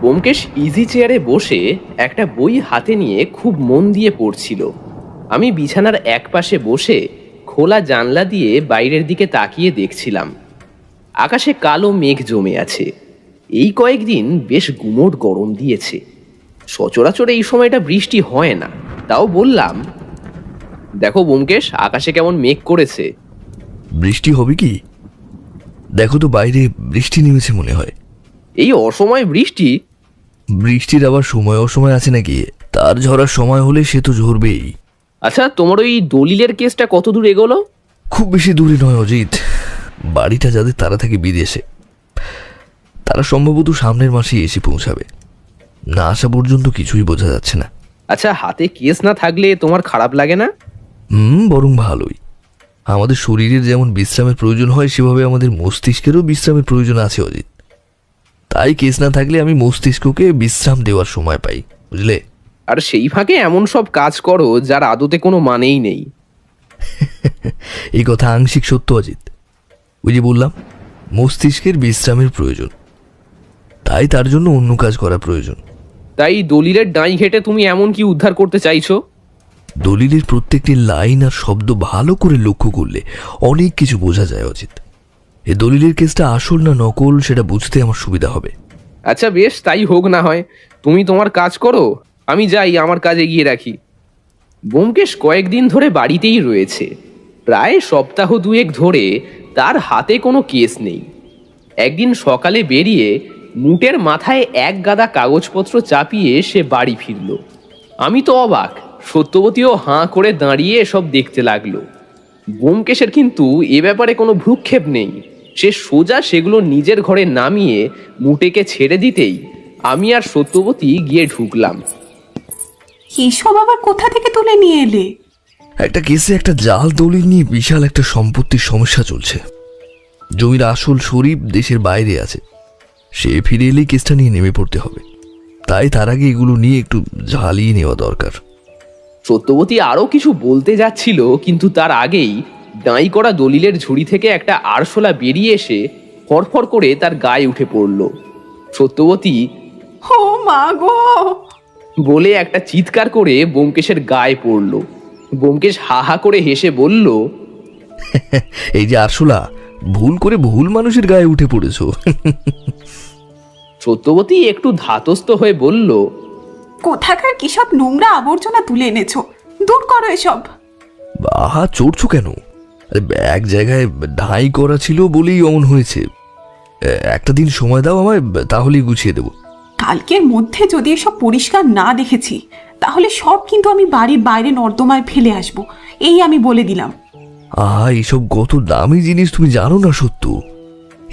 Byomkesh easy চেয়ারে বসে একটা বই হাতে নিয়ে খুব মন দিয়ে পড়ছিল। আমি বিছানার একপাশে বসে খোলা জানলা দিয়ে বাইরের দিকে তাকিয়ে দেখছিলাম। আকাশে কালো মেঘ জমে আছে। এই কয়েকদিন বেশ গুমোট গরম দিয়েছে। সচরাচর এই সময়টা বৃষ্টি হয় না। তাও বললাম, দেখো ব্যোমকেশ, আকাশে কেমন মেঘ করেছে। বৃষ্টি হবে কি? দেখো তো, বাইরে বৃষ্টি নেমেছে মনে হয়। এই অসময় বৃষ্টি? বৃষ্টির আবার সময় অসময় আছে নাকি? তার ঝরার সময় হলে সে তো ঝরবেই। আচ্ছা, তোমার ওই দলিলের কেসটা কত দূর এগোলো? খুব বেশি দূরে নয় অজিত। বাড়িটা যাদের তারা থাকে বিদেশে, তারা সম্ভবত সামনের মাসেই এসে পৌঁছাবে। না আসা পর্যন্ত কিছুই বোঝা যাচ্ছে না। আচ্ছা, হাতে কেস না থাকলে তোমার খারাপ লাগে না? বরং ভালোই। আমাদের শরীরের যেমন বিশ্রামের প্রয়োজন হয়, সেভাবে আমাদের মস্তিষ্কেরও বিশ্রামের প্রয়োজন আছে অজিত। তাই কেস না থাকলে আমি মস্তিষ্ককে বিশ্রাম দেওয়ার সময় পাই, বুঝলে? আর সেই ফাঁকে এমন সব কাজ করো যার আদতে কোনো মানেই নেই। এই কথা আংশিক সত্য অজিত। ওই যে বললাম, মস্তিষ্কের বিশ্রামের প্রয়োজন, তাই তার জন্য অন্য কাজ করা প্রয়োজন। তাই দলিলের ডাঁই ঘেটে তুমি এমন কি উদ্ধার করতে চাইছো? দলিলের প্রত্যেকটি লাইন আর শব্দ ভালো করে লক্ষ্য করলে অনেক কিছু বোঝা যায় অজিত। এই দলিলের কেসটা আসল না নকল সেটা বুঝতে আমার সুবিধা হবে। আচ্ছা বেশ, তাই হোক না হয়। তুমি তোমার কাজ করো, আমি যাই আমার কাজ এগিয়ে রাখি। ব্যোমকেশ কয়েকদিন ধরে বাড়িতেই রয়েছে। প্রায় সপ্তাহ দুয়েক ধরে তার হাতে কোনো কেস নেই। একদিন সকালে বেরিয়ে মুটের মাথায় এক গাদা কাগজপত্র চাপিয়ে সে বাড়ি ফিরল। আমি তো অবাক। সত্যবতীও হাঁ করে দাঁড়িয়ে এসব দেখতে লাগলো। ব্যোমকেশের কিন্তু এ ব্যাপারে কোনো ভ্রুক্ষেপ নেই। সে সোজা সেগুলো নিজের ঘরে নামিয়ে মুটেকে ছেড়ে দিতেই আমি আর সত্যবতী গিয়ে ঢুকলাম। এসব আবার কোথা থেকে তুলে নিয়ে এলে? একটা কেসে একটা জাল দলিল নিয়ে বিশাল একটা সম্পত্তির সমস্যা চলছে। জমির আসল শরীফ দেশের বাইরে আছে। সে ফিরে এলেই কেসটা নিয়ে নেমে পড়তে হবে। তাই তার আগে এগুলো নিয়ে একটু ঝালিয়ে নেওয়া দরকার। সত্যবতী আরও কিছু বলতে যাচ্ছিল, কিন্তু তার আগেই ডাঁই করা দলিলের ঝুড়ি থেকে একটা আরশোলা বেরিয়ে এসে ফরফর করে তার গায়ে উঠে পড়ল। সত্যবতী ও মা গো! বলে একটা চিৎকার করে ব্যোমকেশের গায়ে পড়ল। ব্যোমকেশ হা হা করে হেসে বলল, এই যে আরশোলা, ভুল করে ভুল মানুষের গায়ে উঠে পড়েছ। সত্যবতী একটু ধাতস্থ হয়ে বলল, কোথাকার কি সব নোংরা আবর্জনা তুলে এনেছো? দূর করো এসব। আহা, চড়ছো কেন? আরে এক জায়গায় ঢাই করা ছিল বলেই অমন হয়েছে। একটা দিন সময় দাও আমায়, তাহলেই গুছিয়ে দেবো। কালকের মধ্যে যদি এসব পরিষ্কার না দেখেছি, তাহলে সব কিন্তু আমি বাড়ির বাইরে নর্দমায় ফেলে আসবো, এই আমি বলে দিলাম। আহা, এসব কত দামি জিনিস তুমি জানো না সত্য।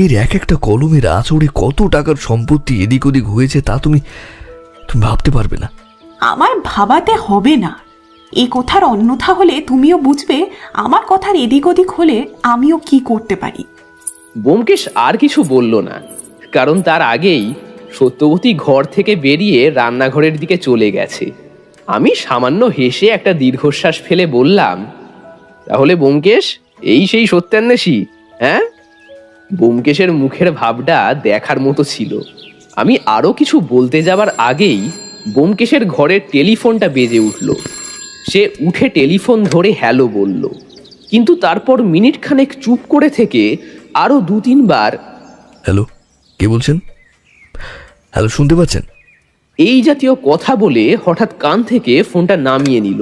এর এক একটা কলমের আঁচড়ে কত টাকার সম্পত্তি এদিক ওদিক হয়েছে তা তুমি ভাবতে পারবে না। আমার ভাবাতে হবে না। এই কথার অন্যথা হলে তুমিও বুঝবে আমার কথার এদিক ওদিক হলে আমিও কি করতে পারি। ব্যোমকেশ আর কিছু বলল না, কারণ তার আগেই সত্যবতী ঘর থেকে বেরিয়ে রান্নাঘরের দিকে চলে গেছে। আমি সামান্য হেসে একটা দীর্ঘশ্বাস ফেলে বললাম, তাহলে ব্যোমকেশ, এই সেই সত্যান্বেষী? হ্যাঁ? ব্যোমকেশের মুখের ভাবটা দেখার মতো ছিল। আমি আরও কিছু বলতে যাবার আগেই ব্যোমকেশের ঘরের টেলিফোনটা বেজে উঠল। সে উঠে টেলিফোন ধরে হ্যালো বলল, কিন্তু তারপর মিনিট খানেক চুপ করে থেকে আরও দু তিনবার হ্যালো, কে বলছেন? হ্যালো, শুনতে পাচ্ছেন? এই জাতীয় কথা বলে হঠাৎ কান থেকে ফোনটা নামিয়ে নিল।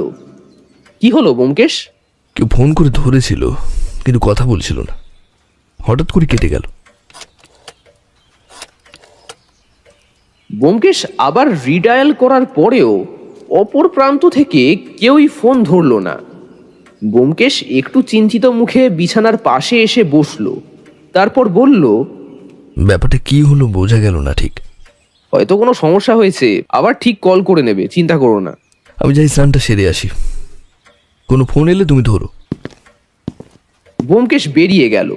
কি হলো ব্যোমকেশ? কেউ ফোন করে ধরেছিল, কিন্তু কথা বলছিল না, হঠাৎ করে কেটে গেল। ব্যোমকেশ আবার রিডায়াল করার পরেও অপর প্রান্ত থেকে কেউই ফোন ধরল না। ব্যোমকেশ একটু চিন্তিত মুখে বিছানার পাশে এসে বসল। তারপর বলল, ব্যাপারটা কি হলো বোঝা গেল না ঠিক। হয়তো কোনো সমস্যা হয়েছে, আবার ঠিক কল করে নেবে, চিন্তা করো না। আমি যাই স্নানটা সেরে আসি, কোনো ফোন এলে তুমি ধরো। ব্যোমকেশ বেরিয়ে গেল।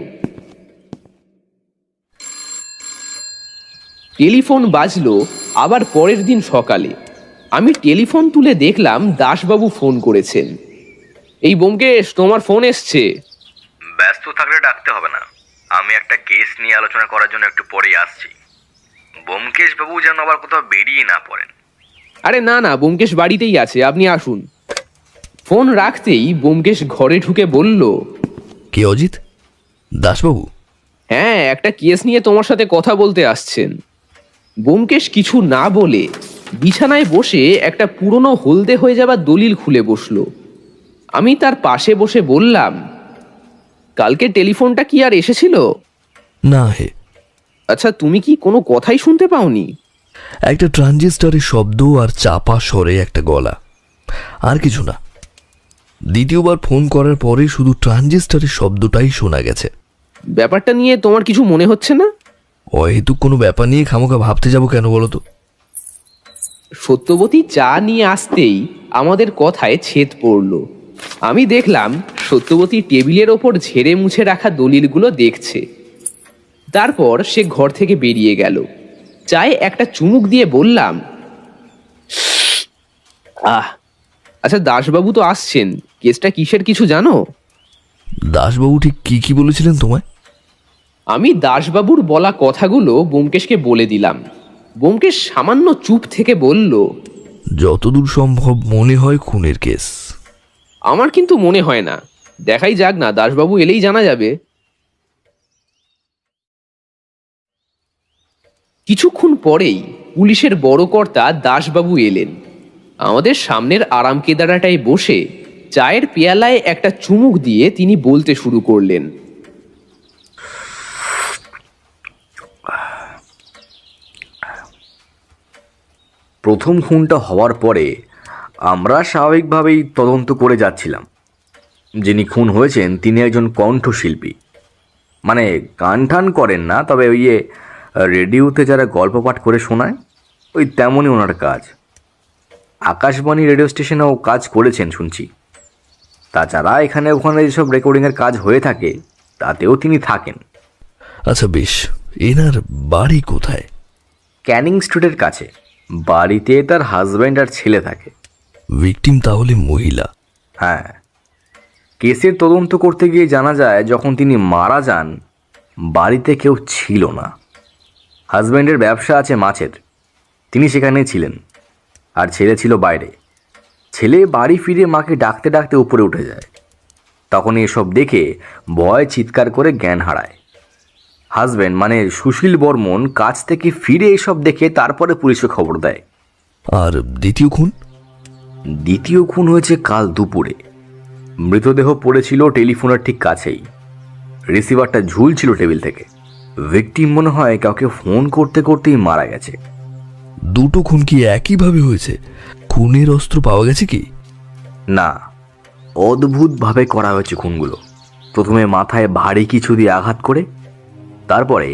টেলিফোন বাজলো আবার পরের দিন সকালে। আমি টেলিফোন তুলে দেখলাম দাসবাবু ফোন করেছেন। এই ব্যোমকেশ, তোমার ফোন এসছে। ব্যস্ত থাকলে ডাকতে হবে না, আমি একটা কেস নিয়ে আলোচনা করার জন্য একটু পরেই আসছি। ব্যোমকেশ বাবু যেন আবার কোথাও বেরিয়ে না পড়েন। আরে না না, ব্যোমকেশ বাড়িতেই আছে, আপনি আসুন। ফোন রাখতেই ব্যোমকেশ ঘরে ঢুকে বলল, কে অজিত? দাসবাবু? হ্যাঁ, একটা কেস নিয়ে তোমার সাথে কথা বলতে আসছেন। ব্যোমকেশ কিছু না বলে বিছানায় বসে একটা পুরনো হলদে হয়ে যাওয়া দলিল খুলে বসলো। আমি তার পাশে বসে বললাম, কালকে টেলিফোনটা কি আর এসেছিল? না হে। আচ্ছা, তুমি কি কোনো কথাই শুনতে পাওনি? একটা ট্রানজিস্টরের শব্দ আর চাপা স্বরে একটা গলা, আর কিছু না। দ্বিতীয়বার ফোন করার পরে শুধু ট্রানজিস্টরের শব্দটাই শোনা গেছে। ব্যাপারটা নিয়ে তোমার কিছু মনে হচ্ছে না? অহেতুক কোনো ব্যাপার নিয়ে খামোখা ভাবতে যাব কেন বলো তো? সত্যবতী চা নিয়ে আসতেই আমাদের কথায় ছেদ পড়ল। আমি দেখলাম সত্যবতী টেবিলের ওপর ঝেড়ে মুছে রাখা দলিলগুলো দেখছে। তারপর সে ঘর থেকে বেরিয়ে গেল। চায়ে একটা চুমুক দিয়ে বললাম, আচ্ছা দাসবাবু তো আসছেন, কেসটা কিসের কিছু জানো? দাসবাবু ঠিক কি কি বলেছিলেন তোমায়? আমি দাসবাবুর বলা কথাগুলো ব্যোমকেশকে বলে দিলাম। ব্যোমকেশ সামান্য চুপ থেকে বলল, যতদূর সম্ভব মনে হয় খুনের কেস। আমার কিন্তু মনে হয় না। দেখাই যাক না, দাসবাবু এলেই জানা যাবে। কিছুক্ষণ পরেই পুলিশের বড় কর্তা দাসবাবু এলেন। আমাদের সামনের আরাম কেদারাটায় বসে চায়ের পেয়ালায় একটা চুমুক দিয়ে তিনি বলতে শুরু করলেন, প্রথম খুনটা হওয়ার পরে আমরা স্বাভাবিকভাবেই তদন্ত করে যাচ্ছিলাম। যিনি খুন হয়েছেন তিনি একজন কণ্ঠশিল্পী, মানে গান টান করেন না, তবে ওই রেডিওতে যারা গল্প পাঠ করে শোনায় ওই তেমনই ওনার কাজ। আকাশবাণী রেডিও স্টেশনেও কাজ করেছেন শুনছি। তাছাড়া এখানে ওখানে যেসব রেকর্ডিংয়ের কাজ হয়ে থাকে তাতেও তিনি থাকেন। আচ্ছা বেশ, এনার বাড়ি কোথায়? ক্যানিং স্ট্রিটের কাছে। বাড়িতে তার হাজব্যান্ড আর ছেলে থাকে। ভিকটিম তাহলে মহিলা? হ্যাঁ, কেসের তদন্ত করতে গিয়ে জানা যায় যখন তিনি মারা যান বাড়িতে কেউ ছিল না। হাজব্যান্ডের ব্যবসা আছে মাছের, তিনি সেখানেই ছিলেন, আর ছেলে ছিল বাইরে। ছেলে বাড়ি ফিরে মাকে ডাকতে ডাকতে উপরে উঠে যায়। তখন এসব দেখে ভয় চিৎকার করে জ্ঞান হারায়। হাজব্যান্ড মানে সুশীল বর্মন কাজ থেকে ফিরে এসব দেখে তারপরে পুলিশে খবর দেয়। আর দ্বিতীয় খুন? দ্বিতীয় খুন হয়েছে কাল দুপুরে। মৃতদেহ পড়েছিল টেলিফোনের ঠিক কাছেই। রিসিভারটা ঝুলছিল টেবিল থেকে। ভিকটিম মনে হয় কাউকে ফোন করতে করতেই মারা গেছে। দুটো খুন কি একইভাবে হয়েছে? খুনের অস্ত্র পাওয়া গেছে কি? না, অদ্ভুতভাবে করা হয়েছে খুনগুলো। প্রথমে মাথায় ভারী কিছু দিয়ে আঘাত করে, তারপরে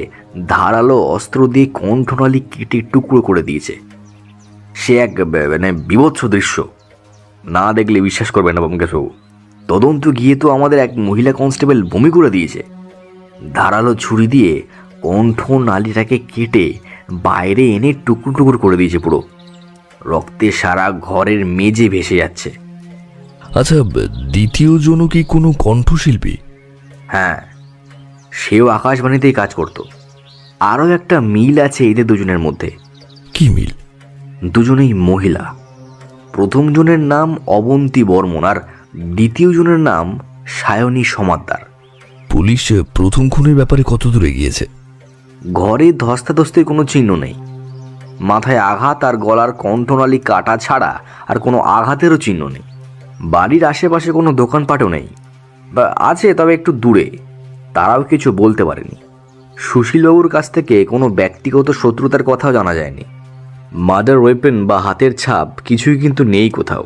ধারালো অস্ত্র দিয়ে কণ্ঠনালী কেটে টুকরো করে দিয়েছে। সে এক মানে বীভৎস দৃশ্য, না দেখলে বিশ্বাস করবে না ব্যোমকেশবাবু। তদন্ত গিয়ে তো আমাদের এক মহিলা কনস্টেবল বমি করে দিয়েছে। ধারালো ছুরি দিয়ে কণ্ঠনালীটাকে কেটে বাইরে এনে টুকরো টুকরো করে দিয়েছে পুরো। রক্তে সারা ঘরের মেঝে ভেসে যাচ্ছে। আচ্ছা, দ্বিতীয় জনও কি কোনো কণ্ঠশিল্পী? হ্যাঁ, সেও আকাশবাণীতেই কাজ করত। আরও একটা মিল আছে এদের দুজনের মধ্যে। কি মিল? দুজনেই মহিলা। প্রথম জনের নাম অবন্তী বর্মন আর দ্বিতীয় জনের নাম সায়নী সমাদ্দার। পুলিশ প্রথম খুনের ব্যাপারে কত দূরে গিয়েছে? ঘরে ধস্তাধস্তির কোনো চিহ্ন নেই। মাথায় আঘাত আর গলার কণ্ঠনালী কাটা ছাড়া আর কোনো আঘাতেরও চিহ্ন নেই। বাড়ির আশেপাশে কোনো দোকানপাটও নেই, বা আছে তবে একটু দূরে, তারাও কিছু বলতে পারেনি। সুশীলবাবুর কাছ থেকে কোনো ব্যক্তিগত শত্রুতার কথাও জানা যায়নি। মার্ডার ওয়েপেন বা হাতের ছাপ কিছুই কিন্তু নেই কোথাও।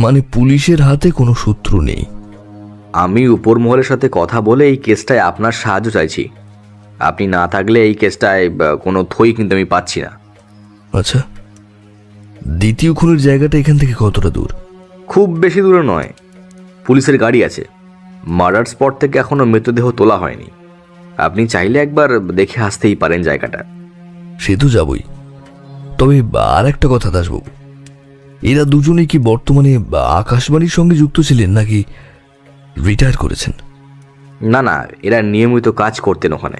মানে পুলিশের হাতে কোনো সূত্র নেই? আমি উপর মহলের সাথে কথা বলে এই কেসটায় আপনার সাহায্য চাইছি। আপনি না থাকলে এই কেসটায় কোনো থই কিন্তু আমি পাচ্ছি না। আচ্ছা, দ্বিতীয় খুনের জায়গাটা এখান থেকে কতটা দূর? খুব বেশি দূরে নয়। পুলিশের গাড়ি আছে। মার্ডার স্পট থেকে এখনো মৃতদেহ তোলা হয়নি। আপনি চাইলে একবার দেখে আসতেই পারেন জায়গাটা। সে তো যাবই, তবে আর একটা কথা দাসবাবু, এরা দুজনেই কি বর্তমানে আকাশবাণীর সঙ্গে যুক্ত ছিলেন নাকি রিটায়ার করেছেন? না না, এরা নিয়মিত কাজ করতেন ওখানে।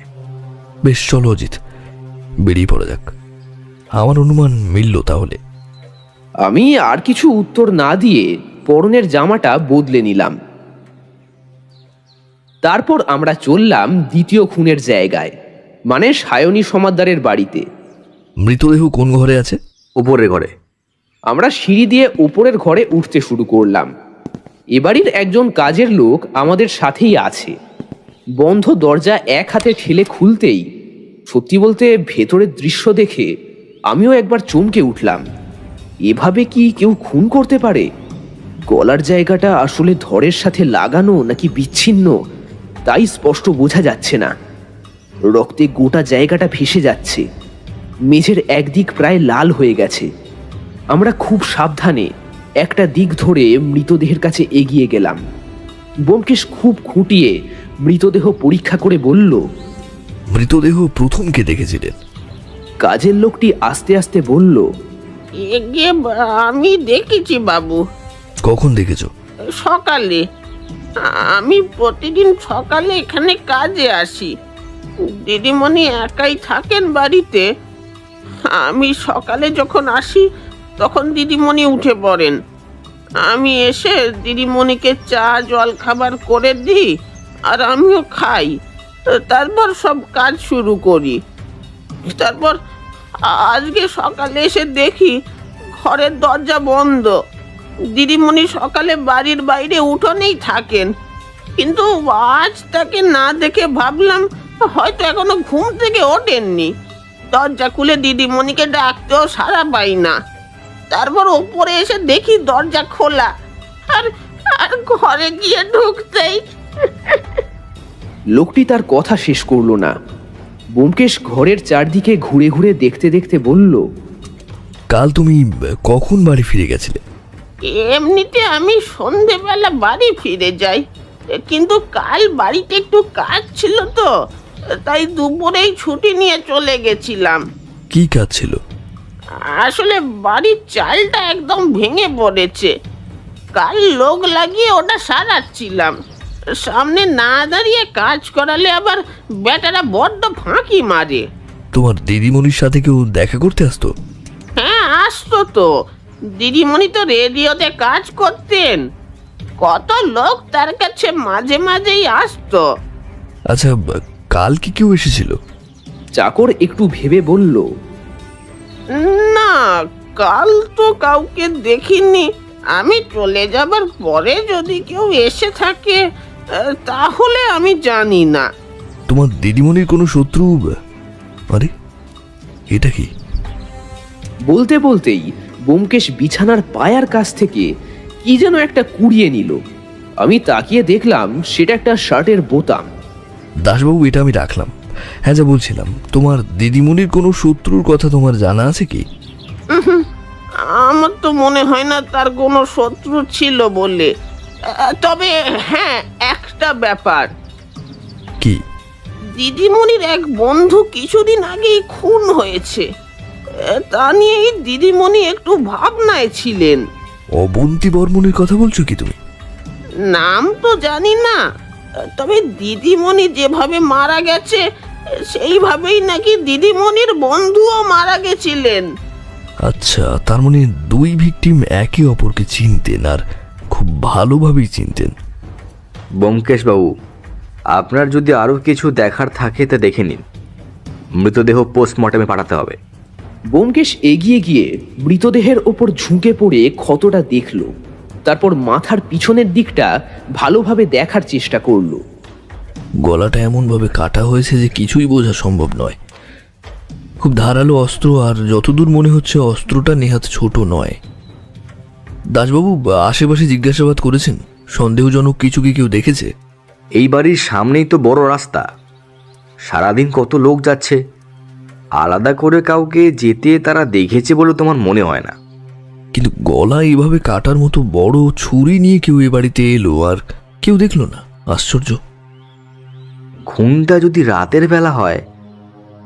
বেশ, চলো অজিত, বেরিয়ে পড়া যাক। আমার অনুমান মিলল তাহলে। আমি আর কিছু উত্তর না দিয়ে পরনের জামাটা বদলে নিলাম। তারপর আমরা চললাম দ্বিতীয় খুনের জায়গায়, মানে সায়নী সমাদ্দারের বাড়িতে। মৃতদেহ কোন ঘরে আছে? উপরের ঘরে। আমরা সিঁড়ি দিয়ে উপরের ঘরে উঠতে শুরু করলাম। এ বাড়ির একজন কাজের লোক আমাদের সাথেই আছে। বন্ধ দরজা এক হাতে ঠেলে খুলতেই সত্যি বলতে ভেতরের দৃশ্য দেখে আমিও একবার চমকে উঠলাম। এভাবে কি কেউ খুন করতে পারে? গলার জায়গাটা আসলে ধরের সাথে লাগানো নাকি বিচ্ছিন্ন তাই স্পষ্ট বোঝা যাচ্ছে না। রক্তে গোটা জায়গাটা ভেসে যাচ্ছে। মেঝের একদিক প্রায় লাল হয়ে গেছে। আমরা খুব সাবধানে একটা দিক ধরে মৃতদেহের কাছে এগিয়ে গেলাম। ব্যোমকেশ খুব খুঁটিয়ে মৃতদেহ পরীক্ষা করে বলল, মৃতদেহ প্রথম কে দেখেছিলেন? কাজের লোকটি আস্তে আস্তে বলল, এগে আমি দেখেছি বাবু, কখন দেখেছো? সকালে। আমি প্রতিদিন সকালে এখানে কাজে আসি। দিদিমণি একাই থাকেন বাড়িতে। আমি সকালে যখন আসি তখন দিদিমণি উঠে পড়েন। আমি এসে দিদিমণিকে চা জল খাবার করে দিই আর আমিও খাই। তারপর সব কাজ শুরু করি। তারপর আজকে সকালে এসে দেখি ঘরের দরজা বন্ধ। দিদিমণি সকালে বাড়ির বাইরে উঠোনেই থাকেন, কিন্তু আজ তাকে না দেখে ভাবলাম হয়তো এখনো ঘুম থেকে ওঠেননি। দরজা খুলে দিদিমণিকে ডাকতেও সাড়া পাই না। তারপর ওপরে এসে দেখি দরজা খোলা, আর আর ঘরে গিয়ে ঢুকতেই লোকটি তার কথা শেষ করলো না। ব্যোমকেশ ঘরের চারদিকে ঘুরে ঘুরে দেখতে দেখতে বলল, কাল তুমি কখন বাড়ি ফিরে গেছিলে? এমনিতে আমি সন্ধেবেলা বাড়ি ফিরে যাই, কিন্তু কাল বাড়িতে একটু কাজ ছিল তো, তাই দুপুরেই ছুটি নিয়ে চলে গেছিলাম। কি কাজ ছিল? আসলে বাড়ির চালটা একদম ভেঙে পড়েছে। কাল লোক লাগিয়ে ওটা সারাচ্ছিলাম। সামনে না দাঁড়িয়ে কাজ করালে আবার বেটারা বড্ড ফাঁকি মারে। তোমার দিদিমণির সাথে কেউ দেখা করতে আসতো? হ্যাঁ, আসতো তো। দিদিমণি তো রেডিওতে কাজ করতেন। কত লোক তার কাছে মাঝে মাঝেই আসতো। আচ্ছা, কাল কি কেউ এসেছিল? চাকর একটু ভেবে বলল, না, কাল তো কাউকে দেখিনি। আমি চলে যাবার পরে যদি কেউ এসে থাকে তাহলে আমি জানি না। তোমার দিদিমণির কোনো শত্রু? আরে এটা কি? বলতে বলতেই ব্যোমকেশ বিছানার পায়ার কাছ থেকে কি যেন একটা কুড়িয়ে নিল। আমি তাকিয়ে দেখলাম সেটা একটা শার্টের বোতাম। দাসবাবু, এটা আমি রাখলাম। হ্যাঁ, যা বলছিলাম, তোমার দিদিমণির কোনো শত্রুর কথা তোমার জানা আছে কি? আমার তো মনে হয় না তার কোনো শত্রু ছিল বলে। তবে হ্যাঁ, একটা ব্যাপার। কি? দিদিমণির এক বন্ধু কিছুদিন আগেই খুন হয়েছে। তা নিয়েই দিদিমণি একটু ভাবনায় ছিলেন। অবন্তী বর্মনের কথা বলছো কি তুমি? নাম তো জানি না, তবে দিদিমণি যেভাবে মারা গেছে সেইভাবেই নাকি দিদিমণির বন্ধুও মারা গেছিলেন। আচ্ছা, তার মানে দুই ভিকটিম একে অপরকে চিনতেন, আর খুব ভালোভাবেই চিনতেন। ব্যোমকেশ বাবু, আপনার যদি আরও কিছু দেখার থাকে তা দেখে নিন। মৃতদেহ পোস্টমর্টমে পাঠাতে হবে। ব্যোমকেশ এগিয়ে গিয়ে মৃতদেহের ওপর ঝুঁকে পড়ে ক্ষতটা দেখল। তারপর মাথার পিছনের দিকটা ভালোভাবে দেখার চেষ্টা করলো। গলাটা এমনভাবে কাটা হয়েছে যে কিছুই বোঝা সম্ভব নয়। খুব ধারালো অস্ত্র, আর যতদূর মনে হচ্ছে অস্ত্রটা নেহাত ছোট নয়। দাসবাবু, আশেপাশে জিজ্ঞাসাবাদ করেছেন? সন্দেহজনক কিছু কি কেউ দেখেছে? এই বাড়ির সামনেই তো বড় রাস্তা, সারাদিন কত লোক যাচ্ছে। আলাদা করে কাউকে যেতে তারা দেখেছে বলে তোমার মনে হয় না। কিন্তু গলা এইভাবে কাটার মতো বড় ছুরি নিয়ে কেউ এ বাড়িতে এলো আর কেউ দেখলো না? আশ্চর্য। খুনটা যদি রাতের বেলা হয়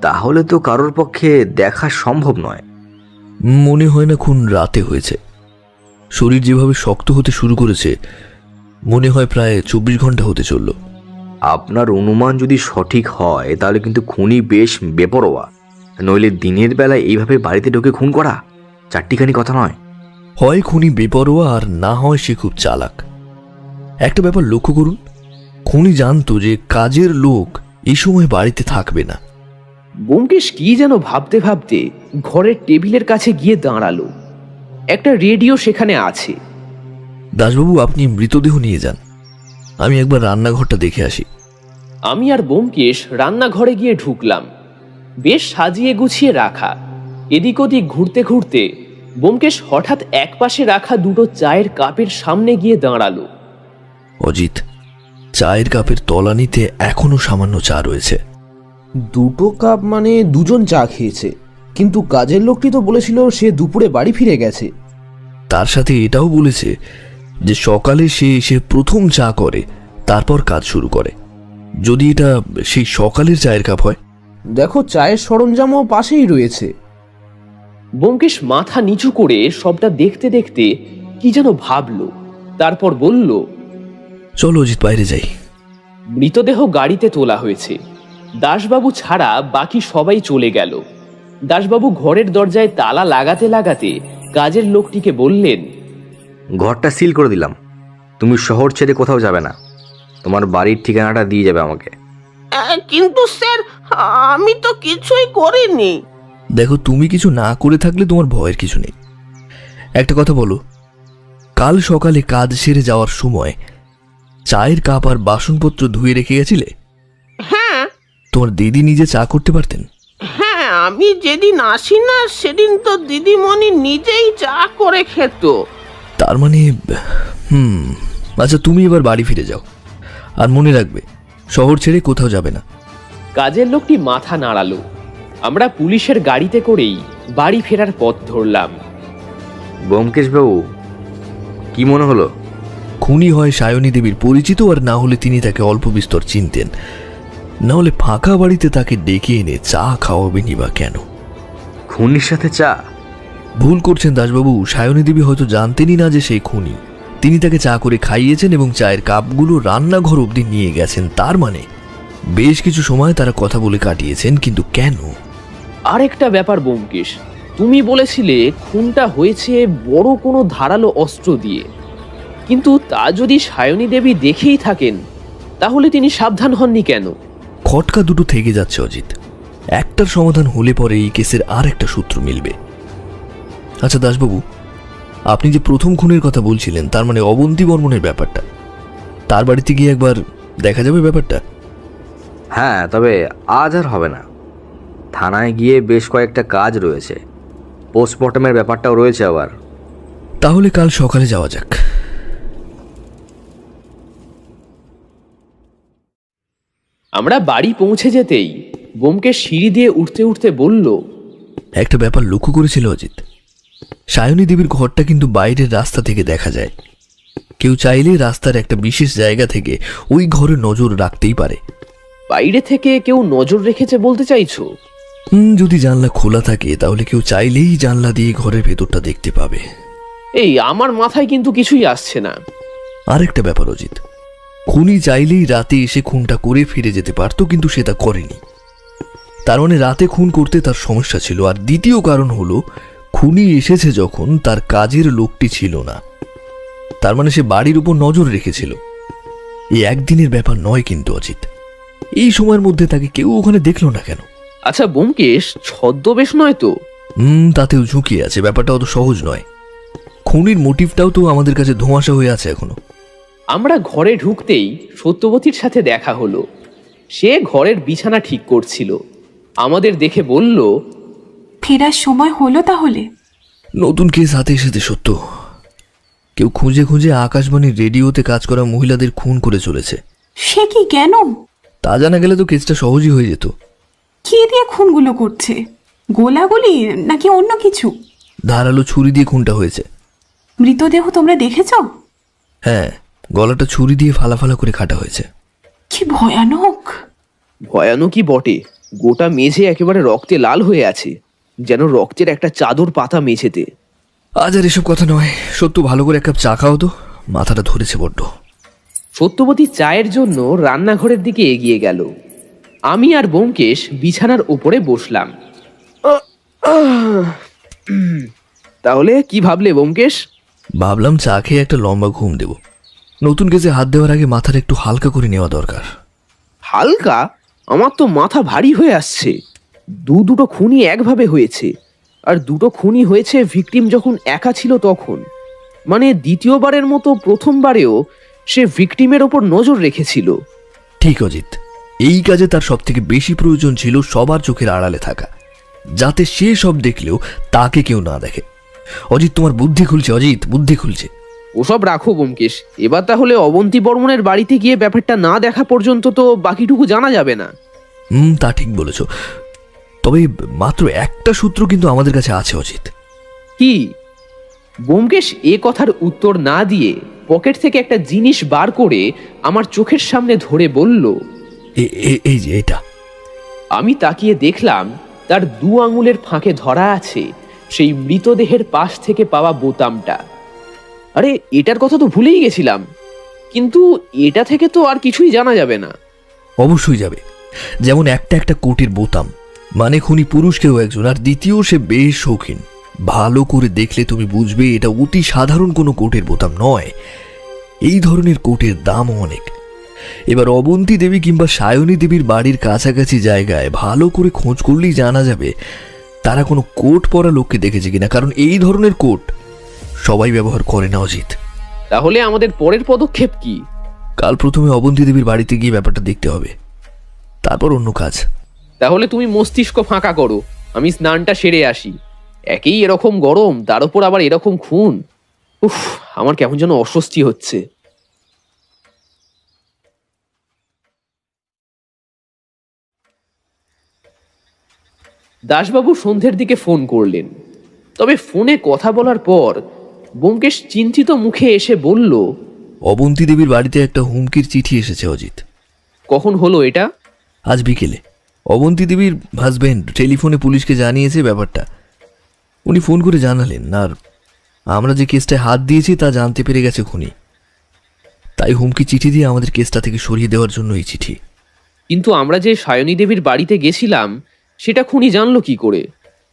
তাহলে তো কারোর পক্ষে দেখা সম্ভব নয়। মনে হয় না খুন রাতে হয়েছে। শরীর যেভাবে শক্ত হতে শুরু করেছে, মনে হয় প্রায় 24 ঘন্টা হতে চলল। আপনার অনুমান যদি সঠিক হয় তাহলে কিন্তু খুনি বেশ বেপরোয়া। নইলে দিনের বেলায় এইভাবে বাড়িতে ঢুকে খুন করা চারটিখানি কথা নয়। হয় খুনি বেপরোয়া আর না হয় সে খুব চালাক। একটা ব্যাপার লক্ষ্য করুন, খুনি জানতো যে কাজের লোক এই সময় বাড়িতে থাকবে না। ব্যোমকেশ কি যেন ভাবতে ভাবতে ঘরের টেবিলের কাছে গিয়ে দাঁড়ালো। একটা রেডিও সেখানে আছে। দাসবাবু, আপনি মৃতদেহ নিয়ে যান, আমি একবার রান্নাঘরটা দেখে আসি। আমি আর ব্যোমকেশ রান্নাঘরে গিয়ে ঢুকলাম। বেশ সাজিয়ে গুছিয়ে রাখা। এদিক ওদিক ঘুরতে ঘুরতে ব্যোমকেশ হঠাৎ একপাশে রাখা দুটো চায়ের কাপের সামনে গিয়ে দাঁড়ালো। অজিত, চায়ের কাপের তলানিতে এখনো সামান্য চা রয়েছে। দুটো কাপ মানে দুজন চা খেয়েছে, কিন্তু কাজের লোকটি তো বলেছিল সে দুপুরে বাড়ি ফিরে গেছে। তার সাথে এটাও বলেছে যে সকালে সে এসে প্রথম চা করে, তারপর কাজ শুরু করে। যদি এটা সেই সকালের চায়ের কাপ হয়। দেখো, চায়ের সরঞ্জামও পাশেই রয়েছে। ব্যোমকেশ মাথা নিচু করে সবটা দেখতে দেখতে কি যেন ভাবলো, তারপর বলল, চলো অজিত, বাইরে যাই। মৃতদেহ গাড়িতে তোলা হয়েছে। দাসবাবু ছাড়া বাকি সবাই চলে গেল। দাসবাবু ঘরের দরজায় তালা লাগাতে লাগাতে কাজের লোকটিকে বললেন, ঘরটা সিল করে দিলাম, তুমি শহর ছেড়ে কোথাও যাবে না। তোমার বাড়ির ঠিকানাটা দিয়ে যাবে আমাকে। কিন্তু স্যার, আমি তো কিছুই করিনি। দেখো, তুমি কিছু না করে থাকলে তোমার ভয়ের কিছু নেই। একটা কথা বলো, কাল সকালে কাজ সেরে যাওয়ার সময় চায়ের কাপ আর বাসনপত্র ধুয়ে রেখে গেছিলে? হ্যাঁ তোমার দিদি নিজে চা করতে পারতেন? হ্যাঁ, আমি যেদিন আসি না সেদিন তো দিদিমণি নিজেই চা করে খেত। তার মানে আচ্ছা, তুমি এবার বাড়ি ফিরে যাও, আর মনে রাখবে শহর ছেড়ে কোথাও যাবে না। কাজের লোকটি মাথা নাড়ালো। আমরা পুলিশের গাড়িতে করেই বাড়ি ফেরার পথ ধরলাম। ব্যোমকেশ বাবু, কি মনে হলো? খুনি হয় সায়নী দেবীর পরিচিত, আর না হলে তিনি তাকে অল্প বিস্তর চিনতেন। না হলে ফাঁকা বাড়িতে তাকে ডেকে এনে চা খাওয়াবেনি বা কেন? খুনির সাথে চা? ভুল করছেন দাসবাবু, সায়নী দেবী হয়তো জানতেনই না যে সেই খুনি। তিনি তাকে চা করে খাইয়েছেন এবং চায়ের কাপগুলো রান্নাঘর অবধি নিয়ে গেছেন। তার মানে বেশ কিছু সময় তারা কথা বলে কাটিয়েছেন, কিন্তু কেন? আরেকটা ব্যাপার ব্যোমকেশ, তুমি বলেছিলে খুনটা হয়েছে বড় কোনো ধারালো অস্ত্র দিয়ে, কিন্তু তা যদি সায়নী দেবী দেখেই থাকেন তাহলে তিনি সাবধান হননি কেন? খটকা দুটো থেকে যাচ্ছে অজিত। একটার সমাধান হলে পরে এই কেসের আর একটা সূত্র মিলবে। আচ্ছা দাসবাবু, আপনি যে প্রথম খুনের কথা বলছিলেন, তার মানে অবন্তী বর্মনের ব্যাপারটা, তার বাড়িতে গিয়ে একবার দেখা যাবে ব্যাপারটা? হ্যাঁ, তবে আজ আর হবে না। থানায় গিয়ে বেশ কয়েকটা কাজ রয়েছে, পোস্টমর্টমের ব্যাপারটাও রয়েছে আবার। তাহলে কাল সকালে যাওয়া যাক। আমরা বাড়ি পৌঁছে যেতেই ব্যোমকেশ সিঁড়ি দিয়ে উঠতে উঠতে বলল, একটা ব্যাপার লক্ষ্য করেছিল অজিত, সায়নী দেবীর ঘরটা কিন্তু বাইরের রাস্তা থেকে দেখা যায়। কেউ চাইলে রাস্তার একটা বিশেষ জায়গা থেকে ওই ঘরে নজর রাখতেই পারে। বাইরে থেকে কেউ নজর রেখেছে বলতে চাইছো? যদি জানলা খোলা থাকে তাহলে কেউ চাইলেই জানলা দিয়ে ঘরের ভেতরটা দেখতে পাবে। এই আমার মাথায় কিন্তু কিছুই আসছে না। আরেকটা ব্যাপার অজিত, খুনি চাইলেই রাতে এসে খুনটা করে ফিরে যেতে পারতো, কিন্তু সে তা করেনি। তার মানে রাতে খুন করতে তার সমস্যা ছিল। আর দ্বিতীয় কারণ হলো, খুনি এসেছে যখন তার কাজের লোকটি ছিল না, তার মানে সে বাড়ির উপর নজর রেখেছিল। এই একদিনের ব্যাপার নয় কিন্তু অজিত। এই সময়ের মধ্যে তাকে কেউ ওখানে দেখলো না কেন? আচ্ছা ব্যোমকেশ, ছদ্মবেশ নয় তো? তাতেও ঝুঁকি আছে, ব্যাপারটা অত সহজ নয়। খুনির মোটিভটাও তো আমাদের কাছে ধোঁয়াশা হয়ে আছে এখনো। আমরা ঘরে ঢুকতেই সত্যবতীর সাথে দেখা হলো। সে ঘরের বিছানা ঠিক করছিল। আমাদের দেখে বলল, ফেরার সময় হলো তাহলে? নতুন কেস হাতে এসেছে সত্য। কেউ খুঁজে খুঁজে আকাশবাণীর রেডিওতে কাজ করা মহিলাদের খুন করে চলেছে। সে কি, কেন? তা জানা গেলে তো কেসটা সহজই হয়ে যেত। কি দিয়ে খুনগুলো করছে? গোলাগুলি নাকি অন্য কিছু? ধারালো ছুরি দিয়ে খুনটা হয়েছে। মৃতদেহ তোমরা দেখেছ? হ্যাঁ, গলাটা ছুরি দিয়ে ফালা করে কাটা হয়েছে। কি ভয়ানক! ভয়ানকই বটে। গোটা মেঝে একেবারে রক্তে লাল হয়ে আছে, যেন রক্তের একটা চাদর পাতা মেঝেতে। আজ আর এসব কথা নয়, সত্য ভালো করে এক কাপ চা খাও তো, মাথাটা ধরেছে বড্ড। সত্যবতী চায়ের জন্য রান্নাঘরের দিকে এগিয়ে গেল। আমি আর ব্যোমকেশ বিছানার উপরে বসলাম। তাহলে কি ভাবলে ব্যোমকেশ? ভাবলাম চা খেয়ে একটা লম্বা ঘুম দেব। নতুন কেসে হাত দেওয়ার আগে মাথাটা একটু হালকা করে নেওয়া দরকার। হালকা? আমার তো মাথা ভারী হয়ে আসছে। দুটো খুনই একভাবে হয়েছে, আর দুটো খুনই হয়েছে ভিকটিম যখন একা ছিল তখন। মানে দ্বিতীয়বারের মতো প্রথমবারেও সে ভিকটিমের ওপর নজর রেখেছিল। ঠিক অজিত, এই কাজে তার সব থেকে বেশি প্রয়োজন ছিল সবার চোখের আড়ালে থাকা, যাতে সে সব দেখলেও তাকে কেউ না দেখে। অজিত, তোমার বুদ্ধি খুলছে অজিত, বুদ্ধি খুলছে। ওসব রাখো ব্যোমকেশ, এবার তাহলে অবন্তী বর্মনের বাড়িতে গিয়ে ব্যাপারটা না দেখা পর্যন্ত তো বাকিটুকু জানা যাবে না। তা ঠিক বলেছ, তবে মাত্র একটা সূত্র কিন্তু আমাদের কাছে আছে অজিত। কি? ব্যোমকেশ এ কথার উত্তর না দিয়ে পকেট থেকে একটা জিনিস বার করে আমার চোখের সামনে ধরে বলল, এই যে এটা। আমি তাকিয়ে দেখলাম তার 2 আঙুলের ফাঁকে ধরা আছে সেই মৃতদেহের পাশ থেকে পাওয়া বোতামটা। আরে, এটার কথা তো ভুলেই গেছিলাম, কিন্তু এটা থেকে তো আর কিছুই জানা যাবে না। অবশ্যই যাবে, যেমন একটা কোটের বোতাম, মানে খুনি পুরুষ কেউ একজন, আর দ্বিতীয় সে বেশ শৌখিন। ভালো করে দেখলে তুমি বুঝবে এটা অতি সাধারণ কোনো কোটের বোতাম নয়। এই ধরনের কোটের দামও অনেক। এবার অবন্তী দেবী কিংবা সায়নী দেবীর বাড়ির কাছাকাছি জায়গায় ভালো করে খোঁজ করলেই জানা যাবে তারা কোনো কোট পরা লোককে দেখেছে কিনা, কারণ এই ধরনের কোট সবাই ব্যবহার করে না অজিত। তাহলে আমাদের পরের পদক্ষেপ কি? কাল প্রথমে অবন্তী দেবীর বাড়িতে গিয়ে ব্যাপারটা দেখতে হবে, তারপর অন্য কাজ। তাহলে তুমি মস্তিষ্ক ফাঁকা করো, আমি স্নানটা সেরে আসি। একেই এরকম গরম, তার উপর আবার এরকম খুন। উফ, আমার কেমন যেন অস্বস্তি হচ্ছে। দাসবাবু সন্ধ্যের দিকে ফোন করলেন, তবে ফোনে কথা বলার পর ব্যোমকেশ চিন্তিত মুখে এসে বলল, অবন্তী দেবীর বাড়িতে একটা হুমকির চিঠি এসেছে অজিত। কখন হলো এটা? আজ বিকেলে অবন্তী দেবীর হাজবেন্ড টেলিফোনে পুলিশকে জানিয়েছে ব্যাপারটা। উনি ফোন করে জানালেন, আর আমরা যে কেসটায় হাত দিয়েছি তা জানতে পেরে গেছে খুনি। তাই হুমকি চিঠি দিয়ে আমাদের কেসটা থেকে সরিয়ে দেওয়ার জন্য এই চিঠি। কিন্তু আমরা যে সায়নী দেবীর বাড়িতে গেছিলাম সেটা খুনি জানলো কি করে?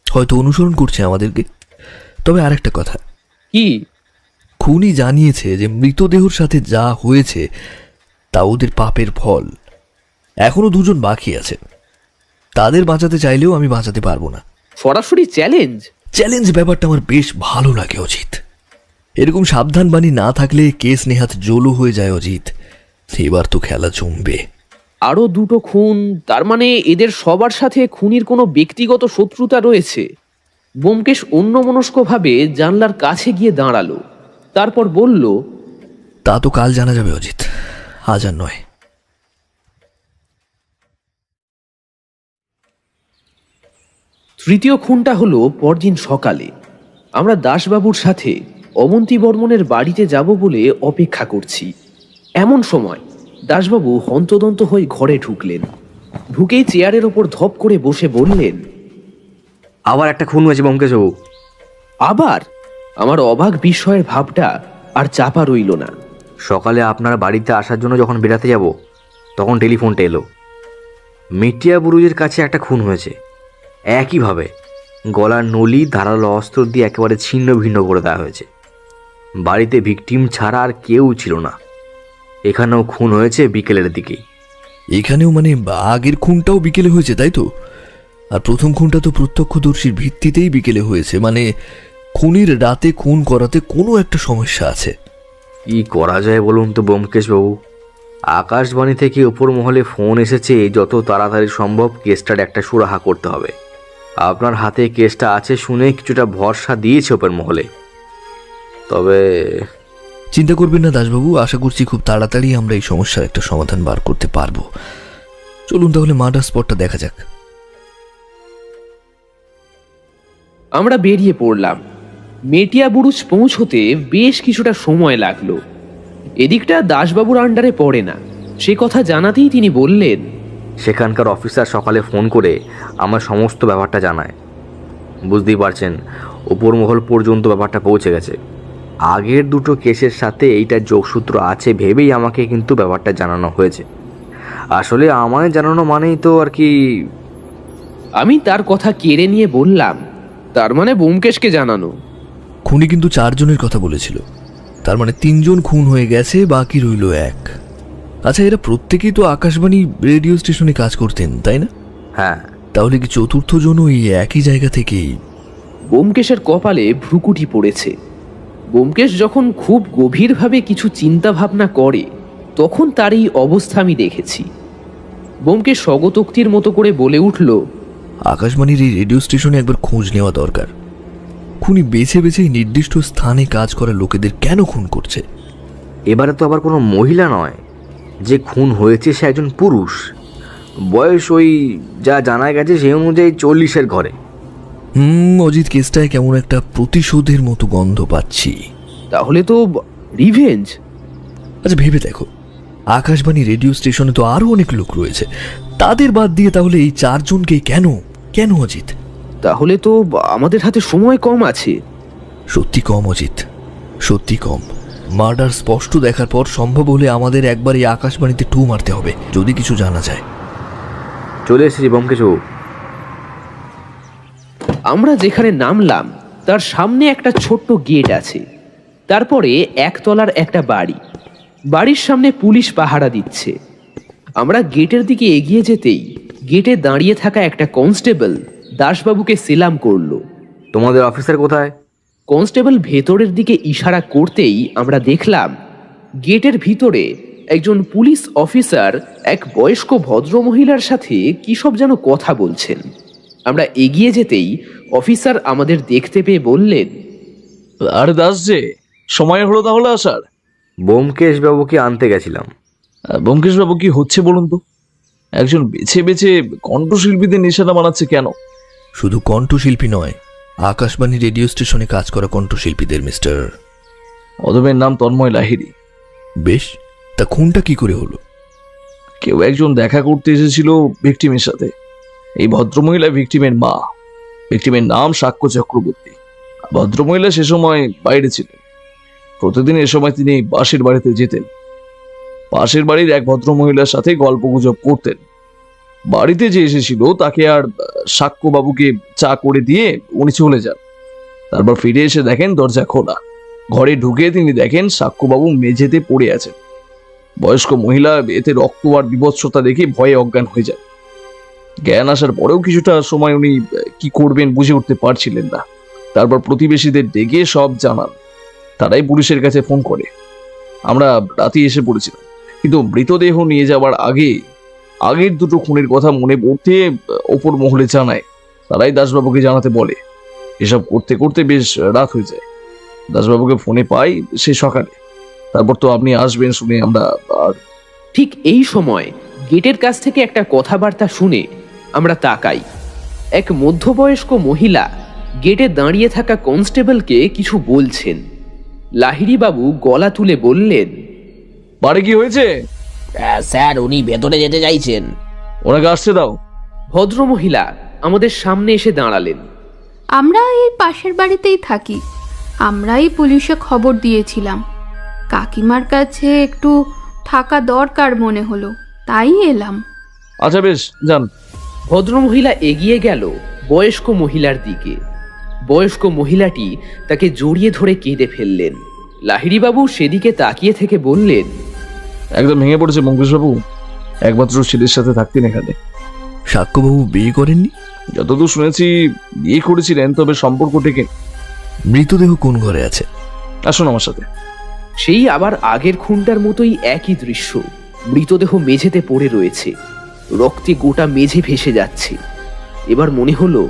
হয়তো অনুসরণ করছে আমাদেরকে। তবে আরেকটা কথা, কি? খুনি জানিয়েছে যে মৃতদেহর সাথে যা হয়েছে তা ওদের পাপের ফল। এখনো 2 জন বাকি আছে, তাদের বাঁচাতে চাইলেও আমি বাঁচাতে পারবো না। সরাসরি চ্যালেঞ্জ? চ্যালেঞ্জ ব্যাপারটা আমার বেশ ভালো লাগে অজিত। এরকম সাবধান বাণী না থাকলে কেস নেহাত জলো হয়ে যায় অজিত। এবার তো খেলা জমবে। আরো 2টো খুন, তার মানে এদের সবার সাথে খুনির কোনো ব্যক্তিগত শত্রুতা রয়েছে। ব্যোমকেশ অন্যমনস্কভাবে জানলার কাছে গিয়ে দাঁড়ালো, তারপর বলল, তা তো কাল জানা যাবে অজিত, আজ আর নয়। তৃতীয় খুনটা হলো পরদিন সকালে। আমরা দাসবাবুর সাথে অবন্তী বর্মনের বাড়িতে যাব বলে অপেক্ষা করছি। এমন সময় দাসবাবু হন্তদন্ত হয়ে ঘরে ঢুকলেন। ঢুকেই চেয়ারের ওপর ধপ করে বসে বললেন, আবার একটা খুন হয়েছে ব্যোমকেশবাবু। আবার? আমার অবাক বিস্ময়ের ভাবটা আর চাপা রইল না। সকালে আপনার বাড়িতে আসার জন্য যখন বেরাতে যাব তখন টেলিফোনটা এলো, মিটিয়া বুরুজের কাছে একটা খুন হয়েছে। একইভাবে গলার নলি ধারালো অস্ত্র দিয়ে একেবারে ছিন্ন ভিন্ন করে দেওয়া হয়েছে। বাড়িতে ভিকটিম ছাড়া আর কেউ ছিল না। এখানেও খুন হয়েছে বিকেলের দিকেই। এখানেও মানে আগের খুনটাও বিকেলে হয়েছে, তাই তো? আর প্রথম খুনটা তো প্রত্যক্ষদর্শীর ভিত্তিতেই বিকেলে হয়েছে, মানে খুনির রাতে খুন করাতে কোনো একটা সমস্যা আছে। কি করা যায় বলুন তো ব্যোমকেশবাবু? আকাশবাণী থেকে ওপর মহলে ফোন এসেছে যত তাড়াতাড়ি সম্ভব কেসটার একটা সুরাহা করতে হবে। আপনার হাতে কেসটা আছে শুনে কিছুটা ভরসা দিয়েছে ওপর মহলে। তবে চিন্তা করবেন না দাসবাবু, আশা করছি খুব তাড়াতাড়ি আমরা এই সমস্যার একটা সমাধান বার করতে পারবো। চলুন তাহলে মার্ডার স্পটটা দেখা যাক। আমরা বেরিয়ে পড়লাম। মেটিয়া বুরুজ পৌঁছতে বেশ কিছুটা সময় লাগলো। এদিকটা দাসবাবুর আন্ডারে পড়ে না, সে কথা জানাতেই তিনি বললেন, সেখানকার অফিসার সকালে ফোন করে আমার সমস্ত ব্যাপারটা জানায়। বুঝতেই পারছেন ওপর মহল পর্যন্ত ব্যাপারটা পৌঁছে গেছে। আগের 2টো কেসের সাথে এইটার যোগসূত্র আছে ভেবেই আমাকে কিন্তু ব্যাপারটা জানানো হয়েছে। আসলে আমায় জানানো মানেই তো আর কি। আমি তার কথা কেড়ে নিয়ে বললাম, তার মানে ব্যোমকেশকে জানানো। খুনি কিন্তু 4 জনের কথা বলেছিল, তার মানে 3 জন খুন হয়ে গেছে, বাকি রইল 1। আচ্ছা, এরা প্রত্যেকেই তো আকাশবাণী রেডিও স্টেশনে কাজ করতেন, তাই না? হ্যাঁ, তাহলে কি চতুর্থ জনও এই একই জায়গা থেকেই? ব্যোমকেশের কপালে ভ্রুকুটি পড়েছে। ব্যোমকেশ যখন খুব গভীরভাবে কিছু চিন্তা ভাবনা করে তখন তার এই অবস্থা আমি দেখেছি। ব্যোমকেশ স্বগতোক্তির মতো করে বলে উঠল, আকাশবাণীর এই রেডিও স্টেশনে একবার খোঁজ নেওয়া দরকার। খুনি বেছে বেছে এই নির্দিষ্ট স্থানে কাজ করা লোকেদের কেন খুন করছে? এবারে তো আবার কোনো মহিলা নয়, যে খুন হয়েছে সে একজন পুরুষ। বয়স ওই যা জানা গেছে সেই অনুযায়ী 40-এর ঘরে। অজিত, কেসটায় কেমন একটা প্রতিশোধের মতো গন্ধ পাচ্ছি। তাহলে তো রিভেঞ্জ। আচ্ছা, ভেবে দেখো, আকাশবাণী রেডিও স্টেশনে তো আরো অনেক লোক রয়েছে, তাদের বাদ দিয়ে তাহলে এই 4 জনকে কেন কেন অজিত? তাহলে তো আমাদের হাতে সময় কম আছে। সত্যি কম অজিত, সত্যি কম। মার্ডার স্পষ্ট দেখার পর সম্ভব হলে আমাদের একবার এই আকাশবাণীতে টু মারতে হবে, যদি কিছু জানা যায়। চলে এসেছি ব্যোমকেশ। আমরা যেখানে নামলাম তার সামনে একটা ছোট্ট গেট আছে, তারপরে একতলার একটা বাড়ি। বাড়ির সামনে পুলিশ পাহারা দিচ্ছে। আমরা গেটের দিকে এগিয়ে যেতেই গেটে দাঁড়িয়ে থাকা একটা কনস্টেবল দাসবাবুকে সেলাম করলো। তোমাদের অফিসার কোথায়? কনস্টেবল ভেতরের দিকে ইশারা করতেই আমরা দেখলাম গেটের ভিতরে একজন পুলিশ অফিসার এক বয়স্ক ভদ্রমহিলার সাথে কী সব যেন কথা বলছেন। আমরা এগিয়ে যেতেই অফিসার আমাদের দেখতে পেয়ে বললেন, আর দাস যে সময় হলো তাহলে আসার? ব্যোমকেশ বাবুকে আনতে গেছিলাম। ব্যোমকেশ বাবু, কি হচ্ছে বলুন তো? একজন বেছে বেছে কণ্ঠশিল্পীদের নিশানা বানাচ্ছে কেন? শুধু কণ্ঠশিল্পী নয়, আকাশবাণী রেডিও স্টেশনে কাজ করা কণ্ঠশিল্পীদের, মিস্টার। অদমের নাম তন্ময় লাহিড়ী। বেশ, তা খুনটা কি করে হলো? কেউ একজন দেখা করতে এসেছিল ভিকটিমের সাথে। এই ভদ্রমহিলা ভিকটিমের মা। ভিকটিমের নাম সাক্ষ্য চক্রবর্তী। ভদ্রমহিলা সে সময় বাইরে ছিলেন। প্রতিদিন এ সময় তিনি পাশের বাড়িতে যেতেন। পাশের বাড়ির এক ভদ্রমহিলার সাথে গল্পগুজব করতেন। বাড়িতে যে এসেছিল তাকে আর সাক্ষ্য বাবুকে চা করে দিয়ে উনি চলে যান। তারপর ফিরে এসে দেখেন দরজা খোলা। ঘরে ঢুকে তিনি দেখেন সাক্ষ্যবাবু মেঝেতে পড়ে আছেন। বয়স্ক মহিলা এতে রক্ত আর বিভৎসতা দেখে ভয়ে অজ্ঞান হয়ে যায়। জ্ঞান আসার পরেও কিছুটা সময় উনি কি করবেন বুঝে উঠতে পারছিলেন না। তারপর প্রতিবেশীদের ডেকে সব জানান। তারাই পুলিশের কাছে ফোন করে। আমরা রাতে এসে পড়েছিলাম, কিন্তু মৃতদেহ নিয়ে যাওয়ার আগের দুটো খুনের কথা মনে পড়তে ওপর মহলে জানায়। তারাই দাসবাবুকে জানাতে বলে। এসব করতে করতে বেশ রাত হয়ে যায়। দাসবাবুকে ফোনে পাই সে সকালে। তারপর তো আপনি আসবেন শুনে আমরা আর। ঠিক এই সময় গেটের কাছ থেকে একটা কথাবার্তা শুনে আমরা তাকাই। এক মধ্যবয়স্ক মহিলা গেটে দাঁড়িয়ে থাকা কনস্টেবলকে কিছু বলছেন। লাহিড়ী বাবু গলা তুলে বললেন, বাড়ি কি হয়েছে? স্যার, উনি ভেতরে যেতে চাইছেন। ওনাকে আসতে দাও। ভদ্রমহিলা আমাদের সামনে এসে দাঁড়ালেন। আমরা এই পাশের বাড়িতেই থাকি। আমরাই পুলিশে খবর দিয়েছিলাম। কাকিমার কাছে একটু থাকা দরকার মনে হলো, তাই এলাম। আচ্ছা বেশ, যান। ভদ্রমহিলা এগিয়ে গেল বয়স্ক মহিলার দিকে। বয়স্ক মহিলাটি তাকে জড়িয়ে ধরে কেঁদে ফেললেন। লাহিড়ী বাবু সেদিকে তাকিয়ে থেকে বললেন, একদম ভেঙে পড়েছে ব্যোমকেশবাবু। একমাত্র ছেলের সাথে থাকতেন এখানে। সাক্ষ্যবাবু বিয়ে করেননি? যতদূর শুনেছি বিয়ে করেছিলেন, তবে সম্পর্ক টেকে। মৃতদেহ কোন ঘরে আছে? আসুন আমার সাথে। সেই আবার আগের খুনটার মতোই একই দৃশ্য। মৃতদেহ মেঝেতে পড়ে রয়েছে, রক্তে গোটা মেঝে ভেসে যাচ্ছে। এবার মনে হলো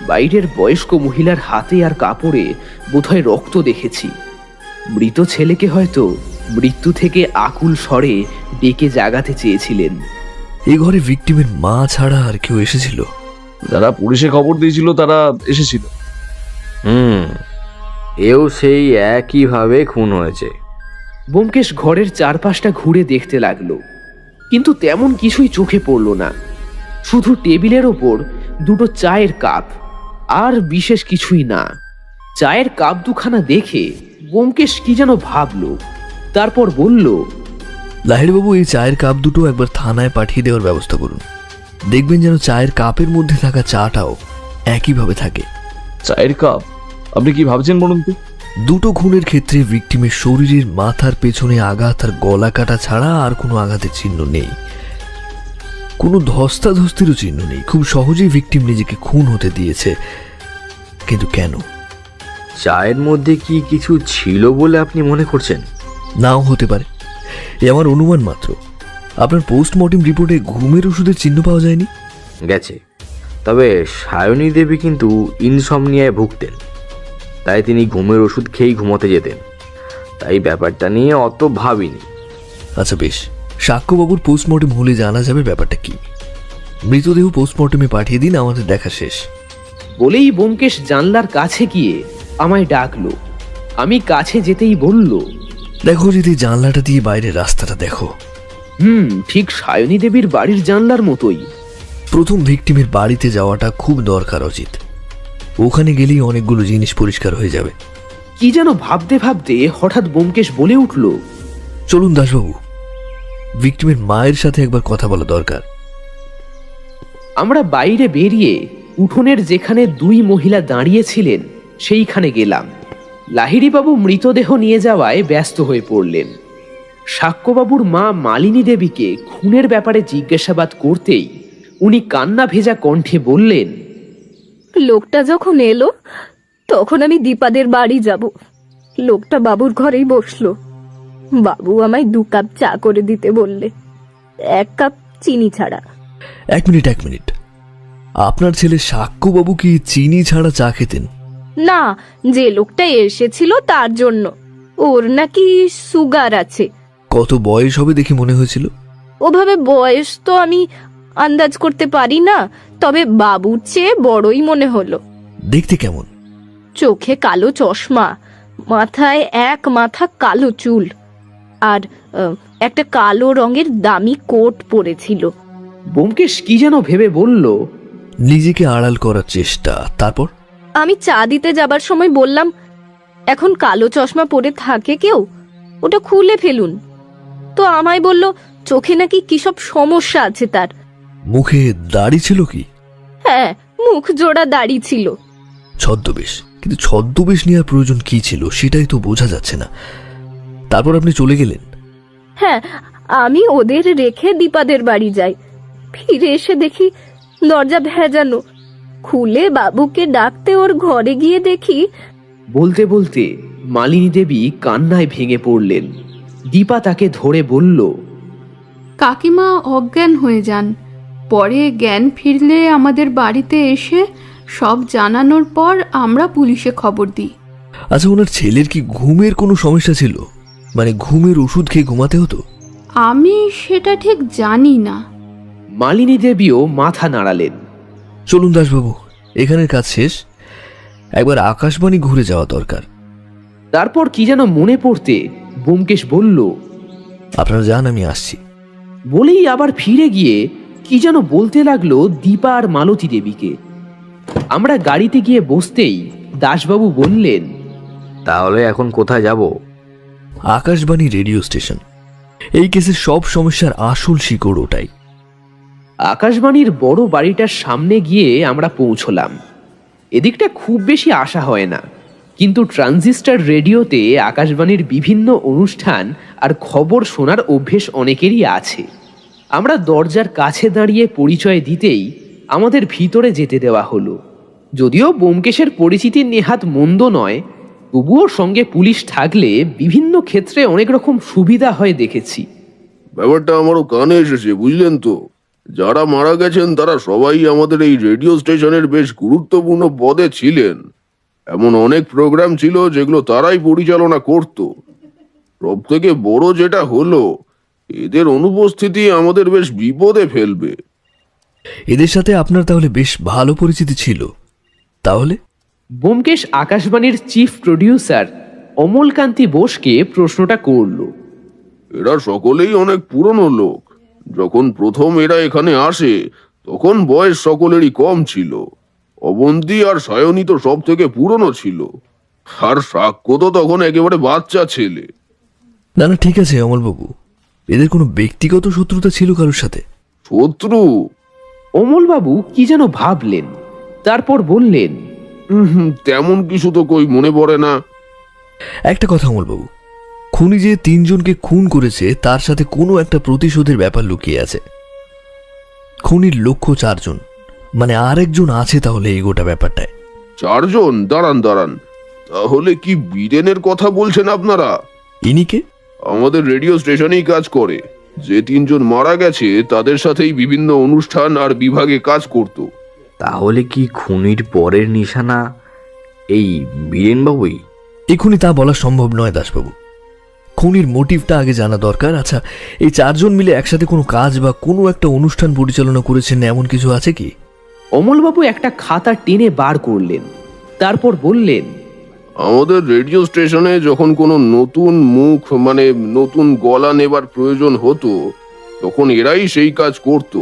বাইরের বয়স্ক মহিলার হাতে আর কাপড়ে বোধহয় রক্ত দেখেছি। মৃত ছেলেকে হয়তো মৃত্যু থেকে আকুল স্বরে ডেকে জাগাতে চেয়েছিলেন। এই ঘরে ভিকটিমের মা ছাড়া আর কেউ এসেছিল? যারা পুলিশে খবর দিয়েছিল তারা এসেছিল। এও সেই একইভাবে খুন হয়েছে। ব্যোমকেশ ঘরের চারপাশটা ঘুরে দেখতে লাগলো, কিন্তু তেমন কিছুই চোখে পড়ল না। শুধু টেবিলের ওপর দুটো চায়ের কাপ, আর বিশেষ কিছুই না। চায়ের কাপ দুখানা দেখে ব্যোমকেশ কি যেন ভাবলো, তারপর বলল, লাহিড়ীবাবু, এই চায়ের কাপ দুটো একবার থানায় পাঠিয়ে দেওয়ার ব্যবস্থা করুন। দেখবেন যেন চায়ের কাপের মধ্যে থাকা চাটাও একইভাবে থাকে। চায়ের কাপ? আপনি কি ভাবছেন বলুন তো? দুটো খুনের ক্ষেত্রে ভিকটিমের শরীরের মাথার পেছনে আঘাত আর গলা কাটা ছাড়া আর কোনো আঘাতের চিহ্ন নেই, কোনো ধস্তাধস্তিরও চিহ্ন নেই। খুব সহজেই ভিকটিম নিজেকে খুন হতে দিয়েছে। কিন্তু কেন? চায়ের মধ্যে কি কিছু ছিল বলে আপনি মনে করছেন? নাও হতে পারে, এ আমার অনুমান মাত্র। আপনার পোস্টমর্টেম রিপোর্টে ঘুমের ওষুধের চিহ্ন পাওয়া যায়নি? গেছে, তবে সায়নী দেবী কিন্তু ইনসমনিয়ায় ভুগতেন, তাই তিনি ঘুমের ওষুধ খেয়েই ঘুমোতে যেতেন, তাই ব্যাপারটা নিয়ে অত ভাবিনি। আচ্ছা বেশ, সাক্ষ্যবাবুর পোস্টমর্টেম হলে জানা যাবে ব্যাপারটা কি। মৃতদেহ পোস্টমর্টেমে পাঠিয়ে দিন, আমাদের দেখা শেষ। বলেই ব্যোমকেশ জানলার কাছে গিয়ে আমায় ডাকলো। আমি কাছে যেতেই বলল, দেখো যদি জানলাটা দিয়ে বাইরের রাস্তাটা দেখো। ঠিক সায়নী দেবীর বাড়ির জানলার মতোই। প্রথম ভিকটিমের বাড়িতে যাওয়াটা খুব দরকার অজিত। ওখানে গেলেই অনেকগুলো জিনিস পরিষ্কার হয়ে যাবে। কি যেন ভাবতে ভাবতে হঠাৎ ব্যোমকেশ বলে উঠল, চলুন দাসবাবু, ভিকটিমের মায়ের সাথে একবার কথা বলা দরকার। আমরা বাইরে বেরিয়ে উঠোনের যেখানে দুই মহিলা দাঁড়িয়েছিলেন সেইখানে গেলাম। লাহিড়ীবাবু মৃতদেহ নিয়ে যাওয়ায় ব্যস্ত হয়ে পড়লেন। সাক্ষ্যবাবুর মা মালিনী দেবীকে খুনের ব্যাপারে জিজ্ঞাসাবাদ করতেই উনি কান্না ভেজা কণ্ঠে বললেন, লোকটা যখন এলো তখন আমি দীপাদের বাড়ি যাব। লোকটা বাবুর ঘরেই বসলো। বাবু আমায় 2 কাপ চা করে দিতে বললে, 1 কাপ চিনি ছাড়া। এক মিনিট, আপনার ছেলে সাক্ষ্যবাবু কি চিনি ছাড়া চা খেতেন? না, যে লোকটা এসেছিল তার জন্য। ওর নাকি সুগার আছে। কত বয়স হবে দেখে মনে হয়েছিল? ওভাবে বয়স তো আমি আন্দাজ করতে পারি না, তবে বাবুর চেয়ে বড়ই মনে হলো। দেখতে কেমন? চোখে কালো চশমা, মাথায় এক মাথা কালো চুল, আর একটা কালো রঙের দামি কোট পরেছিল। ব্যোমকেশ কি যেন ভেবে বলল, নিজেকে আড়াল করার চেষ্টা। তারপর আমি চা দিতে যাবার সময় বললাম, এখন কালো চশমা পরে থাকে কেউ, ওটা খুলে ফেলুন। তো আমায় বলল চোখে নাকি কি সব সমস্যা আছে তার। মুখে দাড়ি ছিল কি? হ্যাঁ, মুখ জোড়া দাড়ি ছিল। ছদ্মবেশ, কিন্তু ছদ্মবেশ নেওয়ার প্রয়োজন কি ছিল সেটাই তো বোঝা যাচ্ছে না। তারপর আপনি চলে গেলেন? হ্যাঁ, আমি ওদের রেখে দীপাদের বাড়ি যাই। ফিরে এসে দেখি দরজা ভেজানো। খুলে বাবুকে ডাকতে ওর ঘরে গিয়ে দেখি। বলতে বলতে মালিনী দেবী কান্নায় ভেঙে পড়লেন। দীপা তাকে ধরে বলল, কাকিমা অজ্ঞান হয়ে যান। পরে জ্ঞান ফিরলে আমাদের বাড়িতে এসে সব জানানোর পর আমরা পুলিশে খবর দিই। আচ্ছা, ওনার ছেলের কি ঘুমের কোনো সমস্যা ছিল? মানে ঘুমের ওষুধ খেয়ে ঘুমাতে হতো? আমি সেটা ঠিক জানি না। মালিনী দেবীও মাথা নাড়ালেন। চলুন দাসবাবু, এখানের কাজ শেষ, একবার আকাশবাণী ঘুরে যাওয়া দরকার। তারপর কি যেন মনে পড়তে ব্যোমকেশ বলল, আপনারা যান, আমি আসছি। বলেই আবার ফিরে গিয়ে কি যেন বলতে লাগলো দীপা আর মালতী দেবীকে। আমরা গাড়িতে গিয়ে বসতেই দাসবাবু বললেন, তাহলে এখন কোথায় যাব? Akashvani radio station. এই কেসের সব সমস্যার আসল শিকড় ওটাই। আকাশবাণীর বড় বাড়িটার সামনে গিয়ে আমরা পৌঁছলাম। এদিকটা খুব বেশি আসা হয় না, কিন্তু ট্রানজিস্টার রেডিওতে আকাশবাণীর বিভিন্ন অনুষ্ঠান আর খবর শোনার অভ্যেস অনেকেরই আছে। আমরা দরজার কাছে দাঁড়িয়ে পরিচয় দিতেই আমাদের ভিতরে যেতে দেওয়া হলো। যদিও ব্যোমকেশের পরিচিতি নেহাত মন্দ নয়, তবুও সঙ্গে পুলিশ থাকলে বিভিন্ন ক্ষেত্রে অনেক রকম সুবিধা হয় দেখেছি। ব্যাপারটা আমারও কানে এসেছে, বুঝলেন তো। যারা মারা গেছেন তারা সবাই আমাদের এই রেডিও স্টেশনের বেশ গুরুত্বপূর্ণ পদে ছিলেন। এমন অনেক প্রোগ্রাম ছিল যেগুলো তারাই পরিচালনা করত। সব থেকে বড় যেটা হলো, এদের অনুপস্থিতি আমাদের বেশ বিপদে ফেলবে। এদের সাথে আপনার তাহলে বেশ ভালো পরিচিতি ছিল তাহলে? ব্যোমকেশ আকাশবাণীর চিফ প্রডিউসার অমলকান্তি বোসকে প্রশ্নটা করল। এরা সকলেই অনেক পুরনো লোক। যখন প্রথম এরা এখানে আসে তখন বয়স সকলেরই কম ছিল। অবন্তী আর সায়নী তো সব থেকে পুরনো ছিল, আর সাক্ষ্য তো তখন একেবারে বাচ্চা ছেলে। না না, ঠিক আছে অমলবাবু, এদের কোনো ব্যক্তিগত শত্রুতা ছিল কারোর সাথে? শত্রু? অমলবাবু কি যেন ভাবলেন, তারপর বললেন, তেমন কিছু তো কই মনে পড়ে না। একটা কথা অমলবাবু, খুনি যে 3 জনকে খুন করেছে তার সাথে কোনো একটা প্রতিশোধের ব্যাপার লুকিয়ে আছে। খুনির লক্ষ্য 4 জন, মানে আরেকজন আছে তাহলে এই গোটা ব্যাপারটায়। 4 জন? দাঁড়ান দাঁড়ান, তাহলে কি বীরেনের কথা বলছেন আপনারা? ইনিকে? আমাদের রেডিও স্টেশনেই কাজ করে। যে 3 জন মারা গেছে তাদের সাথেই বিভিন্ন অনুষ্ঠান আর বিভাগে কাজ করত। তাহলে কি খুনির পরের নিশানা এই বীরেনবাবুই? এখনই তা বলা সম্ভব নয় দাসবাবু, খুনির মোটিভটা আগে জানা দরকার। আচ্ছা, এই 4 জন মিলে একসাথে কোনো কাজ বা কোনো একটা অনুষ্ঠান পরিচালনা করেছেন এমন কিছু আছে কি? অমলবাবু একটা খাতা টেনে বার করলেন, তারপর বললেন, আমাদের রেডিও স্টেশনে যখন কোনো নতুন মুখ মানে নতুন গলা নেবার প্রয়োজন হতো তখন এরাই সেই কাজ করত।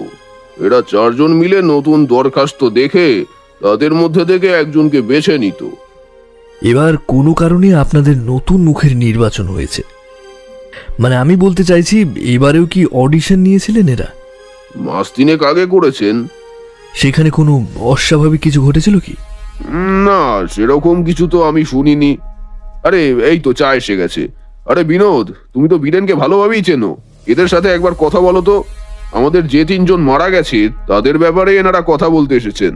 এরা 4 জন মিলে নতুন দরখাস্ত দেখে তাদের মধ্যে থেকে একজনকে বেছে নিত। এবার কোনো কারণে আপনাদের নতুন মুখের নির্বাচন হয়েছে, মানে আমি বলতে চাইছি এবারেও কি অডিশন নিয়েছিলেন এরা? 3 মাস আগে করেছেন। সেখানে কোনো অস্বাভাবিক কিছু ঘটেছিল কি? না, সেরকম কিছু তো আমি শুনিনি। আরে এই তো চা এসে গেছে। আরে বিনোদ, তুমি তো বীরেনকে ভালোভাবেই চেনো, এদের সাথে একবার কথা বলো তো। আমাদের যে 3 জন মারা গেছে তাদের ব্যাপারে এনারা কথা বলতে এসেছেন।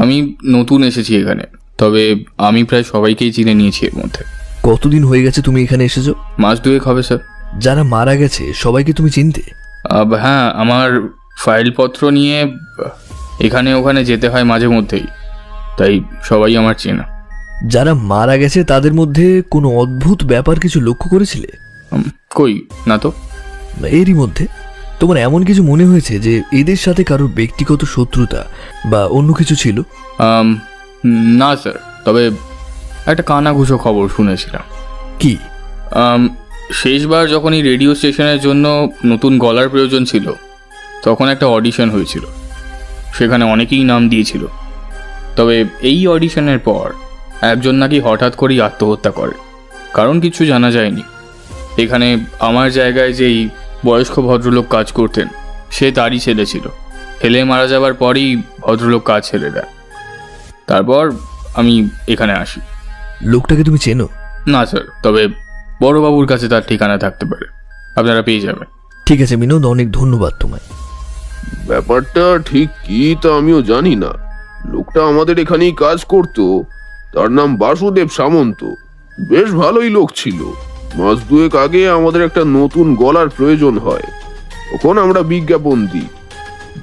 আমি নতুন এসেছি এখানে, তবে আমি প্রায় সবাইকেই চিনে নিয়েছি এর মধ্যে। কতদিন হয়ে গেছে তুমি এখানে এসেছো? 2 মাস হবে স্যার। যারা মারা গেছে সবাইকে তুমি চিনতে? হ্যাঁ, আমার ফাইলপত্র নিয়ে এখানে ওখানে যেতে হয় মাঝে মধ্যেই, তাই সবাই আমার চেনা। যারা মারা গেছে তাদের মধ্যে কোনো অদ্ভুত ব্যাপার কিছু লক্ষ্য করেছিলে? কই না তো। এরই মধ্যে তোমার এমন কিছু মনে হয়েছে যে এদের সাথে কারোর ব্যক্তিগত শত্রুতা বা অন্য কিছু ছিল? না স্যার, তবে একটা কানাঘুষো খবর শুনেছিলাম। কি? শেষবার যখন এই রেডিও স্টেশনের জন্য নতুন গলার প্রয়োজন ছিল তখন একটা অডিশন হয়েছিল, সেখানে অনেকেই নাম দিয়েছিল। তবে এই অডিশনের পর একজন নাকি হঠাৎ করেই আত্মহত্যা করে, কারণ কিছু জানা যায়নি। এখানে আমার জায়গায় যেই বয়স্ক ভদ্রলোক কাজ করতেন সে তারই ছেলে ছিল। ফেলে মারা যাবার পরই ভদ্রলোক কাজ ছেড়ে দেয়। তারপর আমি এখানে আসি। লোকটাকে তুমি চেনো? না স্যার, তবে বড়বাবুর কাছে তার ঠিকানা থাকতে পারে, আপনারা পেয়ে যাবেন। ঠিক আছে বিনোদ, অনেক ধন্যবাদ তোমায়। ব্যাপারটা ঠিক কি তা আমিও জানি না। লোকটা আমাদের এখানেই কাজ করত, তার নাম বাসুদেব সামন্ত। বেশ ভালোই লোক ছিল। 2 মাস আগে আমাদের একটা নতুন গলার প্রয়োজন হয়, তখন আমরা বিজ্ঞাপন দিই।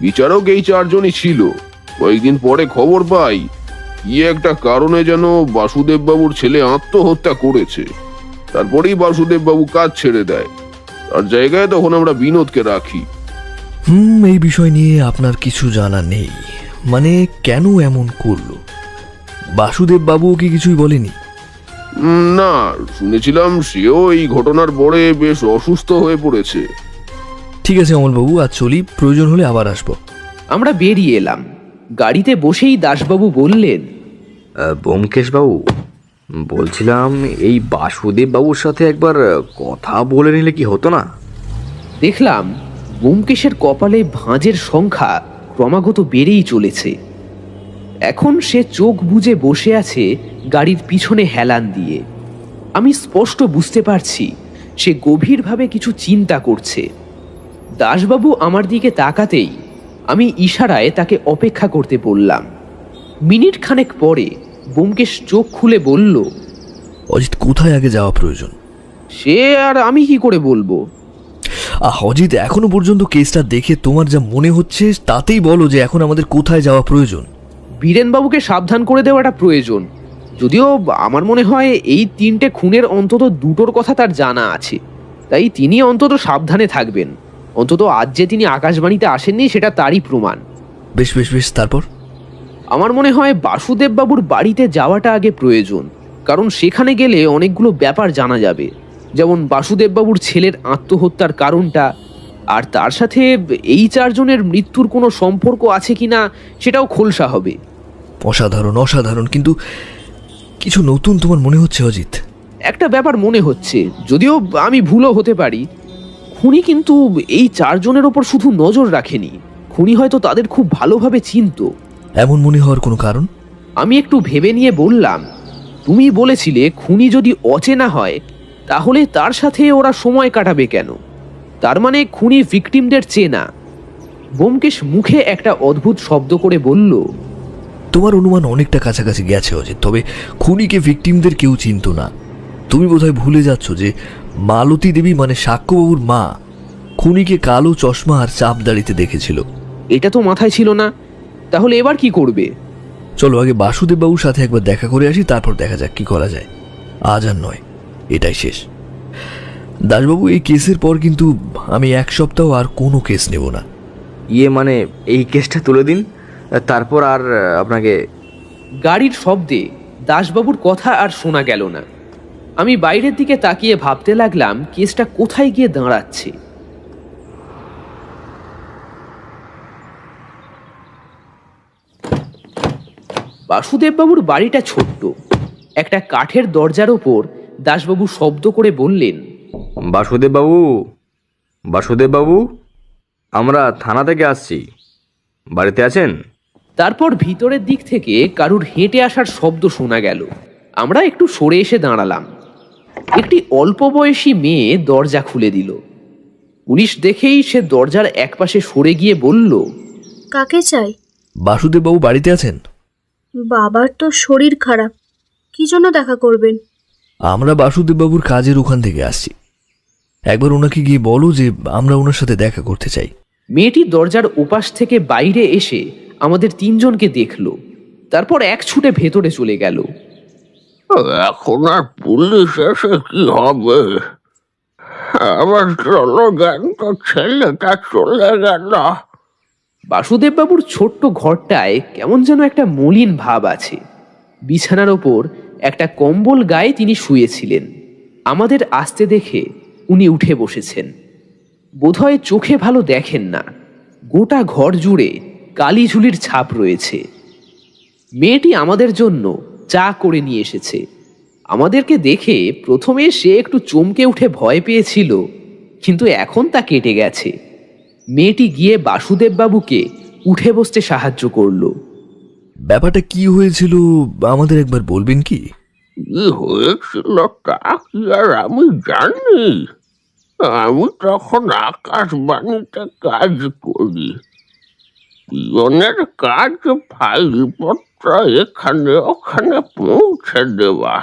বিচারক এই 4 জনই ছিল। কয়েকদিন পরে খবর পাই কি একটা কারণে যেন বাসুদেব বাবুর ছেলে আত্মহত্যা করেছে। তারপরেই বাসুদেব বাবু কাজ ছেড়ে দেয়। তার জায়গায় তখন আমরা বিনোদকে রাখি। এই বিষয় নিয়ে আপনার কিছু জানা নেই? মানে কেন এমন করলো? বাসুদেব বাবুও কি কিছুই বলেনি? না, শুনেছিলাম সেও এই ঘটনার পরে বেশ অসুস্থ হয়ে পড়েছে। ঠিক আছে অমলবাবু, আজ চলি, প্রয়োজন হলে আবার আসবো। আমরা বেরিয়ে এলাম। গাড়িতে বসেই দাসবাবু বললেন, ব্যোমকেশ বাবু, বলছিলাম এই বাসুদেব বাবুর সাথে একবার কথা বলে নিলে কি হতো না? দেখলাম ব্যোমকেশের কপালে ভাঁজের সংখ্যা ক্রমাগত বেড়েই চলেছে। এখন সে চোখ বুজে বসে আছে গাড়ির পিছনে হেলান দিয়ে। আমি স্পষ্ট বুঝতে পারছি সে গভীরভাবে কিছু চিন্তা করছে। দাসবাবু আমার দিকে তাকাতেই আমি ইশারায় তাকে অপেক্ষা করতে বললাম। মিনিট খানেক পরে ব্যোমকেশ চোখ খুলে বলল, অজিত, কোথায় আগে যাওয়া প্রয়োজন? সে আর আমি কি করে বলবো? অজিত, এখনো পর্যন্ত কেসটা দেখে তোমার যা মনে হচ্ছে তাতেই বলো যে এখন আমাদের কোথায় যাওয়া প্রয়োজন। বীরেনবাবুকে সাবধান করে দেওয়াটা প্রয়োজন। যদিও আমার মনে হয় এই 3টে খুনের অন্তত 2টোর কথা তার জানা আছে, তাই তিনি অন্তত সাবধানে থাকবেন। অন্তত আজ যে তিনি আকাশবাণীতে আসেননি সেটা তারই প্রমাণ। বেশ বেশ বেশ, তারপর? আমার মনে হয় বাসুদেব বাবুর বাড়িতে যাওয়াটা আগে প্রয়োজন, কারণ সেখানে গেলে অনেকগুলো ব্যাপার জানা যাবে, যেমন বাসুদেব বাবুর ছেলের আত্মহত্যার কারণটা, আর তার সাথে এই 4 জনের মৃত্যুর কোনো সম্পর্ক আছে কিনা সেটাও খোলসা হবে। অসাধারণ অসাধারণ, কিন্তু কিছু নতুন তোমার মনে হচ্ছে অজিত? একটা ব্যাপার মনে হচ্ছে, যদিও আমি ভুলও হতে পারি। খুনি কিন্তু এই 4 জনের ওপর শুধু নজর রাখেনি, খুনি হয়তো তাদের খুব ভালোভাবে চিনত। এমন মনে হওয়ার কোনো কারণ? আমি একটু ভেবে নিয়ে বললাম, তুমি বলেছিলে খুনি যদি অচেনা হয় তাহলে তার সাথে ওরা সময় কাটাবে কেন? তার মানে খুনি ভিকটিমদের চেনা। ব্যোমকেশ মুখে একটা অদ্ভুত শব্দ করে বলল, তোমার অনুমান অনেকটা কাছাকাছি গেছে অজিত, তবে খুনিকে ভিকটিমদের কেউ চিনত না। তুমি বোধহয় ভুলে যাচ্ছ যে মালতী দেবী মানে সাক্ষ্যবাবুর মা খুনিকে কালো চশমা আর চাপ দাড়িতে দেখেছিল। এটা তো মাথায় ছিল না। তাহলে এবার কি করবে? চলো আগে বাসুদেববাবুর সাথে একবার দেখা করে আসি, তারপর দেখা যাক কি করা যায়। আজ আর নয়, এটাই শেষ। দাসবাবু, এই কেসের পর কিন্তু আমি 1 সপ্তাহ আর কোনো কেস নেব না। মানে এই কেসটা তুলে দিন, তারপর আর আপনাকে। গাড়ির শব্দে দাসবাবুর কথা আর শোনা গেল না। আমি বাইরের দিকে তাকিয়ে ভাবতে লাগলাম কেসটা কোথায় গিয়ে দাঁড়াচ্ছে। বাসুদেববাবুর বাড়িটা ছোট্ট। একটা কাঠের দরজার ওপর দাসবাবু শব্দ করে বললেন, বাসুদেববাবু, বাসুদেববাবু, আমরা থানা থেকে আসছি, বাড়িতে আছেন? তারপর ভিতরের দিক থেকে কারুর হেঁটে আসার শব্দ শোনা গেল। আমরা একটু সরে এসে দাঁড়ালাম। একটি অল্প বয়সী মেয়ে দরজা খুলে দিল। পুলিশ দেখেই সে দরজার একপাশে সরে গিয়ে বলল, কাকে চাই? বাসুদেববাবু বাড়িতে আছেন? বাবার তো শরীর খারাপ, কি জন্য দেখা করবেন? আমরা বাসুদেববাবুর কাজের ওখান থেকে আসছি। একবার ওনাকে গিয়ে বলো যে আমরা ওনার সাথে দেখা করতে চাই। মেয়েটি দরজার ওপাশ থেকে বাইরে এসে আমাদের 3 জনকে দেখল, তারপর এক ছুটে ভেতরে চলে গেল। এখন আর পুলিশ এসে কি হবে? আমার জনজ্ঞান্ত ছেলেটা চলে গেল। বাসুদেববাবুর ছোট্ট ঘরটায় কেমন যেন একটা মলিন ভাব আছে। বিছানার ওপর একটা কম্বল গায়ে তিনি শুয়েছিলেন। আমাদের আসতে দেখে উনি উঠে বসেছেন। বোধহয় চোখে ভালো দেখেন না। গোটা ঘর জুড়ে কালি ঝুলির ছাপ রয়েছে। মেয়েটি আমাদের জন্য চা করে নিয়ে এসেছে। আমাদেরকে দেখে প্রথমে সে একটু চমকে উঠে ভয় পেয়েছিল, কিন্তু এখন তা কেটে গেছে। মেয়েটি গিয়ে বাসুদেববাবুকে উঠে বসতে সাহায্য করলো। ব্যাপারটা কি হয়েছিল আমাদের একবার বলবেন কি? কি হয়েছিল তা কি আর আমি জানি? আমি তখন আকাশবাণীতে কাজ করি। পিয়নের কাজ ফাইলপত্র এখানে ওখানে পৌঁছে দেওয়া,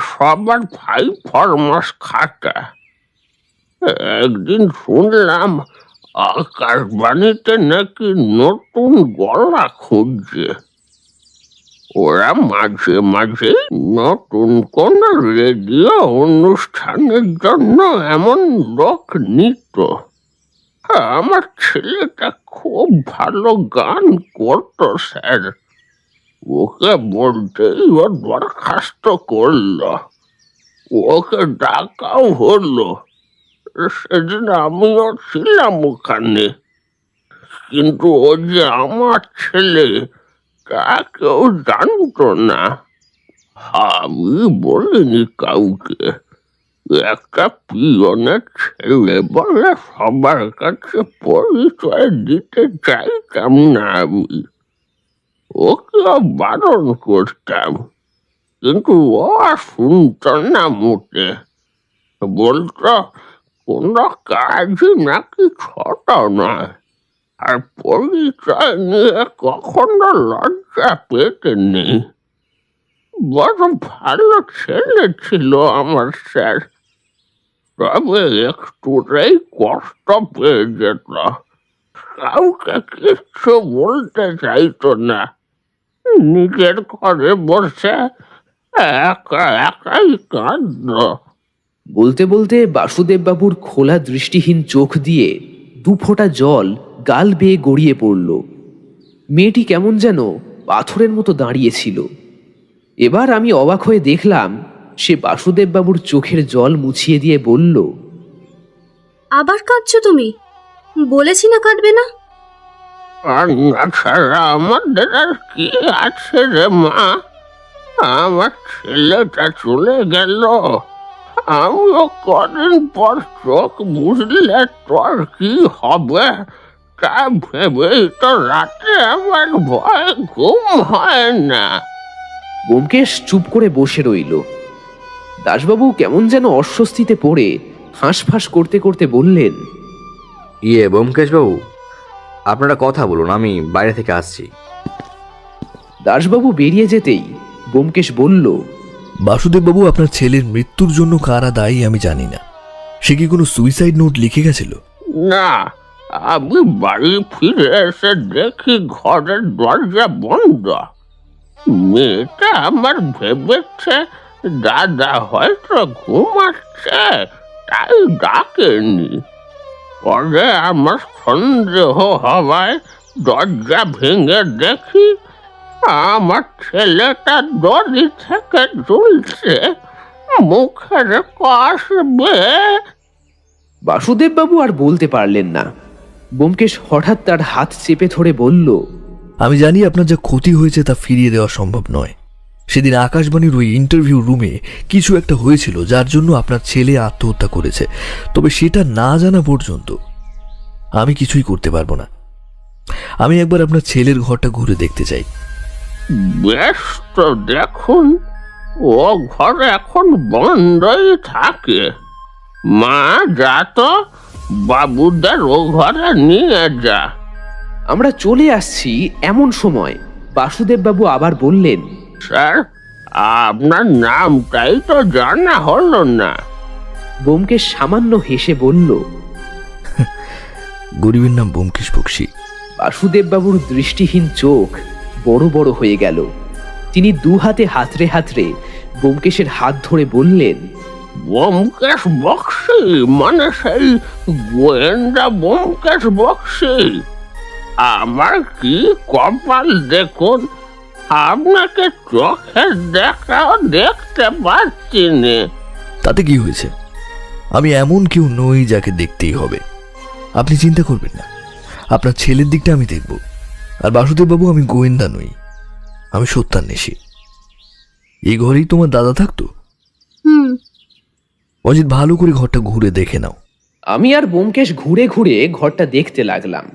সবার ফাইল ফরমাস খাতা। একদিন শুনলাম আকাশবাণীতে নাকি নতুন গলা খুঁজছে। ওরা মাঝে মাঝে নতুন কোন রেডিও অনুষ্ঠানের জন্য এমন লোক নিত। আমার ছেলেটা খুব ভালো গান করতো স্যার। ওকে বলতেই ও দরখাস্ত করলো, ওকে ডাকাও হলো। সেদিন আমিও ছিলাম ওখানে, কিন্তু ও যে আমার ছেলে তা কেউ জানতো না। আমি বলিনি কাউকে। একটা পিয়নের ছেলে বলে সবার কাছে পরিচয় দিতে চাইতাম না আমি। ওকে বারণ করতাম, কিন্তু ও আর শুনতো না মোটে। বলতো কোনো কাজই নাকি ছোট নয়, আর পরিচয় নিয়ে কখনো লজ্জা পেতে নেই। বড় ভালো ছেলে ছিল আমার স্যার, তবে একটুটাই কষ্ট পেয়ে যেত। কাউকে কিচ্ছু বলতে চাইতো না। নিজের ঘরে বসে একা একাই কাঁদত। বলতে বলতে বাসুদেববাবুর খোলা দৃষ্টিহীন চোখ দিয়ে 2 ফোঁটা জল গাল বেয়ে গড়িয়ে পড়ল। মেয়েটি কেমন যেন পাথরের মতো দাঁড়িয়েছিল। এবার আমি অবাক হয়ে দেখলাম সে বাসুদেববাবুর চোখের জল মুছিয়ে দিয়ে বলল, আবার কাঁদছো তুমি? বলেছি না কাঁদবে না। ছাড়া আমাদের আর কি আছে রে মা? আমার ছেলেটা চলে গেল, আমিও কদিন পর চোখ বুঝলে তোর কি হবে তা ভেবেই তো রাতে আমার ভয় ঘুম হয় না। ব্যোমকেশ চুপ করে বসে রইল। দাসবাবু কেমন যেন অস্বস্তিতে পড়ে হাঁসফাঁস করতে করতে বললেন, ব্যোমকেশ বাবু, আপনারা কথা বলুন, আমি বাইরে থেকে আসছি। দাসবাবু বেরিয়ে যেতেই ব্যোমকেশ বলল, বাসুদেববাবু, আপনার ছেলের মৃত্যুর জন্য কারা দায়ী আমি জানি না। সে কি কোনো সুইসাইড নোট লিখে গেছিল? না, আমি বাড়ি ফিরে এসে দেখি ঘরের দরজা বন্ধ। মেয়েটা আমার ভেবেছে দাদা হয়তো ঘুমাচ্ছে, তাই ডাকেনি। পরে আমার সন্দেহ হওয়ায় দরজা ভেঙে দেখি আমার ছেলেটা দড়ি থেকে ঝুলছে, মুখের কষ বেয়ে। বাসুদেববাবু আর বলতে পারলেন না। ব্যোমকেশ হঠাৎ তার হাত চেপে ধরে বলল, আমি জানি আপনার যা ক্ষতি হয়েছে তা ফিরিয়ে দেওয়া সম্ভব নয়। সেদিন আকাশবাণীর ওই ইন্টারভিউ রুমে কিছু একটা হয়েছিল যার জন্য আপনার ছেলে আত্মহত্যা করেছে। তবে সেটা না জানা পর্যন্ত আমি কিছুই করতে পারবো না। আমি একবার আপনার ছেলের ঘরটা ঘুরে দেখতে চাই। বেশ, তো দেখুন, ও ঘর এখন বন্ধই থাকে। মা, যা তো বাবুদের ও ঘরে নিয়ে যা। আমরা চলে আসছি এমন সময় বাসুদেববাবু আবার বললেন, স্যার, আপনার নামটাই তো জানা হলো না। ব্যোমকেশ সামান্য হেসে বলল, গরিবের নাম ব্যোমকেশ বক্সী। বাসুদেববাবুর দৃষ্টিহীন চোখ বড় বড় হয়ে গেল। তিনি দু হাতে হাতড়ে হাতড়ে ব্যোমকেশের হাত ধরে বললেন, ব্যোমকেশ বক্সী মানে সেই গোয়েন্দা ব্যোমকেশ বক্সী? আমার কি কপাল দেখুন, আপনাকে চোখের দেখাও দেখতে পাচ্ছি না। তাতে কি হয়েছে? আমি এমন কেউ নই যাকে দেখতেই হবে। আপনি চিন্তা করবেন না, আপনার ছেলের দিকটা আমি দেখব। আর বাসুদেববাবু, আমি গোয়েন্দা নই, আমি সত্যান্বেষী। এই ঘরেই তোমার দাদা থাকতো? অজিত, ভালো করে ঘরটা ঘুরে দেখে নাও। আমি আর ব্যোমকেশ ঘুরে ঘুরে ঘরটা দেখতে লাগলাম।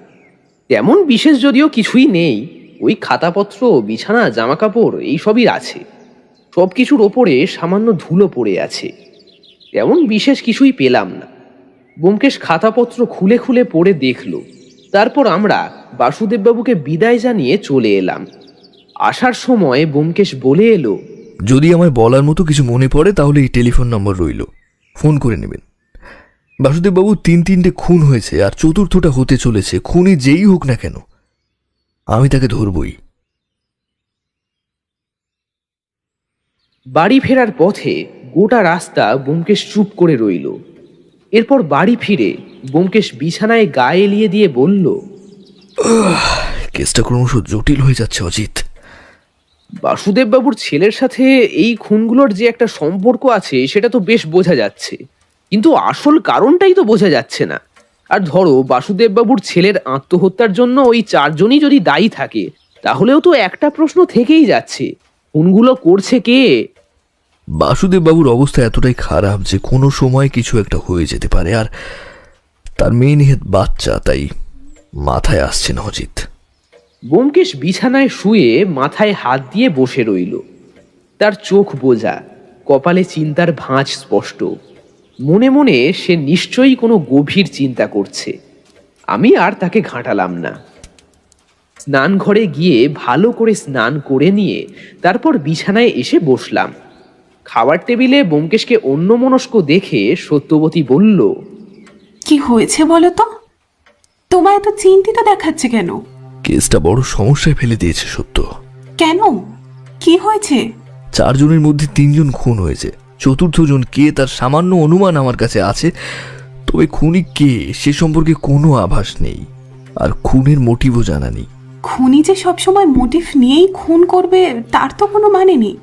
তেমন বিশেষ যদিও কিছুই নেই, ওই খাতাপত্র, বিছানা, জামাকাপড় এইসবই আছে। সব কিছুর ওপরে সামান্য ধুলো পড়ে আছে। তেমন বিশেষ কিছুই পেলাম না। ব্যোমকেশ খাতাপত্র খুলে খুলে পড়ে দেখল। তারপর আমরা বাসুদেববাবুকে বিদায় জানিয়ে চলে এলাম। আসার সময় ব্যোমকেশ বলে এলো, যদি আমায় বলার মতো কিছু মনে পড়ে তাহলে এই টেলিফোন নম্বর রইল, ফোন করে নেবেন। বাসুদেববাবু, 3-3টে খুন হয়েছে আর চতুর্থটা হতে চলেছে। খুনি যেই হোক না কেন, আমি তাকে ধরবই। বাড়ি ফেরার পথে গোটা রাস্তা ব্যোমকেশ চুপ করে রইল। এরপর বাড়ি ফিরে ব্যোমকেশ বিছানায় গায়ে এলিয়ে দিয়ে বলল, কেসটা ক্রমশ জটিল হয়ে যাচ্ছে অজিত। বাসুদেববাবুর ছেলের সাথে এই খুনগুলোর যে একটা সম্পর্ক আছে সেটা তো বেশ বোঝা যাচ্ছে, কিন্তু আসল কারণটাই তো বোঝা যাচ্ছে না। আর ধরো বাসুদেববাবুর ছেলের আত্মহত্যার জন্য ওই 4 জনই যদি দায়ী থাকে, তাহলেও তো একটা প্রশ্ন থেকেই যাচ্ছে, খুনগুলো করছে কে? বাসুদেববাবুর অবস্থা এতটাই খারাপ যে কোনো সময় কিছু একটা হয়ে যেতে পারে। আর তার মেয়ে নিহিত বাচ্চা, তাই মাথায় আসছে না অজিত। ব্যোমকেশ বিছানায় শুয়ে মাথায় হাত দিয়ে বসে রইল। তার চোখ বোঝা, কপালে চিন্তার ভাঁজ স্পষ্ট। মনে মনে সে নিশ্চয়ই কোনো গভীর চিন্তা করছে। আমি আর তাকে ঘাঁটালাম না। স্নান ঘরে গিয়ে ভালো করে স্নান করে নিয়ে তারপর বিছানায় এসে বসলাম। খাবার টেবিলে ব্যোমকেশকে অন্যমনস্ক দেখে সত্যবতী বলল, কি হয়েছে বলো তো? তোমায় এত চিন্তিত দেখাচ্ছে কেন? কেসটা বড় সমস্যায় ফেলে দিয়েছে সত্য। কেন? কি হয়েছে? 4 জনের মধ্যে 3 জন খুন হয়েছে। চতুর্থ জন কে তার সামান্য অনুমান আমার কাছে আছে, তবে খুনি কে সে সম্পর্কে কোনো আভাস নেই। আর খুনের মোটিভও জানা নেই। খুনি যে সবসময় মোটিভ নিয়েই খুন করবে তার তো কোনো মানে নেই।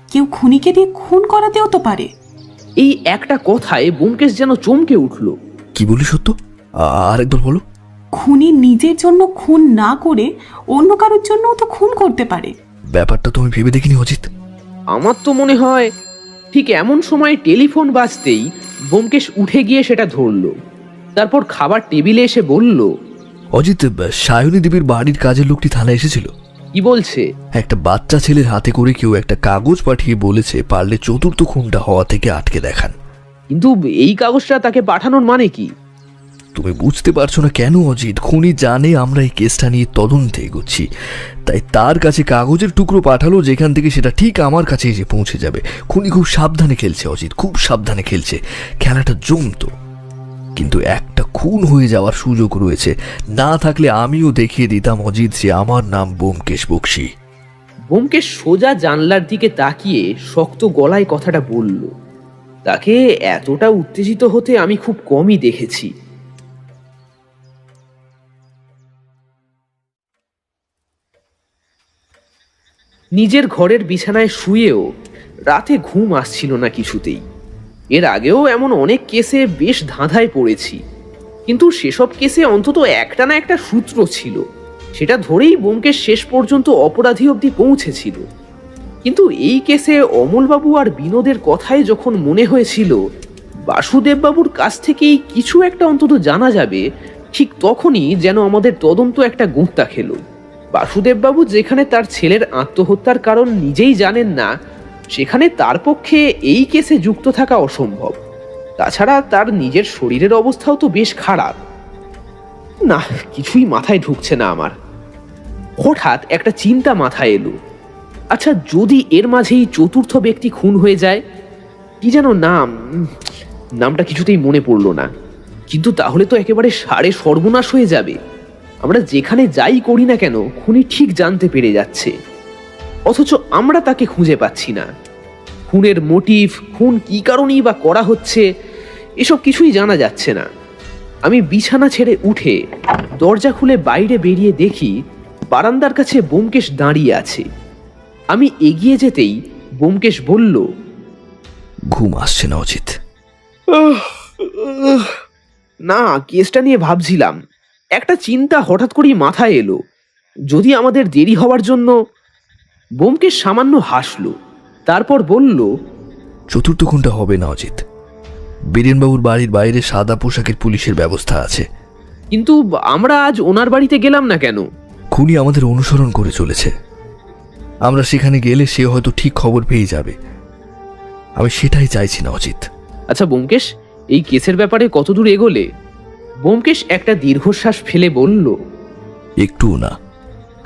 কেউ খুনিকে দিয়ে খুন করাতেও তো পারে। এই একটা কথায় ব্যোমকেশ যেন চমকে উঠল। কি বলি সত্য? আরেকবার বলো। খুনি নিজের জন্য খুন না করে অন্য কারোর জন্যও তো খুন করতে পারে। ব্যাপারটা তো আমি ভেবে দেখিনি অজিত। আমার তো মনে হয় ঠিক এমন সময় টেলিফোন বাজতেই ব্যোমকেশ উঠে গিয়ে সেটা ধরল। তারপর খাবার টেবিলে এসে বলল, অজিত, সায়নী দেবীর বাড়ির কাজের লোকটি থানায় এসেছিল। কি বলছে? একটা বাচ্চা ছেলের হাতে করে কেউ একটা কাগজ পাঠিয়ে বলেছে পারলে চতুর্থ খুনটা হওয়া থেকে আটকে দেখান। কিন্তু এই কাগজটা তাকে পাঠানোর মানে কি? তুমি বুঝতে পারছো না কেন অজিত? খুনি জানে আমরা এই কেসটা নিয়ে তদন্তে এগোচ্ছি, তাই তার কাছে কাগজের টুকরো পাঠালো যেখান থেকে সেটা ঠিক আমার কাছে এসে পৌঁছে যাবে। খুনি খুব সাবধানে খেলছে অজিত, খুব সাবধানে খেলছে। খেলাটা জমতো, কিন্তু একটা খুন হয়ে যাওয়ার সুযোগ রয়েছে। না থাকলে আমিও দেখিয়ে দিতাম অজিত যে আমার নাম ব্যোমকেশ বক্সী। ব্যোমকেশ সোজা জানলার দিকে তাকিয়ে শক্ত গলায় কথাটা বলল। তাকে এতটা উত্তেজিত হতে আমি খুব কমই দেখেছি। নিজের ঘরের বিছানায় শুয়েও রাতে ঘুম আসছিল না কিছুতেই। এর আগেও এমন অনেক কেসে বেশ ধাঁধায় পড়েছি, কিন্তু সেসব কেসে অন্তত একটা না একটা সূত্র ছিল, সেটা ধরেই ব্যোমকেশ শেষ পর্যন্ত অপরাধী অবধি পৌঁছেছিল। কিন্তু এই কেসে অমলবাবু আর বিনোদের কথায় যখন মনে হয়েছিল বাসুদেববাবুর কাছ থেকেই কিছু একটা অন্তত জানা যাবে, ঠিক তখনই যেন আমাদের তদন্ত একটা গুঁতা খেল। বাসুদেববাবু যেখানে তার ছেলের আত্মহত্যার কারণ নিজেই জানেন না, সেখানে তার পক্ষে এই কেসে যুক্ত থাকা অসম্ভব। তাছাড়া তার নিজের শরীরের অবস্থাও তো বেশ খারাপ। না, কিছুই মাথায় ঢুকছে না আমার। হঠাৎ একটা চিন্তা মাথায় এলো। আচ্ছা, যদি এর মাঝেই চতুর্থ ব্যক্তি খুন হয়ে যায়, কি যেন নামটা কিছুতেই মনে পড়লো না, কিন্তু তাহলে তো একেবারে সাড়ে সর্বনাশ হয়ে যাবে। আমরা যেখানে যাই করি না কেন খুনি ঠিক জানতে পেরে যাচ্ছে, অথচ আমরা তাকে খুঁজে পাচ্ছি না। খুনের মোটিভ, খুন কি কারণেই বা করা হচ্ছে, এসব কিছুই জানা যাচ্ছে না। আমি বিছানা ছেড়ে উঠে দরজা খুলে বাইরে বেরিয়ে দেখি বারান্দার কাছে ব্যোমকেশ দাঁড়িয়ে আছে। আমি এগিয়ে যেতেই ব্যোমকেশ বলল, ঘুম আসছে না অজিত? না, কেসটা নিয়ে ভাবছিলাম। একটা চিন্তা হঠাৎ করেই মাথায় এলো, যদি আমাদের দেরি হওয়ার জন্য। ব্যোমকেশ সামান্য হাসলো, তারপর বলল, চতুর্থ খুনটা হবে না অজিত। বীরেনবাবুর বাড়ির বাইরে সাদা পোশাকের পুলিশের ব্যবস্থা আছে। কিন্তু আমরা আজ ওনার বাড়িতে গেলাম না কেন? খুনি আমাদের অনুসরণ করে চলেছে। আমরা সেখানে গেলে সে হয়তো ঠিক খবর পেয়ে যাবে। আমি সেটাই চাইছি না অজিত। আচ্ছা ব্যোমকেশ, এই কেসের ব্যাপারে কতদূর এগোলে? ব্যোমকেশ একটা দীর্ঘশ্বাস ফেলে বলল, একটুও না।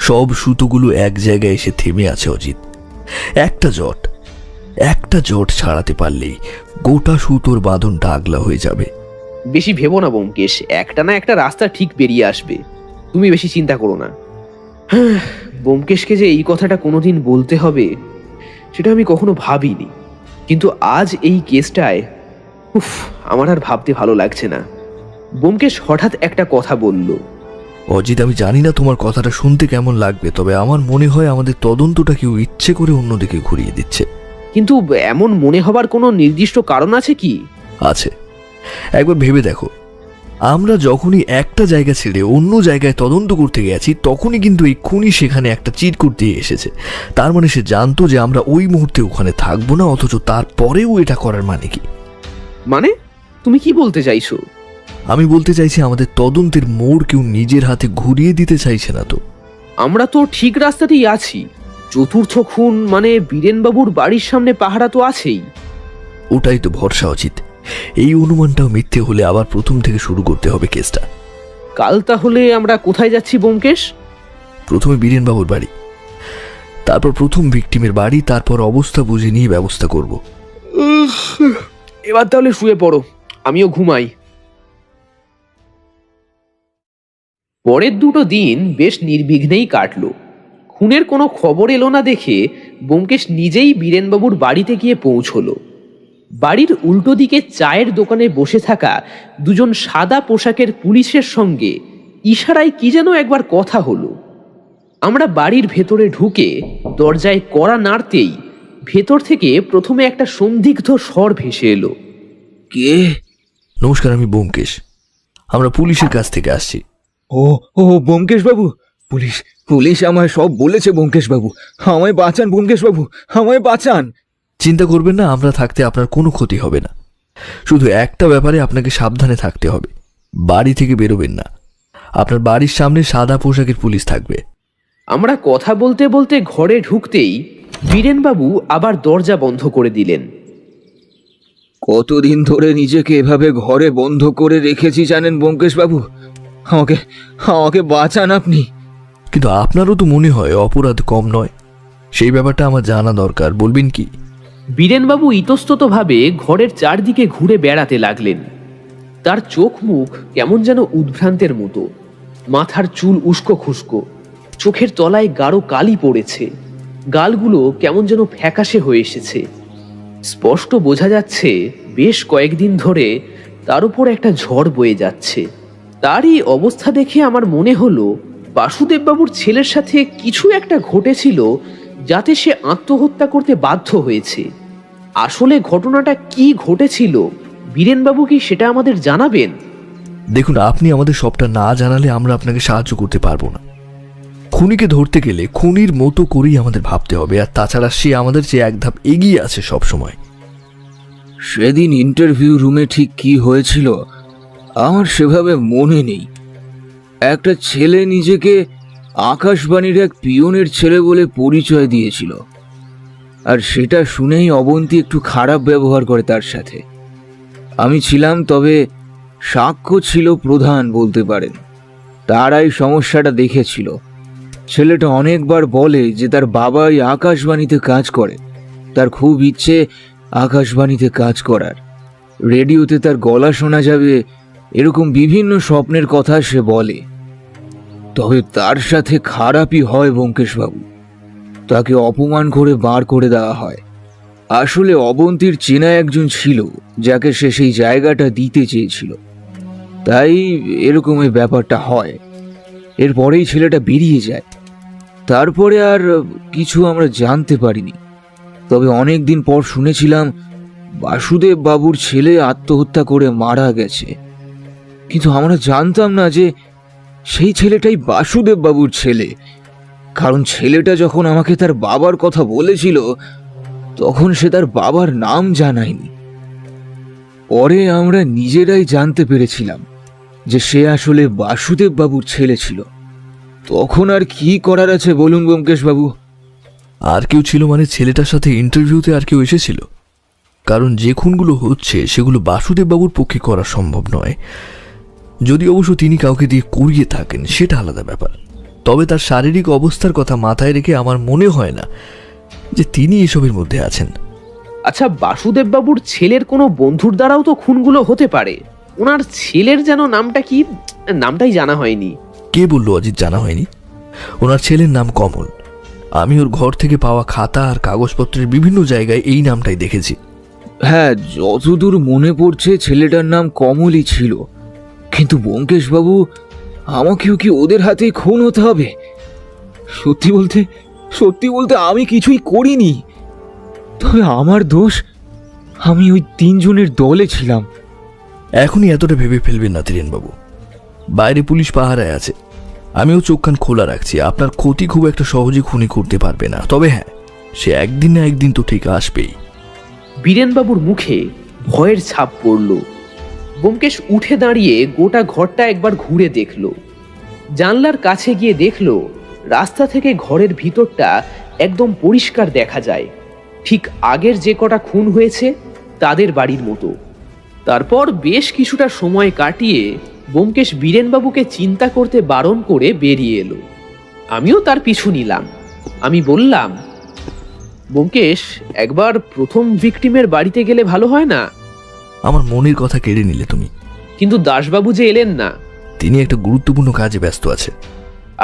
সব সুতোগুলো এক জায়গায় এসে থেমে আছে অজিত। একটা জট ছাড়াতে পারলেই গোটা সুতোর বাঁধনটা আগলা হয়ে যাবে। বেশি ভেবো না ব্যোমকেশ, একটা না একটা রাস্তা ঠিক বেরিয়ে আসবে, তুমি বেশি চিন্তা করো না। ব্যোমকেশকে যে এই কথাটা কোনোদিন বলতে হবে সেটা আমি কখনো ভাবিনি, কিন্তু আজ এই কেসটায় আমার আর ভাবতে ভালো লাগছে না। ব্যোমকেশ হঠাৎ একটা কথা বলল, অজিত, আমি জানি না তোমার কথাটা শুনতে কেমন লাগবে, তবে আমার মনে হয় আমাদের তদন্তটা কেউ ইচ্ছে করে অন্যদিকে ঘুরিয়ে দিচ্ছে। কিন্তু এমন মনে হবার কোনো নির্দিষ্ট কারণ আছে কি? আছে, একবার ভেবে দেখো। আমরা যখনই একটা জায়গা ছেড়ে অন্য জায়গায় তদন্ত করতে গেছি, তখনই কিন্তু এই খুনি সেখানে একটা চিরকুট দিয়ে এসেছে। তার মানে সে জানতো যে আমরা ওই মুহূর্তে ওখানে থাকবো না, অথচ তারপরেও এটা করার মানে কি? মানে তুমি কি বলতে চাইছো? আমি বলতে চাইছি আমাদের তদন্তের মোড় কেউ নিজের হাতে ঘুরিয়ে দিতে চাইছে না তো। আমরা তো ঠিক রাস্তাতেই আছি। চতুর্থ খুন মানে বীরেনবাবুর বাড়ির সামনে পাহারা তো আছেই। ওটাই তো ভরসা উচিত। এই অনুমানটাও মিথ্যে হলে আবার প্রথম থেকে শুরু করতে হবে কেসটা। কাল তাহলে আমরা কোথায় যাচ্ছি ব্যোমকেশ? প্রথমে বীরেনবাবুর বাড়ি, তারপর প্রথম ভিকটিমের বাড়ি, তারপর অবস্থা বুঝে নিয়ে ব্যবস্থা করব। এবার তাহলে শুয়ে পড়ো, আমিও ঘুমাই। পরের দুটো দিন বেশ নির্বিঘ্নেই কাটলো। খুনের কোনো খবর এলো না দেখে ব্যোমকেশ নিজেই বীরেনবাবুর বাড়িতে গিয়ে পৌঁছলো। বাড়ির উল্টো দিকে চায়ের দোকানে বসে থাকা দুজন সাদা পোশাকের পুলিশের সঙ্গে ইশারায় কি যেন একবার কথা হলো। আমরা বাড়ির ভেতরে ঢুকে দরজায় কড়া নাড়তেই ভেতর থেকে প্রথমে একটা সন্দিগ্ধ স্বর ভেসে এলো। কে? নমস্কার, আমি ব্যোমকেশ। আমরা পুলিশের কাছ থেকে আসছি। ও ব্যোমকেশ বাবু, পুলিশ আমায় সব বলেছে। ব্যোমকেশ বাবু, আমায় বাঁচান। ব্যোমকেশ বাবু, আমায় বাঁচান। চিন্তা করবেন না, আমরা থাকতে আপনার কোনো ক্ষতি হবে না। শুধু একটা ব্যাপারে আপনাকে সাবধানে থাকতে হবে, বাড়ি থেকে বেরোবেন না। আপনার বাড়ির সামনে সাদা পোশাকের পুলিশ থাকবে। আমরা কথা বলতে বলতে ঘরে ঢুকতেই বীরেনবাবু আবার দরজা বন্ধ করে দিলেন। কতদিন ধরে নিজেকে এভাবে ঘরে বন্ধ করে রেখেছি জানেন ব্যোমকেশবাবু? আমাকে আমাকে বাঁচান আপনি। কিন্তু আপনারও তো মনে হয় অপরাধ কম নয়, সেই ব্যাপারটা আমার জানা দরকার, বলবেন কি? বীরেনবাবু ইতস্ততভাবে ঘরের চারদিকে ঘুরে বেড়াতে লাগলেন। তার চোখ মুখ কেমন যেন উদ্ভ্রান্তের মতো, মাথার চুল উস্কো খুস্কো, চোখের তলায় গাঢ় কালি পড়েছে, গালগুলো কেমন যেন ফ্যাকাশে হয়ে এসেছে। স্পষ্ট বোঝা যাচ্ছে বেশ কয়েকদিন ধরে তার উপর একটা ঝড় বয়ে যাচ্ছে। তারই অবস্থা দেখে আমার মনে হলো বাসুদেববাবুর ছেলের সাথে কিছু একটা ঘটেছিল যাতে সে আত্মহত্যা করতে বাধ্য হয়েছে। আসলে ঘটনাটা কি ঘটেছিল বীরেনবাবু কি সেটা আমাদের জানাবেন? দেখুন, আপনি আমাদের সবটা না জানালে আমরা আপনাকে সাহায্য করতে পারবো না। খুনিকে ধরতে গেলে খুনির মতো করেই আমাদের ভাবতে হবে, আর তাছাড়া সে আমাদের চেয়ে এক ধাপ এগিয়ে আছে সব সময়। সেদিন ইন্টারভিউ রুমে ঠিক কি হয়েছিল আমার সেভাবে মনে নেই। একটা ছেলে নিজেকে আকাশবাণীর এক পিয়নের ছেলে বলে পরিচয় দিয়েছিল, আর সেটা শুনেই অবন্তী একটু খারাপ ব্যবহার করে তার সাথে। আমি ছিলাম, তবে সাক্ষ্য ছিল প্রধান বলতে পারেন। তারাই সমস্যাটা দেখেছিল। ছেলেটা অনেকবার বলে যে তার বাবাই আকাশবাণীতে কাজ করে, তার খুব ইচ্ছে আকাশবাণীতে কাজ করার, রেডিওতে তার গলা শোনা যাবে, এরকম বিভিন্ন স্বপ্নের কথা সে বলে। তবে তার সাথে খারাপই হয় ব্যোমকেশবাবু, তাকে অপমান করে বার করে দেওয়া হয়। আসলে অবন্তীর চেনা একজন ছিল যাকে সে সেই জায়গাটা দিতে চেয়েছিল, তাই এরকম এই ব্যাপারটা হয়। এরপরেই ছেলেটা বেরিয়ে যায়। তারপরে আর কিছু আমরা জানতে পারিনি। তবে অনেক দিন পর শুনেছিলাম বাসুদেব বাবুর ছেলে আত্মহত্যা করে মারা গেছে, কিন্তু আমরা জানতাম না যে সেই ছেলেটাই বাসুদেব বাবুর ছেলে। কারণ ছেলেটা যখন আমাকে তার বাবার কথা বলেছিল তখন সে তার বাবার নাম জানায়নি। পরে আমরা নিজেরাই জানতে পেরেছিলাম যে সে আসলে বাসুদেব বাবুর ছেলে ছিল। তখন আর কি করার আছে বলুন ব্যোমকেশবাবু? আর কেউ ছিল মানে ছেলেটার সাথে ইন্টারভিউতে আর কেউ এসেছিল? কারণ যে খুনগুলো হচ্ছে সেগুলো বাসুদেব বাবুর পক্ষে করা সম্ভব নয়, যদি অবশ্য তিনি কাউকে দিয়ে করিয়ে থাকেন সেটা আলাদা ব্যাপার। তবে তার শারীরিক অবস্থার কথা মাথায় রেখে আমার মনে হয় না যে তিনি এসবের মধ্যে আছেন। আচ্ছা, বাসুদেববাবুর ছেলের কোনো বন্ধুর দ্বারাও তো খুনগুলো হতে পারে। ওনার ছেলের যেন নামটা কি, নামটাই জানা হয়নি। কে বললো অজিত জানা হয়নি? ওনার ছেলের নাম কমল। আমি ওর ঘর থেকে পাওয়া খাতা আর কাগজপত্রের বিভিন্ন জায়গায় এই নামটাই দেখেছি। হ্যাঁ, যতদূর মনে পড়ছে ছেলেটার নাম কমলই ছিল। কিন্তু ব্যোমকেশবাবু, আমাকেও কি ওদের হাতেই খুন হতে হবে? সত্যি বলতে আমি কিছুই করিনি। তবে আমার দোষ, আমি ওই তিনজনের দলে ছিলাম। এখনই এতটা ভেবে ফেলবেন না তীরেনবাবু, বাইরে পুলিশ পাহারায় আছে। আমিও চোখ কান খোলা রাখছি। আপনার ক্ষতি খুব একটা সহজে খুনি করতে পারবে না, তবে হ্যাঁ, সে একদিন না একদিন তো ঠিক আসবেই। বীরেনবাবুর মুখে ভয়ের ছাপ পড়ল। ব্যোমকেশ উঠে দাঁড়িয়ে গোটা ঘরটা একবার ঘুরে দেখল। জানলার কাছে গিয়ে দেখল রাস্তা থেকে ঘরের ভিতরটা একদম পরিষ্কার দেখা যায়, ঠিক আগের যে কটা খুন হয়েছে তাদের বাড়ির মতো। তারপর বেশ কিছুটা সময় কাটিয়ে ব্যোমকেশ বীরেনবাবুকে চিন্তা করতে বারণ করে বেরিয়ে এলো। আমিও তার পিছু নিলাম। আমি বললাম, ব্যোমকেশ, একবার প্রথম ভিকটিমের বাড়িতে গেলে ভালো হয় না? আমার মনের কথা কেড়ে নিলে তুমি। কিন্তু দাসবাবু যে এলেন না। তিনি একটা গুরুত্বপূর্ণ কাজে ব্যস্ত আছে।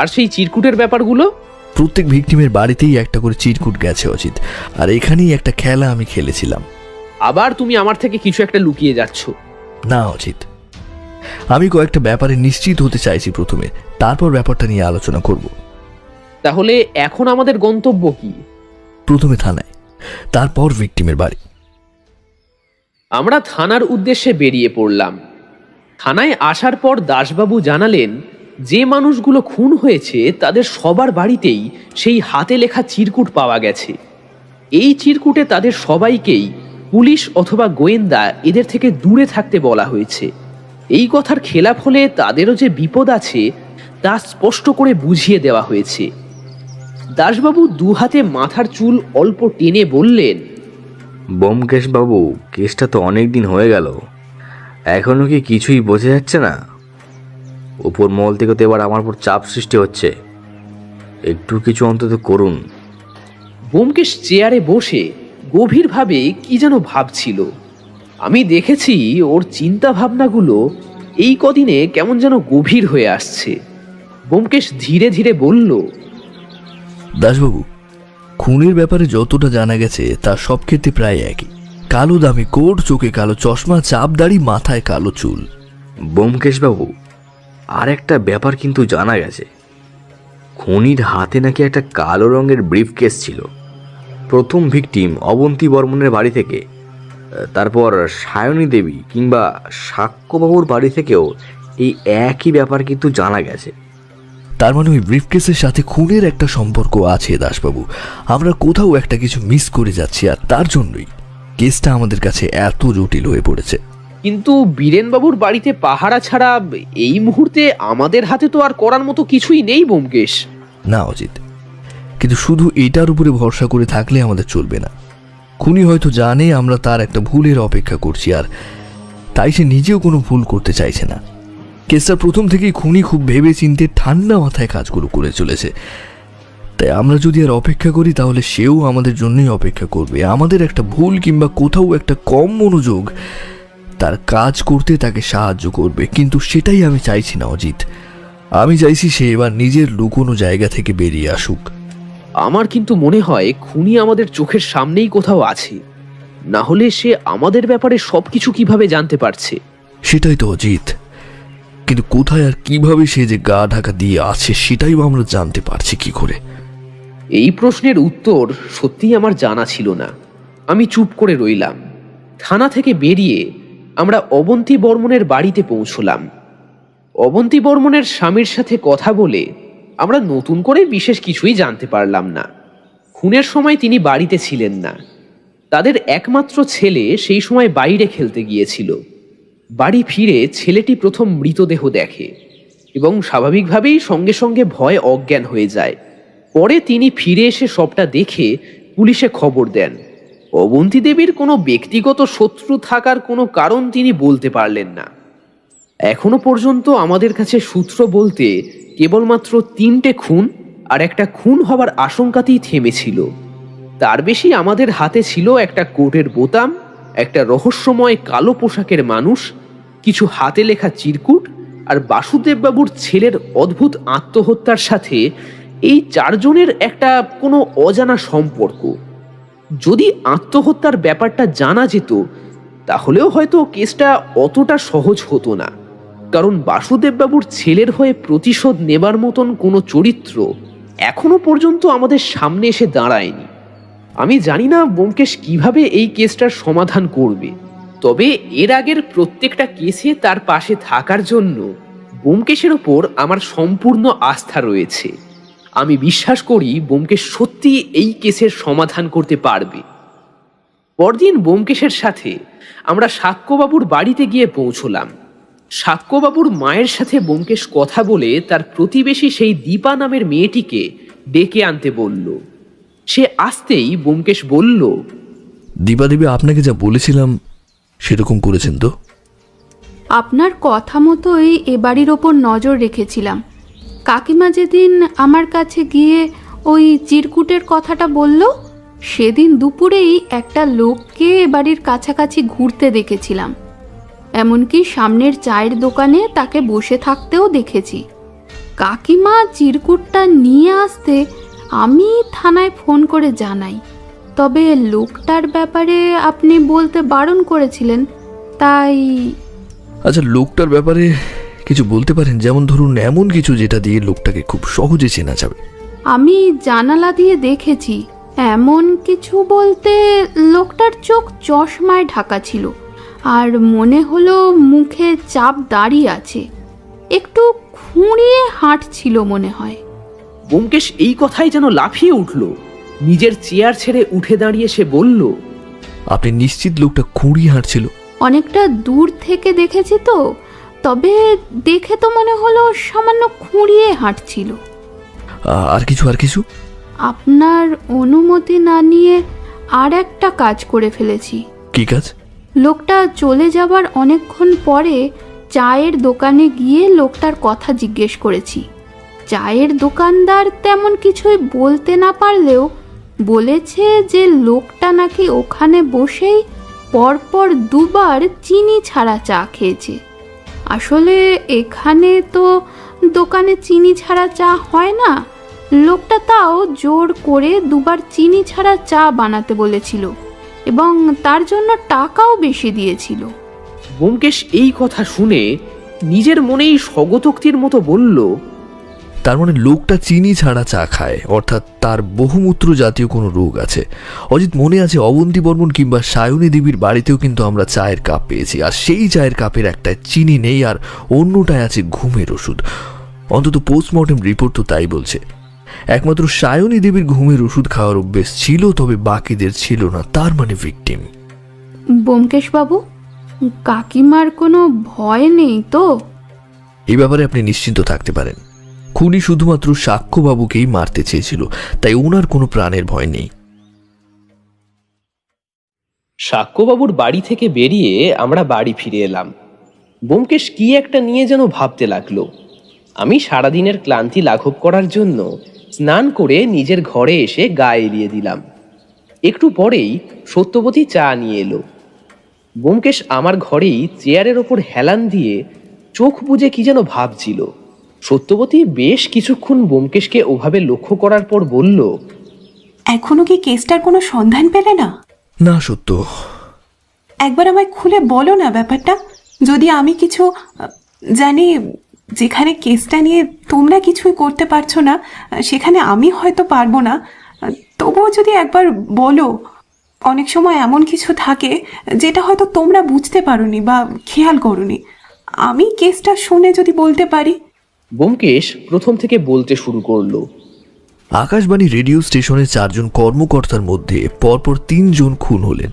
আর সেই চিরকুটের ব্যাপারগুলো? প্রত্যেক ভিকটিমের বাড়িতেই একটা করে চিরকুট গেছে অজিত, আর এখানেই একটা খেলা আমি খেলেছিলাম। আবার তুমি আমার থেকে কিছু একটা লুকিয়ে যাচ্ছ। না অজিত, আমি কয়েকটা ব্যাপারে নিশ্চিত হতে চাইছি প্রথমে, তারপর ব্যাপারটা নিয়ে আলোচনা করব। তাহলে এখন আমাদের গন্তব্য কি? প্রথমে থানায়, তারপর ভিকটিমের বাড়ি। আমরা থানার উদ্দেশ্যে বেরিয়ে পড়লাম। থানায় আসার পর দাসবাবু জানালেন যে মানুষগুলো খুন হয়েছে তাদের সবার বাড়িতেই সেই হাতে লেখা চিরকুট পাওয়া গেছে। এই চিরকুটে তাদের সবাইকেই পুলিশ অথবা গোয়েন্দা এদের থেকে দূরে থাকতে বলা হয়েছে। এই কথার খেলাপ হলে তাদেরও যে বিপদ আছে তা স্পষ্ট করে বুঝিয়ে দেওয়া হয়েছে। দাসবাবু দু হাতে মাথার চুল অল্প টেনে বললেন, ব্যোমকেশ বাবু, কেসটা তো অনেক দিন হয়ে গেল, এখনো কি কিছুই বোঝা যাচ্ছে না? উপর মহল থেকে তো এবার আমার উপর চাপ সৃষ্টি হচ্ছে, একটু কিছু অন্তত করুন। ব্যোমকেশ চেয়ারে বসে গভীরভাবে কি যেন ভাবছিল। আমি দেখেছি ওর চিন্তা ভাবনাগুলো এই কদিনে কেমন যেন গভীর হয়ে আসছে। ব্যোমকেশ ধীরে ধীরে বলল, দাসবাবু, খুনের ব্যাপারে যতটা জানা গেছে তা সব ক্ষেত্রে প্রায় একই। কালো দামি কোট, চোখে কালো চশমা, চাপ দাড়ি, মাথায় কালো চুল। ব্যোমকেশ বাবু, আর একটা ব্যাপার কিন্তু জানা গেছে, খুনির হাতে নাকি একটা কালো রঙের ব্রিফ কেস ছিল। প্রথম ভিকটিম অবন্তী বর্মনের বাড়ি থেকে, তারপর সায়নী দেবী কিংবা সাক্ষ্যবাবুর বাড়ি থেকেও এই একই ব্যাপার কিন্তু জানা গেছে। তার মানে ওই ব্রিফকেসের সাথে খুনের একটা সম্পর্ক আছে দাসবাবু। আমরা কোথাও একটা কিছু মিস করে যাচ্ছি, আর তার জন্যই কেসটা আমাদের কাছে এত জটিল হয়ে পড়েছে। কিন্তু বীরেনবাবুর বাড়িতে পাহারা ছাড়া এই মুহূর্তে আমাদের হাতে তো আর করার মতো কিছুই নেই ব্যোমকেশ। না অজিত, কিন্তু শুধু এটার উপরে ভরসা করে থাকলে আমাদের চলবে না। খুনি হয়তো জানে আমরা তার একটা ভুলের অপেক্ষা করছি, আর তাই সে নিজেও কোনো ভুল করতে চাইছে না। কেসটা প্রথম থেকেই খুনি খুব ভেবে চিন্তে ঠান্ডা মাথায় কাজগুলো করে চলেছে। তাই আমরা যদি আর অপেক্ষা করি তাহলে সেও আমাদের জন্যই অপেক্ষা করবে। আমাদের একটা ভুল কিংবা কোথাও একটা কম মনোযোগ তার কাজ করতে তাকে সাহায্য করবে, কিন্তু সেটাই আমি চাইছি না অজিত। আমি চাইছি সে এবার নিজের লুকোনো জায়গা থেকে বেরিয়ে আসুক। আমার কিন্তু মনে হয় খুনি আমাদের চোখের সামনেই কোথাও আছে, না হলে সে আমাদের ব্যাপারে সবকিছু কিভাবে জানতে পারছে? সেটাই তো অজিত, কিন্তু কোথায় আর কিভাবে সে যে গা ঢাকা দিয়ে আছে সেটাই আমরা জানতে পারছি কি করে? এই প্রশ্নের উত্তর সত্যিই আমার জানা ছিল না। আমি চুপ করে রইলাম। থানা থেকে বেরিয়ে আমরা অবন্তী বর্মনের বাড়িতে পৌঁছলাম। অবন্তী বর্মনের স্বামীর সাথে কথা বলে আমরা নতুন করে বিশেষ কিছুই জানতে পারলাম না। খুনের সময় তিনি বাড়িতে ছিলেন না। তাদের একমাত্র ছেলে সেই সময় বাইরে খেলতে গিয়েছিল। বাড়ি ফিরে ছেলেটি প্রথম মৃতদেহ দেখে এবং স্বাভাবিকভাবেই সঙ্গে সঙ্গে ভয়ে অজ্ঞান হয়ে যায়। পরে তিনি ফিরে এসে সবটা দেখে পুলিশে খবর দেন। অবন্তী দেবীর কোনো ব্যক্তিগত শত্রু থাকার কোনো কারণ তিনি বলতে পারলেন না। এখনো পর্যন্ত আমাদের কাছে সূত্র বলতে কেবলমাত্র 3টে খুন আর একটা খুন হবার আশঙ্কাতেই থেমেছিল। তার বেশি আমাদের হাতে ছিল একটা কোটের বোতাম, একটা রহস্যময় কালো পোশাকের মানুষ, কিছু হাতে লেখা চিরকুট, আর বাসুদেববাবুর ছেলের অদ্ভুত আত্মহত্যার সাথে এই 4 জনের একটা কোনো অজানা সম্পর্ক। যদি আত্মহত্যার ব্যাপারটা জানা যেত তাহলেও হয়তো কেসটা অতটা সহজ হতো না, কারণ বাসুদেববাবুর ছেলের হয়ে প্রতিশোধ নেবার মতন কোনো চরিত্র এখনো পর্যন্ত আমাদের সামনে এসে দাঁড়ায়নি। আমি জানি না ব্যোমকেশ কিভাবে এই কেসটার সমাধান করবে, তবে এর আগের প্রত্যেকটা কেসে তার পাশে থাকার জন্য ব্যোমকেশের ওপর আমার সম্পূর্ণ আস্থা রয়েছে। আমি বিশ্বাস করি ব্যোমকেশ সত্যি এই কেসের সমাধান করতে পারবে। পরদিন ব্যোমকেশের সাথে আমরা সাক্ষ্যবাবুর বাড়িতে গিয়ে পৌঁছলাম। সাক্ষ্যবাবুর মায়ের সাথে ব্যোমকেশ কথা বলে তার প্রতিবেশী সেই দীপা নামের মেয়েটিকে ডেকে আনতে বলল। সে আসতেই ব্যোমকেশ বলল, দীপা দেবী আপনাকে যা বলেছিলাম সেরকম করেছেন তো? আপনার কথা মতোই এ বাড়ির ওপর নজর রেখেছিলাম। কাকিমা যেদিন আমার কাছে গিয়ে ওই চিরকুটের কথাটা বলল, সেদিন দুপুরেই একটা লোককে এ বাড়ির কাছাকাছি ঘুরতে দেখেছিলাম। এমনকি সামনের চায়ের দোকানে তাকে বসে থাকতেও দেখেছি। কাকিমা চিরকুটটা নিয়ে আসতে আমি থানায় ফোন করে জানাই, তবে লোকটার ব্যাপারে আপনি বলতে বারণ করেছিলেন, তাই। আচ্ছা, লোকটার ব্যাপারে কিছু বলতে পারেন? যেমন ধরুন এমন কিছু যেটা দিয়ে লোকটাকে খুব সহজে চেনা যাবে। আমি জানালা দিয়ে দেখেছি। এমন কিছু বলতে লোকটার চোখ চশমায় ঢাকা ছিল, আর মনে হলো মুখে চাপ দাড়ি আছে, একটু খুঁড়িয়ে হাঁটছিল মনে হয়। ব্যোমকেশ এই কথাই যেন লাফিয়ে উঠল। নিজের চেয়ার ছেড়ে উঠে দাঁড়িয়ে সে বলল, আপনি নিশ্চিত লোকটা খুঁড়িয়ে হাঁটছিল? অনেকটা দূর থেকে দেখেছি তো, তবে দেখে তো মনে হলো সামান্য খুঁড়িয়ে হাঁটছিল। আর কিছু? আপনার অনুমতি না নিয়ে আর একটা কাজ করে ফেলেছি। কি কাজ? লোকটা চলে যাবার অনেকক্ষণ পরে চায়ের দোকানে গিয়ে লোকটার কথা জিজ্ঞেস করেছি। চায়ের দোকানদার তেমন কিছুই বলতে না পারলেও বলেছে যে লোকটা নাকি ওখানে বসেই পরপর দুবার চিনি ছাড়া চা খেয়েছে। আসলে এখানে তো দোকানে চিনি ছাড়া চা হয় না। লোকটা তাও জোর করে দুবার চিনি ছাড়া চা বানাতে বলেছিল এবং তার জন্য টাকাও বেশি দিয়েছিল। ব্যোমকেশ এই কথা শুনে নিজের মনেই স্বগতোক্তির মতো বলল, তার মানে লোকটা চিনি ছাড়া চা খায়, অর্থাৎ তার বহুমূত্র জাতীয় কোনো রোগ আছে। অজিত, মনে আছে অবন্তী বর্মন কিংবা সায়নী দেবীর বাড়িতেও কিন্তু আমরা চায়ের কাপ পেয়েছি, আর সেই চায়ের কাপের একটায় চিনি নেই আর অন্যটায় আছে ঘুমের ওষুধ। অন্তত পোস্টমর্টেম রিপোর্ট তো তাই বলছে। একমাত্র সায়নী দেবীর ঘুমের ওষুধ খাওয়ার অভ্যেস ছিল, তবে বাকিদের ছিল না। তার মানে ভিকটিম। ব্যোমকেশ বাবু, কাকিমার কোনো ভয় নেই তো? এই ব্যাপারে আপনি নিশ্চিন্ত থাকতে পারেন। খুনি শুধুমাত্র সাক্ষ্যবাবুকেই মারতে চেয়েছিল, তাই ওনার কোনো প্রাণের ভয় নেই। সাক্ষ্যবাবুর বাড়ি থেকে বেরিয়ে আমরা বাড়ি ফিরে এলাম। ব্যোমকেশ কি একটা নিয়ে যেন ভাবতে লাগলো। আমি সারাদিনের ক্লান্তি লাঘব করার জন্য স্নান করে নিজের ঘরে এসে গা এলিয়ে দিলাম। একটু পরেই সত্যবতী চা নিয়ে এলো। ব্যোমকেশ আমার ঘরেই চেয়ারের ওপর হেলান দিয়ে চোখ বুজে কি যেন ভাবছিল। সত্যবতী বেশ কিছুক্ষণ ব্যোমকেশকে ওভাবে লক্ষ্য করার পর বলল, এখনো কি কেসটার কোনো সন্ধান পেলে না? না সত্য। একবার আমায় খুলে বলো না ব্যাপারটা। যদি আমি কিছু জানি, যেখানে কেসটা নিয়ে তোমরা কিছুই করতে পারছো না, সেখানে আমি হয়তো পারবো না, তবুও যদি একবার বলো। অনেক সময় এমন কিছু থাকে যেটা হয়তো তোমরা বুঝতে পারোনি বা খেয়াল করোনি। আমি কেসটা শুনে যদি বলতে পারি। ব্যোমকেশ প্রথম থেকে বলতে শুরু করলো। আকাশবাণী রেডিও স্টেশনের 4 জন কর্মকর্তার মধ্যে পরপর 3 জন খুন হলেন।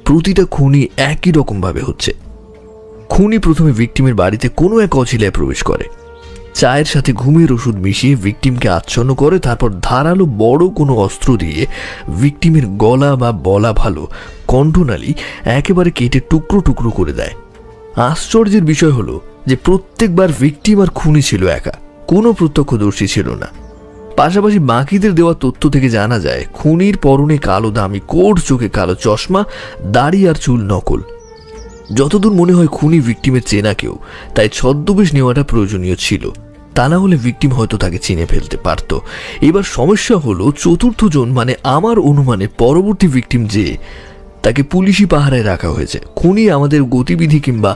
প্রতিটা খুনই একই রকম ভাবে হচ্ছে। খুনি প্রথমে ভিকটিমের বাড়িতে কোনো এক অছিলায় প্রবেশ করে, চায়ের সাথে ঘুমের ওষুধ মিশিয়ে ভিকটিমকে আচ্ছন্ন করে, তারপর ধারালো বড় কোনো অস্ত্র দিয়ে ভিকটিমের গলা বা বলা ভালো কণ্ঠনালী একেবারে কেটে টুকরো টুকরো করে দেয়। আশ্চর্যের বিষয় হলো যে প্রত্যেকবার ভিকটিম আর খুনি ছিল একা, কোনো প্রত্যক্ষদর্শী ছিল না। পাশাপাশি বাকিদের দেওয়া তথ্য থেকে জানা যায় খুনির পরনে কালো দামি কোট, চোখে কালো চশমা, দাড়ি আর চুল নকল। যতদূর মনে হয় খুনি ভিকটিমের চেনা কেউ, তাই ছদ্মবেশ নেওয়াটা প্রয়োজনীয় ছিল। তা না হলে ভিকটিম হয়তো তাকে চিনে ফেলতে পারত। এবার সমস্যা হলো চতুর্থ জন, মানে আমার অনুমানে পরবর্তী ভিকটিম, যে তাকে পুলিশি পাহারায় রাখা হয়েছে। খুনি আমাদের গতিবিধি কিংবা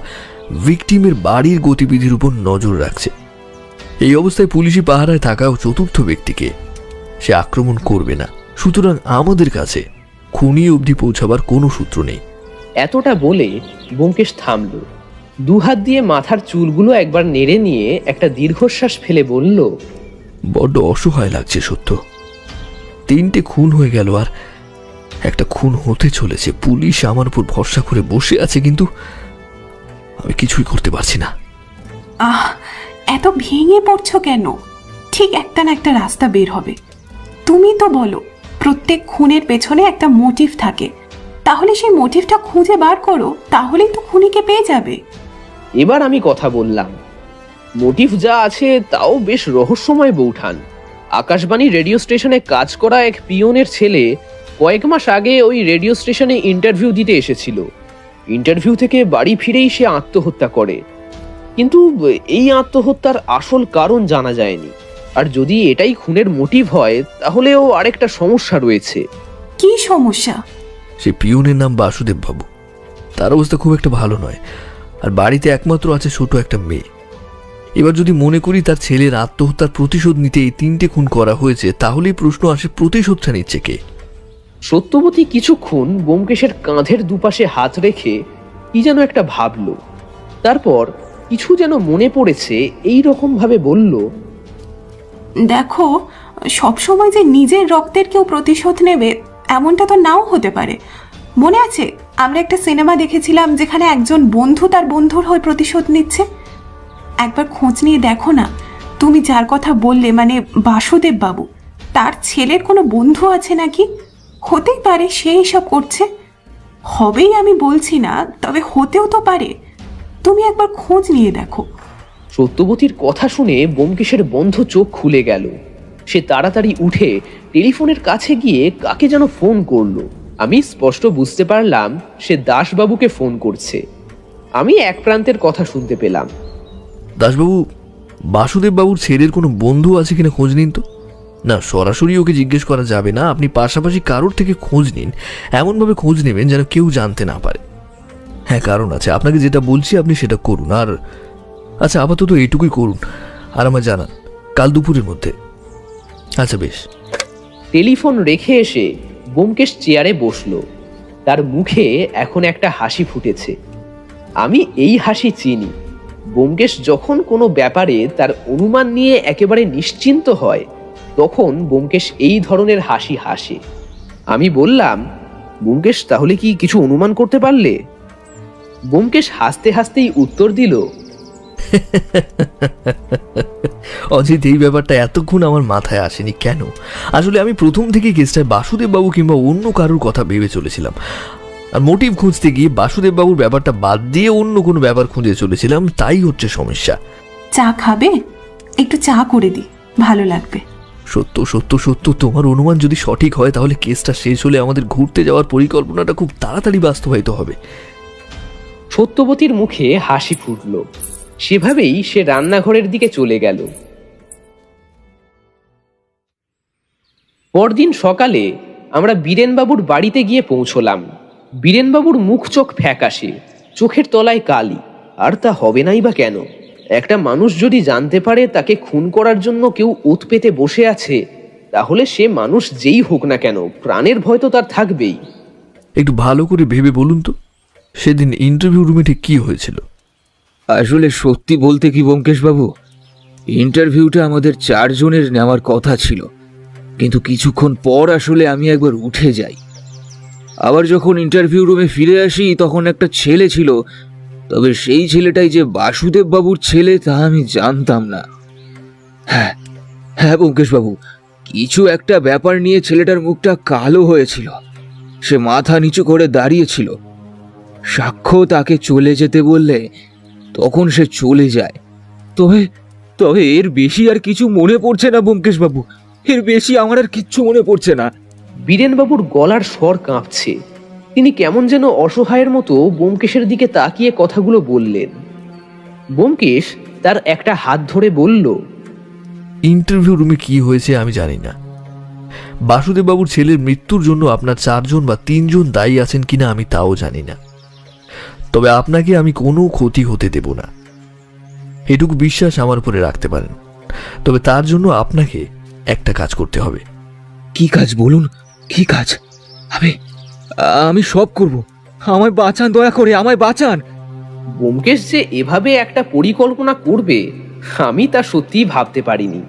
ভিকটিমের বাড়ির গতিবিধির উপর নজর রাখছে। এই অবস্থায় পুলিশি পাহারায় থাকাও চতুর্থ ব্যক্তিকে সে আক্রমণ করবে না। সুতরাং আমাদের কাছে খুনি অবধি পৌঁছাবার কোনো সূত্র নেই। এতটা বলে ব্যোমকেশ থামল। দুহাত দিয়ে মাথার চুলগুলো একবার নেড়ে নিয়ে একটা দীর্ঘশ্বাস ফেলে বলল, বড্ড অসহায় লাগছে সত্য। 3টে খুন হয়ে গেল, আর একটা খুন হতে চলেছে। পুলিশ আমার উপর ভরসা করে বসে আছে, কিন্তু আমি কিছুই করতে পারছি না। এত ভেঙে পড়ছো কেন? ঠিক একটা না একটা রাস্তা বের হবে। তুমি তো বলো প্রত্যেক খুনের পেছনে একটা মোটিভ থাকে, তাহলে সেই মোটিভটা খুঁজে বার করো, তাহলেই তো খুনিকে পেয়ে যাবে। এবার আমি কথা বললাম। মোটিভ যা আছে তাও বেশ রহস্যময় বৌঠান। আকাশবাণী রেডিও স্টেশনে কাজ করা এক পিয়নের ছেলে কয়েক মাস আগে ওই রেডিও স্টেশনে ইন্টারভিউ দিতে এসেছিল। ইন্টারভিউ থেকে বাড়ি ফিরেই সে আত্মহত্যা করে, কিন্তু এই আত্মহত্যার আসল কারণ জানা যায়নি। আর যদি এটাই খুনের মোটিভ হয়, তাহলেও আরেকটা সমস্যা রয়েছে। কি সমস্যা? সে পিয়নের নাম বাসুদেব বাবু। তার অবস্থা খুব একটা ভালো নয়, আর বাড়িতে একমাত্র আছে ছোট একটা মেয়ে। এবার যদি মনে করি তার ছেলের আত্মহত্যার প্রতিশোধ নিতে এই 3টে খুন করা হয়েছে, তাহলেই প্রশ্ন আসে প্রতিশোধটা নিচ্ছে কে? সত্যবতী কিছুক্ষণ ব্যোমকেশের কাঁধের দুপাশে হাত রেখে কি যেন একটা ভাবল। তারপর কিছু যেন মনে পড়েছে এই রকম ভাবে বলল, দেখো, সবসময় যে নিজের রক্তের কেউ প্রতিশোধ নেবে এমনটা তো নাও হতে পারে। মনে আছে আমরা একটা সিনেমা দেখেছিলাম যেখানে একজন বন্ধু তার বন্ধুর হয়ে প্রতিশোধ নিচ্ছে? একবার খোঁজ নিয়ে দেখো না। তুমি যার কথা বললে, মানে বাসুদেব বাবু, তার ছেলের কোনো বন্ধু আছে নাকি? হতেই পারে সে এসব করছে। হবেই আমি বলছি না, তবে হতেও তো পারে। তুমি একবার খোঁজ নিয়ে দেখো। সত্যবতীর কথা শুনে ব্যোমকেশের বন্ধ চোখ খুলে গেল। সে তাড়াতাড়ি উঠে টেলিফোনের কাছে গিয়ে কাকে যেন ফোন করলো। আমি স্পষ্ট বুঝতে পারলাম সে দাসবাবুকে ফোন করছে। আমি এক প্রান্তের কথা শুনতে পেলাম। দাসবাবু, বাসুদেব বাবুর ছেলের কোনো বন্ধু আছে কিনা খোঁজ নিন তো। না, সরাসরি ওকে জিজ্ঞেস করা যাবে না, আপনি পাশাপাশি কারোর থেকে খোঁজ নিন। এমনভাবে খোঁজ নেবেন যেন কেউ জানতে না পারে। হ্যাঁ, কারণ আছে, আপনাকে যেটা বলছি আপনি সেটা করুন। আর আচ্ছা, আপাতত এইটুকুই করুন, আর আমার জানান কাল দুপুরের মধ্যে। আচ্ছা বেশ। টেলিফোন রেখে এসে ব্যোমকেশ চেয়ারে বসলো। তার মুখে এখন একটা হাসি ফুটেছে। আমি এই হাসি চিনি। ব্যোমকেশ যখন কোনো ব্যাপারে তার অনুমান নিয়ে একেবারে নিশ্চিন্ত হয়, তখন ব্যোমকেশ এই ধরনের হাসি হাসে। আমি বললাম, ব্যোমকেশ, তাহলে কি কিছু অনুমান করতে পারলে? ব্যোমকেশ হাসতে হাসতেই উত্তর দিল, অজিত, এই ব্যাপারটা এতক্ষণ আমার মাথায় আসেনি কেন? আসলে আমি প্রথম থেকেই কেসটায় বাসুদেব বাবু কিংবা অন্য কারোর কথা ভেবে চলেছিলাম, আর মোটিভ খুঁজতে গিয়ে বাসুদেব বাবুর ব্যাপারটা বাদ দিয়ে অন্য কোনো ব্যাপার খুঁজে চলেছিলাম। তাই হচ্ছে সমস্যা। চা খাবে? একটু চা করে দিই, ভালো লাগবে। সত্য সত্য সত্য, তোমার অনুমান যদি সঠিক হয় তাহলে কেসটা শেষ হলে আমাদের ঘুরতে যাওয়ার পরিকল্পনাটা খুব তাড়াতাড়ি বাস্তবায়িত হবে। সত্যবতীর মুখে হাসি ফুটল। সেভাবেই সে রান্নাঘরের দিকে চলে গেল। পরদিন সকালে আমরা বীরেনবাবুর বাড়িতে গিয়ে পৌঁছলাম। বীরেনবাবুর মুখ চোখ ফ্যাকাশে, চোখের তলায় কালি। আর তা হবে নাই বা কেন? একটা মানুষ যদি জানতে পারে তাকে খুন করার জন্য কেউ ওত পেতে বসে আছে, তাহলে সে মানুষ যেই হোক না কেন, প্রাণের ভয় তো তার থাকবেই। একটু ভালো করে ভেবে বলুন তো, সেদিন ইন্টারভিউ রুমে ঠিক কি হয়েছিল? আসলে সত্যি বলতে কি ব্যোমকেশ বাবু, ইন্টারভিউটা আমাদের 4 জনের নেওয়ার কথা ছিল, কিন্তু কিছুক্ষণ পর আসলে আমি একবার উঠে যাই। আবার যখন ইন্টারভিউ রুমে ফিরে আসি তখন একটা ছেলে ছিল, তবে সেই ছেলেটাই যে বাসুদেব বাবুর ছেলে তা আমি জানতাম না। হ্যাঁ হ্যাঁ ব্যোমকেশ বাবু, কিছু একটা ব্যাপার নিয়ে ছেলেটার মুখটা কালো হয়েছিল। সে মাথা নিচু করে দাঁড়িয়েছিল। সাক্ষ্য তাকে চলে যেতে বললে তখন সে চলে যায়। তবে তবে এর বেশি আর কিছু মনে পড়ছে না ব্যোমকেশ বাবু, এর বেশি আমার আর কিচ্ছু মনে পড়ছে না। বীরেনবাবুর গলার স্বর কাঁপছে। তিনি কেমন যেন অসহায়ের মতো ব্যোমকেশের দিকে তাকিয়ে কথাগুলো বললেন। ব্যোমকেশ তার একটা হাত ধরে বলল, ইন্টারভিউ রুমে কি হয়েছে আমি জানি না। বাসুদেব বাবুর ছেলের মৃত্যুর জন্য আপনার 4 জন বা 3 জন দায়ী আছেন কিনা আমি তাও জানি না, তবে আপনাকে আমি কোনো ক্ষতি হতে দেব না, এটুকু বিশ্বাস আমার উপরে রাখতে পারেন। তবে তার জন্য আপনাকে একটা কাজ করতে হবে। কি কাজ বলুন? কি কাজ? আমি সব করব, আমায় বাঁচান, দয়া করে আমায় বাঁচান। ব্যোমকেশ যে এভাবে একটা পরিকল্পনা করবে আমি তা সত্যিই ভাবতে পারিনি।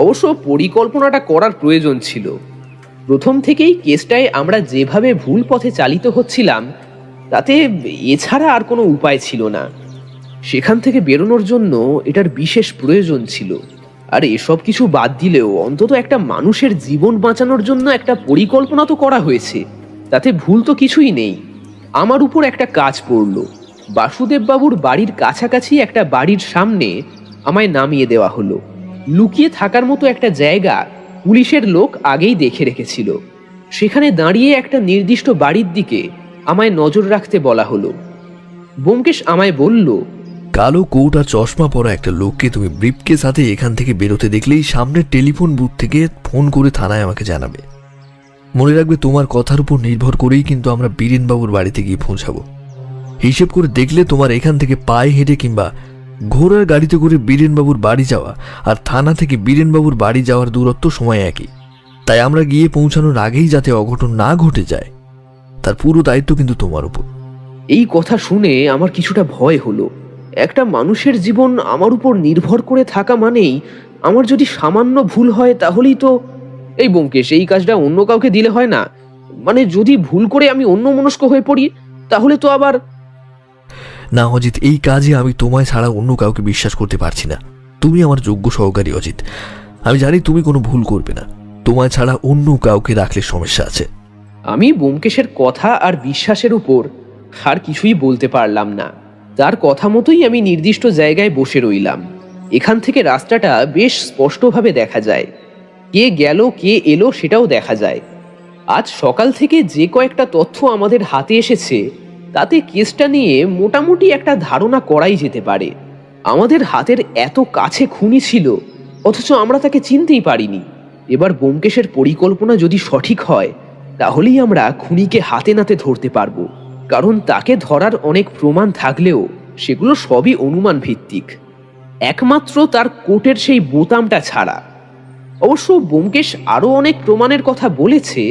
অবশ্য পরিকল্পনাটা করার প্রয়োজন ছিল। প্রথম থেকেই কেসটায় আমরা যেভাবে ভুল পথে চালিত হচ্ছিলাম, তাতে এছাড়া আর কোনো উপায় ছিল না। সেখান থেকে বেরোনোর জন্য এটার বিশেষ প্রয়োজন ছিল। আর এসব কিছু বাদ দিলেও অন্তত একটা মানুষের জীবন বাঁচানোর জন্য একটা পরিকল্পনা তো করা হয়েছে, তাতে ভুল তো কিছুই নেই। আমার উপর একটা কাজ পড়ল। বাসুদেব বাবুর বাড়ির কাছাকাছি একটা বাড়ির সামনে আমায় নামিয়ে দেওয়া হলো। লুকিয়ে থাকার মতো একটা জায়গা পুলিশের লোক আগেই দেখে রেখেছিল। সেখানে দাঁড়িয়ে একটা নির্দিষ্ট বাড়ির দিকে আমায় নজর রাখতে বলা হলো। ব্যোমকেশ আমায় বলল, কালো কোট আর চশমা পরা একটা লোককে তুমি ব্রিফকেস হাতে এখান থেকে বেরোতে দেখলেই সামনের টেলিফোন বুথ থেকে ফোন করে থানায় আমাকে জানাবে। মনে রাখবে, তোমার কথার উপর নির্ভর করেই কিন্তু আমরা বীরেনবাবুর বাড়িতে গিয়ে পৌঁছাবো। হিসেব করে দেখলে তোমার এখান থেকে পায়ে হেঁটে কিংবা ঘোড়ার গাড়িতে করে বীরেনবাবুর বাড়ি যাওয়া আর থানা থেকে বীরেনবাবুর বাড়ি যাওয়ার দূরত্ব সময় একই। তাই আমরা গিয়ে পৌঁছানোর আগেই যাতে অঘটন না ঘটে যায়, তার পুরো দায়িত্ব কিন্তু তোমার উপর। এই কথা শুনে আমার কিছুটা ভয় হলো। একটা মানুষের জীবন আমার উপর নির্ভর করে থাকা মানেই আমার যদি সামান্য ভুল হয় তাহলেই তো... এই ব্যোমকেশ, এই কাজটা অন্য কাউকে দিলে হয় না? মানে যদি ভুল করে আমি অন্যমনস্ক হয়ে পড়ি তাহলে তো আবার... না অজিত, এই কাজে আমি তোমায় ছাড়া অন্য কাউকে বিশ্বাস করতে পারছি না। তুমি আমার যোগ্য সহকারী অজিত, আমি জানি তুমি কোনো ভুল করবে না। তোমায় ছাড়া অন্য কাউকে রাখলে সমস্যা আছে। আমি ব্যোমকেশের কথা আর বিশ্বাসের উপর আর কিছুই বলতে পারলাম না। তার কথা মতোই আমি নির্দিষ্ট জায়গায় বসে রইলাম। এখান থেকে রাস্তাটা বেশ স্পষ্টভাবে দেখা যায়, কে গেল কে এলো সেটাও দেখা যায়। আজ সকাল থেকে যে কয়েকটা তথ্য আমাদের হাতে এসেছে তাতে কেসটা নিয়ে মোটামুটি একটা ধারণা করাই যেতে পারে। আমাদের হাতের এত কাছে খুনি ছিল, অথচ আমরা তাকে চিনতেই পারিনি। এবার ব্যোমকেশের পরিকল্পনা যদি সঠিক হয় তাহলেই আমরা খুনিকে হাতে নাতে ধরতে পারবো, কারণ তাকে ধরার অনেক প্রমাণ থাকলেও সেগুলো সবই অনুমান ভিত্তিক, একমাত্র তার কোটের সেই বোতামটা ছাড়া। অবশ্য ব্যোমকেশ আরও অনেক প্রমাণের কথা বলেছে,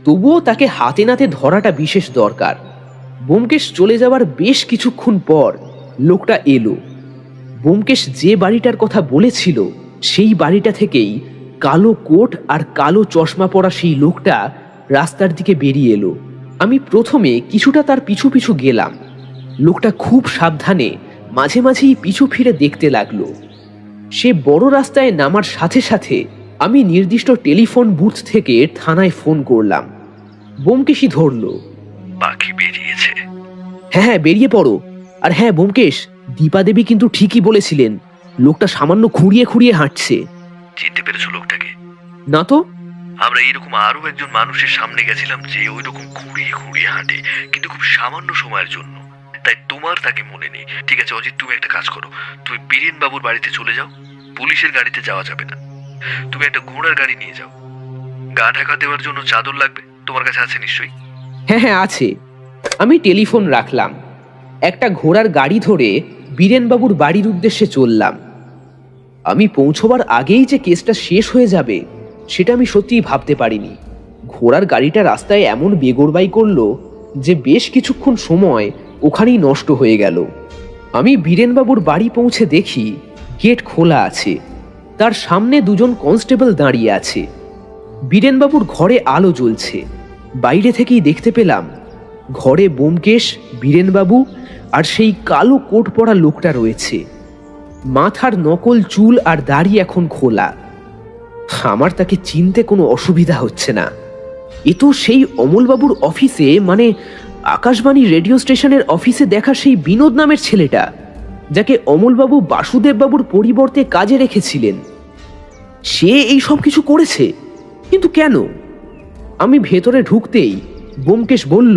তবুও তাকে হাতে নাতে ধরাটা বিশেষ দরকার। ব্যোমকেশ চলে যাওয়ার বেশ কিছুক্ষণ পর লোকটা এলো। ব্যোমকেশ যে বাড়িটার কথা বলেছিল সেই বাড়িটা থেকেই কালো কোট আর কালো চশমা পরা সেই লোকটা রাস্তার দিকে বেরিয়ে এলো। আমি প্রথমে কিছুটা তার পিছু পিছু গেলাম। লোকটা খুব সাবধানে মাঝে মাঝেই পিছু ফিরে দেখতে লাগলো। সে বড় রাস্তায় নামার সাথে সাথে আমি নির্দিষ্ট টেলিফোন বুথ থেকে থানায় ফোন করলাম। ব্যোমকেশই ধরলো। পাখি বেরিয়েছে? হ্যাঁ, বেরিয়ে পড়ো। আর হ্যাঁ ব্যোমকেশ, দীপা দেবী কিন্তু ঠিকই বলেছিলেন, লোকটা সামান্য খুঁড়িয়ে খুঁড়িয়ে হাঁটছে। চিনতে পেরেছো লোকটাকে? না তো। আমরা এইরকম আরো একজন মানুষের সামনে গেছিলাম যে ওই রকম খুঁড়িয়ে খুঁড়িয়ে হাঁটে, কিন্তু খুব সামান্য সময়ের জন্য, তাই তোমার তাকে মনে নেই। ঠিক আছে অজিত, তুমি একটা কাজ করো, তুমি বীরেন বাবুর বাড়িতে চলে যাও। পুলিশের গাড়িতে যাওয়া যাবে না, তুমি একটা ঘোড়ার গাড়ি নিয়ে যাও। গা ঢাকা দেওয়ার জন্য চাদর লাগবে, তোমার কাছে আছে নিশ্চয়ই? হ্যাঁ হ্যাঁ আছে। আমি টেলিফোন রাখলাম, একটা ঘোড়ার গাড়ি ধরে বীরেনবাবুর বাড়ির উদ্দেশ্যে চললাম। আমি পৌঁছবার আগেই যে কেসটা শেষ হয়ে যাবে সেটা আমি সত্যিই ভাবতে পারিনি। ঘোড়ার গাড়িটা রাস্তায় এমন বেগরবাই করলো যে বেশ কিছুক্ষণ সময় ওখানেই নষ্ট হয়ে গেল। আমি বীরেনবাবুর বাড়ি পৌঁছে দেখি গেট খোলা আছে, তার সামনে দুজন কনস্টেবল দাঁড়িয়ে আছে। বীরেনবাবুর ঘরে আলো জ্বলছে, বাইরে থেকেই দেখতে পেলাম ঘরে ব্যোমকেশ, বীরেনবাবু আর সেই কালো কোট পরা লোকটা রয়েছে। মাথার নকল চুল আর দাড়ি এখন খোলা। আমার তাকে চিনতে কোনো অসুবিধা হচ্ছে না। এ তো সেই অমলবাবুর অফিসে, মানে আকাশবাণী রেডিও স্টেশনের অফিসে দেখা সেই বিনোদ নামের ছেলেটা, যাকে অমলবাবু বাসুদেববাবুর পরিবর্তে কাজে রেখেছিলেন। সে এই সব কিছু করেছে, কিন্তু কেন? আমি ভেতরে ঢুকতেই ব্যোমকেশ বলল,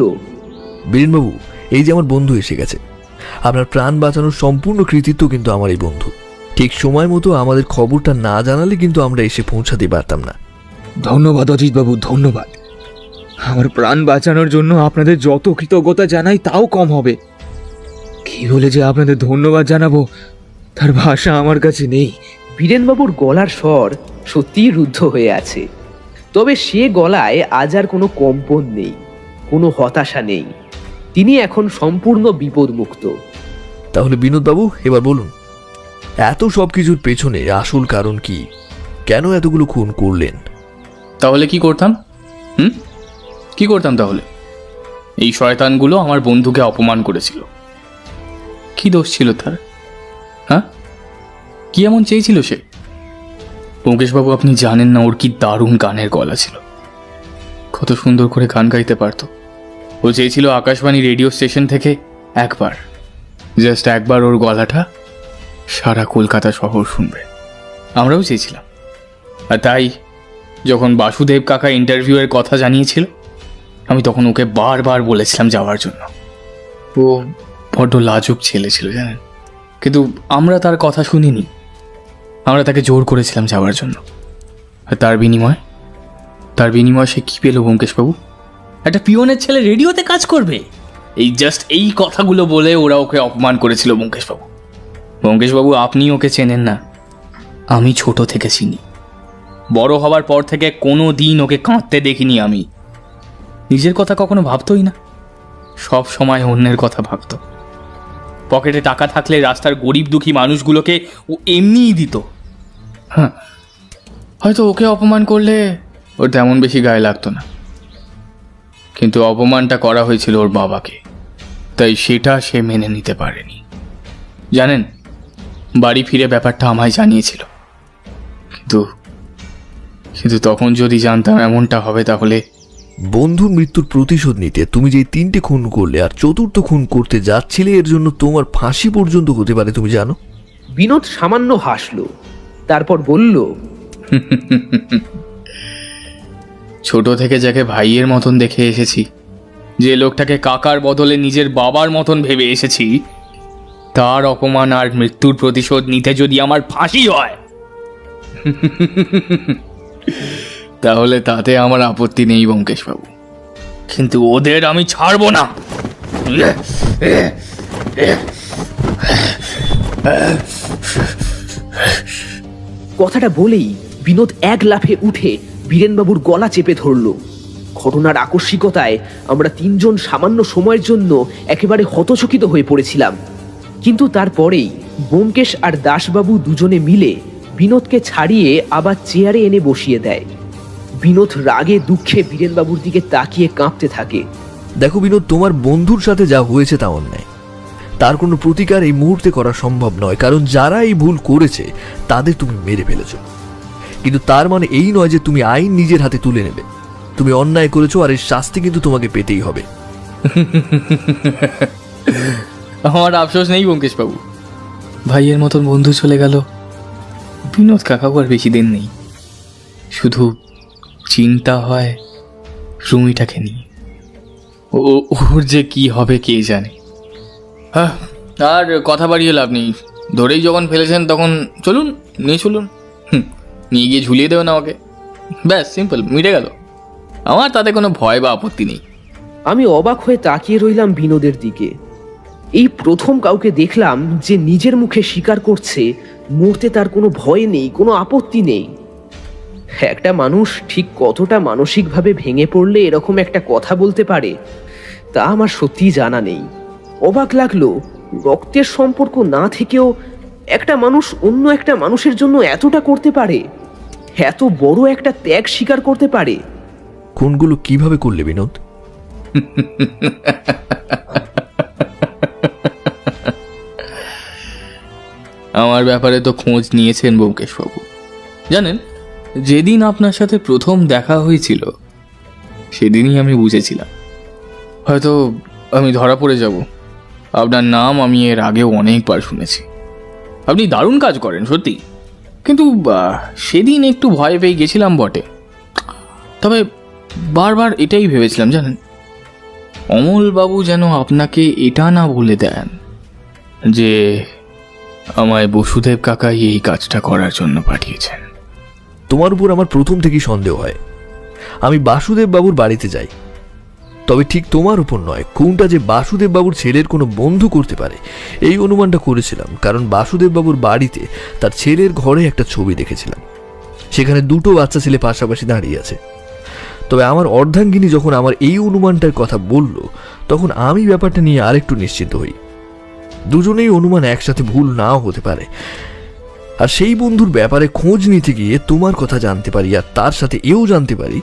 বীরেনবাবু, এই যে আমার বন্ধু এসে গেছে। আপনার প্রাণ বাঁচানোর সম্পূর্ণ কৃতিত্ব কিন্তু আমার এই বন্ধু। ঠিক সময় মতো আমাদের খবরটা না জানালে কিন্তু আমরা এসে পৌঁছাতে পারতাম না। ধন্যবাদ অজিতবাবু, ধন্যবাদ। আমার প্রাণ বাঁচানোর জন্য আপনাদের যত কৃতজ্ঞতা জানাই তাও কম হবে। কি বলে যে আপনাদের ধন্যবাদ জানাবো তার ভাষা আমার কাছে নেই। বীরেনবাবুর গলার স্বর সত্যিই রুদ্ধ হয়ে আছে, তবে সে গলায় আজ আর কোনো কম্পন নেই, কোনো হতাশা নেই। তিনি এখন সম্পূর্ণ বিপদমুক্ত। তাহলে বিনোদবাবু, এবার বলুন, এত সব কিছুর পেছনে আসল কারণ কি? কেন এতগুলো খুন করলেন? তাহলে কি করতাম? কি করতাম তাহলে? এই শয়তানগুলো আমার বন্ধুকে অপমান করেছিল। কি দোষ ছিল তার? হ্যাঁ, কি এমন চেয়েছিল সে? ব্যোমকেশবাবু, আপনি জানেন না ওর কি দারুণ গানের গলা ছিল, কত সুন্দর করে গান গাইতে পারতো। ও চেয়েছিল আকাশবাণী রেডিও স্টেশন থেকে একবার, জাস্ট একবার ওর গলাটা সারা কলকাতা শহর শুনবে। আমরাও চেয়েছিলাম। আর তাই যখন বাসুদেব কাকা ইন্টারভিউয়ের কথা জানিয়েছিল, আমি তখন ওকে বারবার বলেছিলাম যাওয়ার জন্য। ও বড্ড লাজুক ছেলে ছিল জানেন, কিন্তু আমরা তার কথা শুনিনি। আমরা তাকে জোর করেছিলাম যাওয়ার জন্য। আর তার বিনিময়ে সে কি পেল ব্যোমকেশবাবু? একটা পিয়নের ছেলে রেডিওতে কাজ করবে, এই জাস্ট এই কথাগুলো বলে ওরা ওকে অপমান করেছিল। ব্যোমকেশবাবু, আপনি ওকে চেনেন না, আমি ছোট থেকে চিনি। বড় হবার পর থেকে কোনো দিন ওকে কাঁদতে দেখিনি আমি। নিজের কথা কখনো ভাবতই না, সব সময় অন্যের কথা ভাবত। পকেটে টাকা থাকলে রাস্তার গরিব দুঃখী মানুষগুলোকে ও এমনিই দিত। হ্যাঁ, হয়তো ওকে অপমান করলে ওর তেমন বেশি গায়ে লাগতো না, কিন্তু অপমানটা করা হয়েছিল ওর বাবাকে, তাই সেটা সে মেনে নিতে পারেনি। জানেন, বাড়ি ফিরে ব্যাপারটা আমায় জানিয়েছিল, কিন্তু কিন্তু তখন যদি জানতাম এমনটা হবে তাহলে বন্ধুর মৃত্যুর প্রতিশোধ নিতে তুমি যে 3টে খুন করলে আর চতুর্থ খুন করতে যাচ্ছিলে, এর জন্য তোমার ফাঁসি পর্যন্ত হতে পারে, তুমি জানো? বিনোদ সামান্য হাসলো, তারপর বলল, ছোট থেকে যাকে ভাইয়ের মতন দেখে এসেছি, যে লোকটাকে কাকার বদলে নিজের বাবার মতন ভেবে এসেছি, তার অপমান আর মৃত্যুর প্রতিশোধ নিতে যদি আমার ফাঁসি হয় তাহলে তাতে আমার আপত্তি নেই ব্যোমকেশবাবু, কিন্তু ওদের আমি ছাড়বো না। কথাটা বলেই বিনোদ এক লাফে উঠে বীরেনবাবুর গলা চেপে ধরল। ঘটনার আকস্মিকতায় আমরা 3 জন সামান্য সময়ের জন্য একেবারে হতচকিত হয়ে পড়েছিলাম, কিন্তু তারপরেই ব্যোমকেশ আর দাসবাবু দুজনে মিলে বিনোদকে ছাড়িয়ে আবার চেয়ারে এনে বসিয়ে দেয়। বিনোদ রাগে দুঃখে বীরেনবাবুর দিকে তাকিয়ে কাঁপতে থাকে। দেখো বিনোদ, তোমার বন্ধুর সাথে যা হয়েছে তা অন্যায়, তার কোনো প্রতিকার এই মুহূর্তে করা সম্ভব নয়, কারণ যারা এই ভুল করেছে তাদের তুমি মেরে ফেলেছো। কিন্তু তার মানে এই নয় যে তুমি আইন নিজের হাতে তুলে নেবে। তুমি অন্যায় করেছো আর এর শাস্তি কিন্তু তোমাকে পেতেই হবে। আমার আফসোস নেই ব্যোমকেশবাবু, ভাইয়ের মতন বন্ধু চলে গেল, বিনোদ কাকাও আর বেশি দিন নেই। শুধু চিন্তা হয় রুমিটাকে নিয়ে, ওর যে কি হবে কে জানে। হ্যাঁ, আর কথা বাড়িয়ে লাভ নেই, ধরেই যখন ফেলেছেন তখন চলুন, নিয়ে চলুন, নিয়ে গিয়ে ঝুলিয়ে দেবেন আমাকে, ব্যাস, সিম্পল, মিটে গেল। আমার তাতে কোনো ভয় বা আপত্তি নেই। আমি অবাক হয়ে তাকিয়ে রইলাম বিনোদের দিকে। এই প্রথম কাউকে দেখলাম যে নিজের মুখে স্বীকার করছে মরতে তার কোনো ভয় নেই, কোনো আপত্তি নেই। একটা মানুষ ঠিক কতটা মানসিকভাবে ভেঙে পড়লে এরকম একটা কথা বলতে পারে তা আমার সত্যিই জানা নেই। অবাক লাগলো, রক্তের সম্পর্ক না থেকেও একটা মানুষ অন্য একটা মানুষের জন্য এতটা করতে পারে, এত বড় একটা ত্যাগ স্বীকার করতে পারে। কোনগুলো কিভাবে করলে বিনোদ? আমার ব্যাপারে তো খোঁজ নিয়েছেন ব্যোমকেশবাবু। জানেন, যেদিন আপনার সাথে প্রথম দেখা হয়েছিল সেদিনই আমি বুঝেছিলাম হয়তো আমি ধরা পড়ে যাব। আপনার নাম আমি এর আগেও অনেকবার শুনেছি, আপনি দারুণ কাজ করেন সত্যি, কিন্তু সেদিন একটু ভয় পেয়ে গেছিলাম বটে। তবে বারবার এটাই ভেবেছিলাম, জানেন, অমলবাবু যেন আপনাকে এটা না বলে দেন যে আমায় বসুদেব কাকাই এই কাজটা করার জন্য পাঠিয়েছেন। তোমার উপর আমার প্রথম থেকেই সন্দেহ হয়। আমি বাসুদেব বাবুর বাড়িতে যাই, তবে ঠিক তোমার উপর নয়। কোনটা যে বাসুদেব বাবুর ছেলের কোনো বন্ধু করতে পারে এই অনুমানটা করেছিলাম, কারণ বাসুদেব বাবুর বাড়িতে তার ছেলের ঘরে একটা ছবি দেখেছিলাম, সেখানে 2টো বাচ্চা ছেলে পাশাপাশি দাঁড়িয়ে আছে। তবে আমার অর্ধাঙ্গিনী যখন আমার এই অনুমানটার কথা বলল তখন আমি ব্যাপারটা নিয়ে আরেকটু নিশ্চিন্ত হই। দুজনেই অনুমান একসাথে ভুল নাও হতে পারে। আর সেই বন্ধুর ব্যাপারে খোঁজ নিতে গিয়ে তোমার কথা জানতে পারি, আর তার সাথে এও জানতে পারি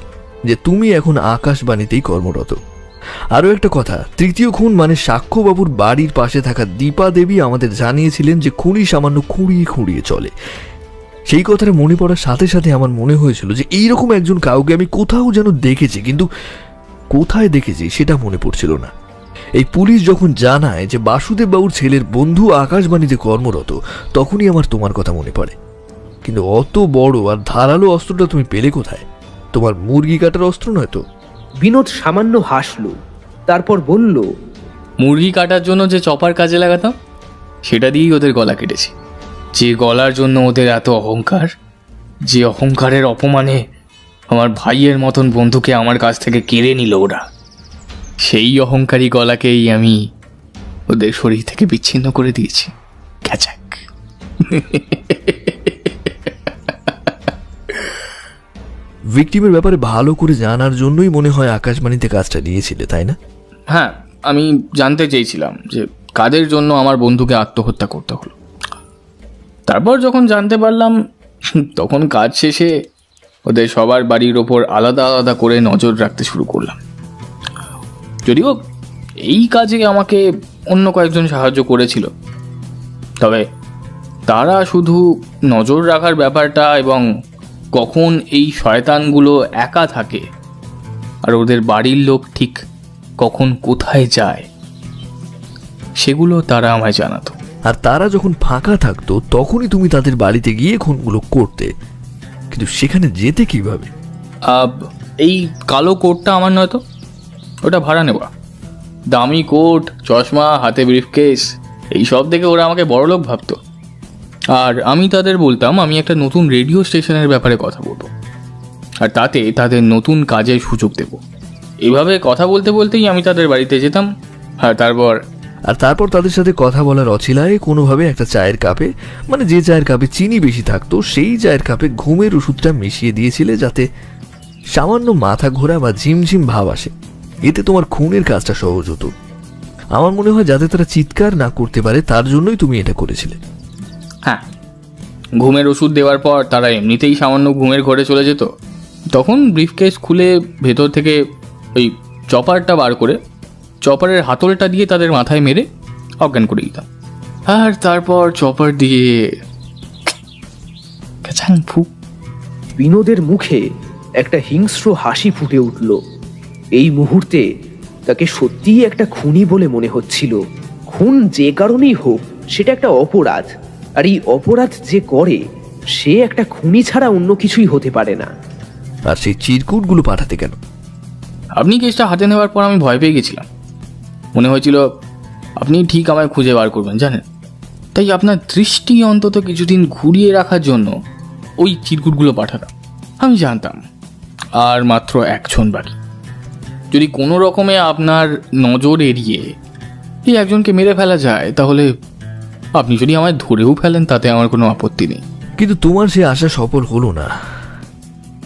যে তুমি এখন আকাশবাণীতেই কর্মরত। আরও একটা কথা, 3য় খুন মানে সাক্ষ্যবাবুর বাড়ির পাশে থাকা দীপা দেবী আমাদের জানিয়েছিলেন যে খুনি সামান্য খুঁড়িয়ে খুঁড়িয়ে চলে। সেই কথাটা মনে পড়ার সাথে সাথে আমার মনে হয়েছিল যে এইরকম একজন কাউকে আমি কোথাও যেন দেখেছি, কিন্তু কোথায় দেখেছি সেটা মনে পড়ছিল না। এই পুলিশ যখন জানায় যে বাসুদেব বাবুর ছেলের বন্ধু আকাশবাণীতে কর্মরত, তখনই আমার তোমার কথা মনে পড়ে। কিন্তু অত বড় আর ধারালো অস্ত্রটা তুমি পেলে কোথায়? তোমার মুরগি কাটার অস্ত্র নয় তো? বিনোদ সামান্য হাসলো, তারপর বলল, মুরগি কাটার জন্য যে চপার কাজে লাগাতাম সেটা দিয়েই ওদের গলা কেটেছি। যে গলার জন্য ওদের এত অহংকার, যে অহংকারের অপমানে আমার ভাইয়ের মতন বন্ধুকে আমার কাছ থেকে কেড়ে নিল ওরা, সেই অহংকারী গলাকেই আমি ওদের শরীর থেকে বিচ্ছিন্ন করে দিয়েছি। ক্যাচাক। ভিকটিমের ব্যাপারে ভালো করে জানার জন্যই মনে হয় আকাশবাণীতে কাজটা নিয়েছিলে, তাই না? হ্যাঁ, আমি জানতে চেয়েছিলাম যে কাদের জন্য আমার বন্ধুকে আত্মহত্যা করতে হলো। তারপর যখন জানতে পারলাম তখন কাজ শেষে ওদের সবার বাড়ির ওপর আলাদা আলাদা করে নজর রাখতে শুরু করলাম। যদিও এই কাজে আমাকে অন্য কয়েকজন সাহায্য করেছিল, তবে তারা শুধু নজর রাখার ব্যাপারটা এবং কখন এই শয়তানগুলো একা থাকে আর ওদের বাড়ির লোক ঠিক কখন কোথায় যায় সেগুলো তারা আমায় জানাতো। আর তারা যখন ফাঁকা থাকতো তখনই তুমি তাদের বাড়িতে গিয়ে খুনগুলো করতে, কিন্তু সেখানে যেতে কিভাবে? এই কালো কোটটা আমার নয় তো, ওটা ভাড়া নেওয়া। দামি কোট, চশমা, হাতে ব্রিফকেস, এই সব দেখে ওরা আমাকে বড়লোক ভাবতো। আর আমি তাদের বলতাম আমি একটা নতুন রেডিও স্টেশনের ব্যাপারে কথা বলবো, আর তাতে তাদের নতুন কাজের সুযোগ দেব। এইভাবে কথা বলতে বলতেই আমি তাদের বাড়িতে যেতাম। আর তারপর তাদের সাথে কথা বলার অছিলায় কোনোভাবে একটা চায়ের কাপে, মানে যে চায়ের কাপে চিনি বেশি থাকতো সেই চায়ের কাপে ঘুমের ওষুধটা মিশিয়ে দিয়েছিলে, যাতে সামান্য মাথা ঘোরা বা ঝিমঝিম ভাব আসে। এতে তোমার খুনের কাজটা সহজ হতো। আমার মনে হয় যাতে তারা চিৎকার না করতে পারে তার জন্যই তুমি এটা করেছিলে। হ্যাঁ, ঘুমের ওষুধ দেওয়ার পর তারা এমনিতেই সামান্য ঘুমের ঘরে চলে যেত। তখন ব্রিফকেস খুলে ভেতর থেকে ওই চপারটা বার করে চপারের হাতলটা দিয়ে তাদের মাথায় মেরে অজ্ঞান করে দিতাম। আর তারপর চপার দিয়ে বিনোদের মুখে একটা হিংস্র হাসি ফুটে উঠল। এই মুহূর্তে তাকে সত্যিই একটা খুনি বলে মনে হচ্ছিল। খুন যে কারণেই হোক সেটা একটা অপরাধ, আর এই অপরাধ যে করে সে একটা খুনি ছাড়া অন্য কিছুই হতে পারে না। আর সেই চিরকুটগুলো পাঠাতে কেন? আপনি কেসটা হাতে নেওয়ার পর আমি ভয় পেয়ে গেছিলাম। মনে হয়েছিল আপনি ঠিক আমায় খুঁজে বার করবেন, জানেন। তাই আপনার দৃষ্টি অন্তত কিছুদিন ঘুরিয়ে রাখার জন্য ওই চিরকুটগুলো পাঠাতাম। আমি জানতাম আর মাত্র একজন বাকি। যদি কোনো রকমে আপনার নজর এড়িয়ে এই একজনকে মেরে ফেলা যায়, তাহলে আপনি যদি আমায় ধরেও ফেলেন তাতে আমার কোনো আপত্তি নেই। কিন্তু তোমার সে আশা সফল হলো না।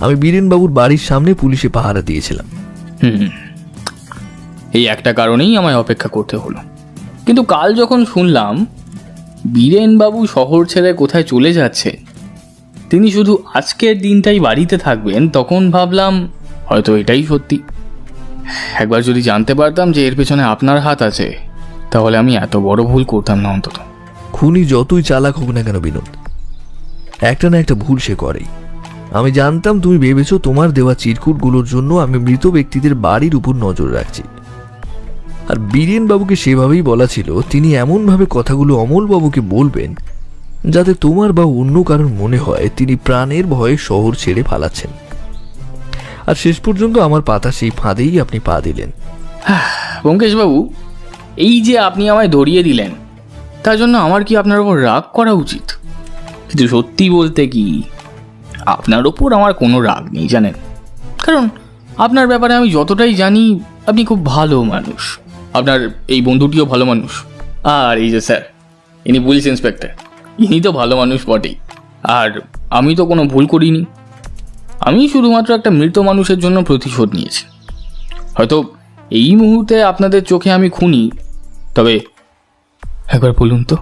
আমি বীরেনবাবুর বাড়ির সামনে পুলিশে পাহারা দিয়েছিলাম। এই একটা কারণেই আমায় অপেক্ষা করতে হলো। কিন্তু কাল যখন শুনলাম বীরেনবাবু শহর ছেড়ে কোথায় চলে যাচ্ছে, তিনি শুধু আজকের দিনটাই বাড়িতে থাকবেন, তখন ভাবলাম হয়তো এটাই সত্যি। একবার যদি জানতে পারতাম যে এর পেছনে আপনার হাত আছে, তাহলে আমি এত বড় ভুল করতাম না। অন্তত খুনি যতই চালাক হোক না কেন বিনোদ, একটা না একটা ভুল সে করেই। আমি জানতাম তুমি ভেবেছো তোমার দেওয়া চিরকুটগুলোর জন্য আমি মৃত ব্যক্তিদের বাড়ির উপর নজর রাখছি। আর বীরেনবাবুকে সেভাবেই বলা ছিল তিনি এমনভাবে কথাগুলো অমলবাবুকে বলবেন যাতে তোমার বা অন্য কারণ মনে হয় তিনি প্রাণের ভয়ে শহর ছেড়ে পালাচ্ছেন। আর শেষ পর্যন্ত আমার পাতা সেই ফাঁদেই আপনি পা দিলেন। ব্যোমকেশবাবু, এই যে আপনি আমায় ধরিয়ে দিলেন, তার জন্য আমার কি আপনার ওপর রাগ করা উচিত? কিন্তু সত্যি বলতে কি, আপনার ওপর আমার কোনো রাগ নেই, জানেন। কারণ আপনার ব্যাপারে আমি যতটাই জানি আপনি খুব ভালো মানুষ। আপনার এই বন্ধুটিও ভালো মানুষ। আর এই যে স্যার, ইনি পুলিশ ইন্সপেক্টর, ইনি তো ভালো মানুষ বটেই। আর আমি তো কোনো ভুল করিনি। আমি শুধুমাত্র একটা মৃত মানুষের জন্য প্রতিশোধ নিয়েছি। হয়তো এই মুহূর্তে আপনাদের চোখে আমি খুনি, তবে একবার বলুন তো,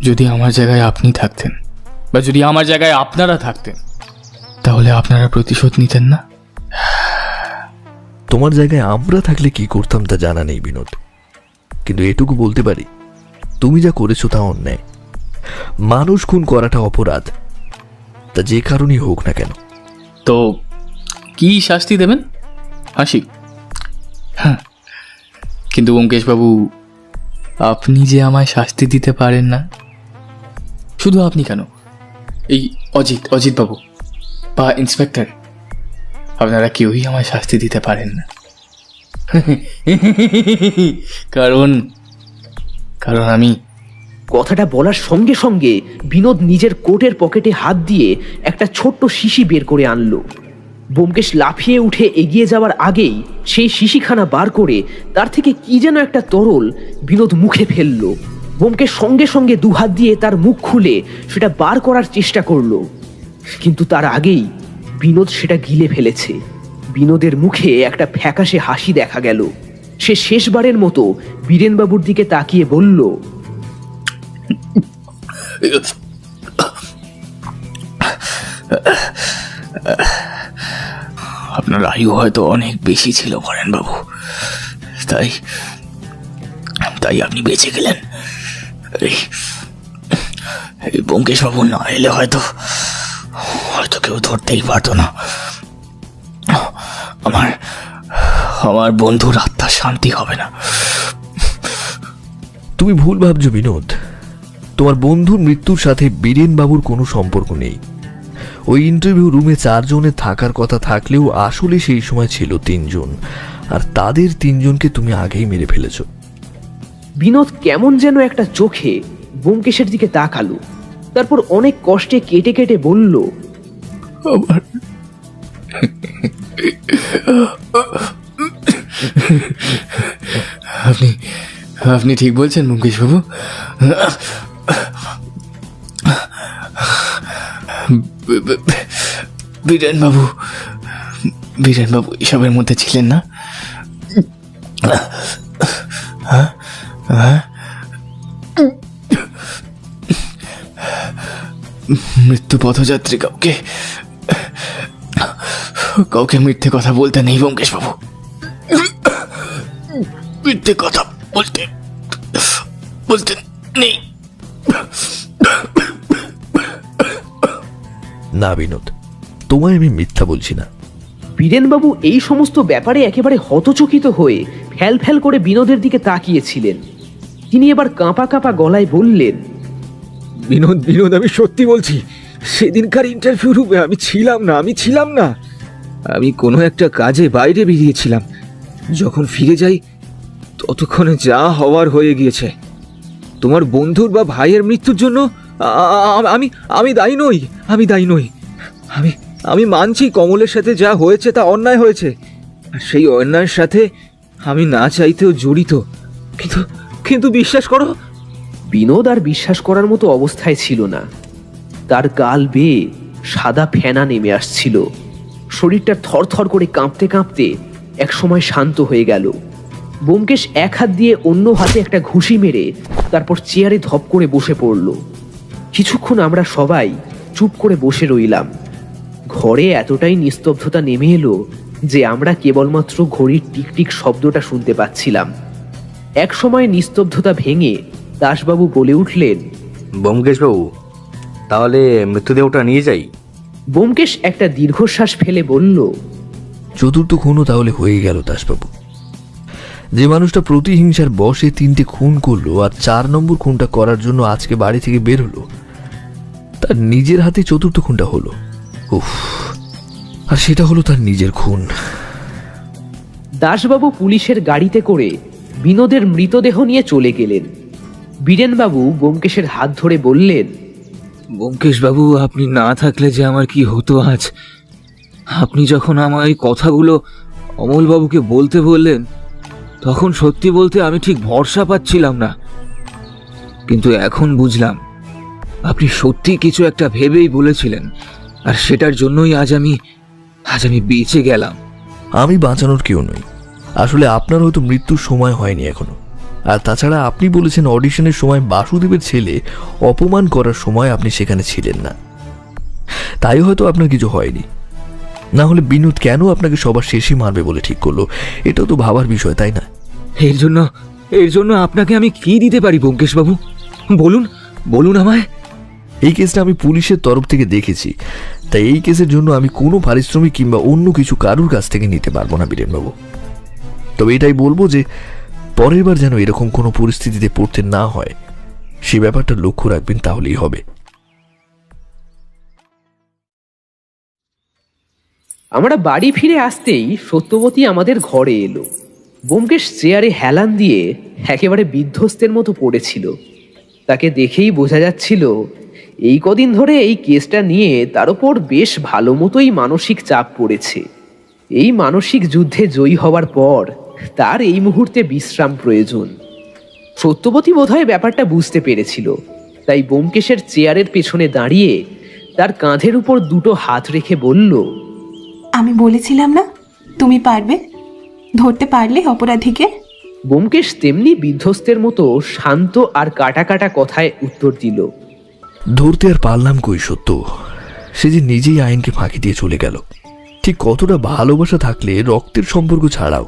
যদি আমার জায়গায় আপনি থাকতেন বা যদি আমার জায়গায় আপনারা থাকতেন, তাহলে আপনারা প্রতিশোধ নিতেন না? তোমার জায়গায় আমরা থাকলে কি করতাম তা জানা নেই বিনোদ, কিন্তু এটুকু বলতে পারি তুমি যা করেছো তা অন্যায়। মানুষ খুন করাটা অপরাধ, তা যে কারণেই হোক না কেন। তো কি শাস্তি দেবেন? হাসি। হ্যাঁ, কিন্তু ব্যোমকেশবাবু, আপনি যে আমায় শাস্তি দিতে পারেন না। শুধু আপনি কেন, এই অজিত বাবু বা ইন্সপেক্টর, আপনারা কেউই আমায় শাস্তি দিতে পারেন না। কারণ আমি। কথাটা বলার সঙ্গে সঙ্গে বিনোদ নিজের কোটের পকেটে হাত দিয়ে একটা ছোট্ট শিশি বের করে আনলো। ব্যোমকেশ লাফিয়ে উঠে এগিয়ে যাওয়ার আগেই সেই শিশিখানা বার করে তার থেকে কি যেন একটা তরল বিনোদ মুখে ফেললো। ব্যোমকেশ সঙ্গে সঙ্গে দুহাত দিয়ে তার মুখ খুলে সেটা বার করার চেষ্টা করলো, কিন্তু তার আগেই বিনোদ সেটা গিলে ফেলেছে। বিনোদের মুখে একটা ফ্যাকাশে হাসি দেখা গেল। সে শেষবারের মতো বীরেনবাবুর দিকে তাকিয়ে বলল, আপনার আয়ু হয়তো অনেক বেশি ছিল বরেনবাবু, তাই আপনি বেঁচে গেলেন। এই ব্যোমকেশবাবু না এলে হয়তো কেউ ধরতেই পারতো না। আমার আমার বন্ধুর আত্মার শান্তি হবে না। তুমি ভুল ভাবছো বিনোদ। তোমার বন্ধুর মৃত্যুর সাথে বীরেন বাবুর কোনো সম্পর্ক নেই। ওই ইন্টারভিউ রুমে 4 জনের থাকার কথা থাকলেও আসলে সেই সময় ছিল 3 জন, আর তাদের 3 জনকে তুমি আগেই মেরে ফেলেছো। বিনোদ কেমন যেন একটা চোখে ব্যোমকেশের দিকে তাকালো, তারপর অনেক কষ্টে কেটে কেটে বলল, আপনি আপনি ঠিক বলছেন ব্যোমকেশ বাবু। বীরেন বাবু এসবের মধ্যে ছিলেন না? মৃত্যু পথযাত্রী কাউকে মিথ্যে কথা বলতে নেই ব্যোমকেশ বাবু। মিথ্যে কথা বলতে নেই। না বিনোদ, তোমায় আমি মিথ্যা বলছি না। বীরেনবাবু এই সমস্ত ব্যাপারে একেবারে হতচকিত হয়ে ফ্যাল ফ্যাল করে বিনোদের দিকে তাকিয়েছিলেন। তিনি এবার কাঁপা কাঁপা গলায় বললেন, বিনোদ আমি সত্যি বলছি, সেদিনকার ইন্টারভিউ রুমে আমি ছিলাম না। আমি কোনো একটা কাজে বাইরে বেরিয়েছিলাম। যখন ফিরে যাই ততক্ষণে যা হওয়ার হয়ে গিয়েছে। তোমার বন্ধুর বা ভাইয়ের মৃত্যুর জন্য আমি দায়ী নই। আমি মানছি কমলের সাথে যা হয়েছে তা অন্যায় হয়েছে, আর সেই অন্যায়ের সাথে আমি না চাইতেও জড়িত। কিন্তু বিশ্বাস করো, বিনোদ আর বিশ্বাস করার মতো অবস্থায় ছিল না। তার গাল বেয়ে সাদা ফেনা নেমে আসছিল। শরীরটা থরথর করে কাঁপতে কাঁপতে একসময় শান্ত হয়ে গেল। ব্যোমকেশ এক হাত দিয়ে অন্য হাতে একটা ঘুষি মেরে তারপর চেয়ারে ধপ করে বসে পড়ল। কিছুক্ষণ আমরা সবাই চুপ করে বসে রইলাম। ঘরে এতটাই নিস্তব্ধতা নেমে এলো যে আমরা কেবলমাত্র ঘড়ির টিকটিক শব্দটা শুনতে পাচ্ছিলাম। এক সময় নিস্তব্ধতা ভেঙে দাসবাবু বলে উঠলেন, ব্যোমকেশ বাবু, তাহলে মৃতদেহটা নিয়ে যাই। ব্যোমকেশ একটা দীর্ঘশ্বাস ফেলে বলল, চতুর্থ খুনও তাহলে হয়ে গেল দাসবাবু। যে মানুষটা প্রতিহিংসার বশে 3টে খুন করলো আর 4 নম্বর খুনটা করার জন্য আজকে বাড়ি থেকে বের হলো, তার নিজের হাতে চতুর্থ খুনটা হলো। উফ, আর সেটা হলো তার নিজের খুন। দাসবাবু পুলিশের গাড়িতে করে বিনোদের মৃতদেহ নিয়ে চলে গেলেন। বীরেনবাবু ব্যোমকেশের হাত ধরে বললেন, ব্যোমকেশ বাবু, আপনি না থাকলে যে আমার কি হতো আজ। আপনি যখন আমার এই কথাগুলো অমলবাবুকে বলতে বললেন, তখন সত্যি বলতে আমি ঠিক ভরসা পাচ্ছিলাম না। কিন্তু এখন বুঝলাম আপনি সত্যি কিছু একটা ভেবেই বলেছিলেন, আর সেটার জন্যই আজ আমি বেঁচে গেলাম। আমি বাঁচানোর কেউ নই। আসলে আপনার হয়তো মৃত্যুর সময় হয়নি এখনো। আর তাছাড়া আপনি বলেছেন অডিশনের সময় বাসুদেবের ছেলে অপমান করার সময় আপনি সেখানে ছিলেন না, তাই হয়তো আপনার কিছু হয়নি। না হলে বিনোদ কেন আপনাকে সবার শেষে মারবে বলে ঠিক করলো, এটাও তো ভাবার বিষয়, তাই না? এর জন্য আপনাকে আমি কি দিতে পারি ব্যোমকেশ বাবু? বলুন আমায়। এই কেসটা আমি পুলিশের তরফ থেকে দেখেছি, তাই এই কেসের জন্য আমি কোনো পারিশ্রমিক কিংবা অন্য কিছু কারুর কাছ থেকে নিতে পারবো না বীরেনবাবু। তবে এটাই বলবো যে পরের বার যেন এরকম কোনো পরিস্থিতিতে পড়তে না হয়, সে ব্যাপারটা লক্ষ্য রাখবেন, তাহলেই হবে। আমরা বাড়ি ফিরে আসতেই সত্যবতী আমাদের ঘরে এলো। ব্যোমকেশ চেয়ারে হেলান দিয়ে একেবারে বিধ্বস্তের মতো পড়েছিল। তাকে দেখেই বোঝা যাচ্ছিল এই কদিন ধরে এই কেসটা নিয়ে তার উপর বেশ ভালো মতোই মানসিক চাপ পড়েছে। এই মানসিক যুদ্ধে জয়ী হওয়ার পর তার এই মুহূর্তে বিশ্রাম প্রয়োজন। সত্যবতী বোধহয় ব্যাপারটা বুঝতে পেরেছিল, তাই ব্যোমকেশের চেয়ারের পেছনে দাঁড়িয়ে তার কাঁধের উপর 2টো হাত রেখে বলল, আমি বলেছিলাম না তুমি পারবে, ধরতে পারলে অপরাধীকে। ব্যোমকেশ তেমনি বিধ্বস্তের মতো শান্ত আর কাটা কাটা কথায় উত্তর দিল, ধরতে আর পারলাম কই সত্য। সে যে নিজেই আইনকে ফাঁকি দিয়ে চলে গেল। ঠিক কতটা ভালোবাসা থাকলে রক্তের সম্পর্ক ছাড়াও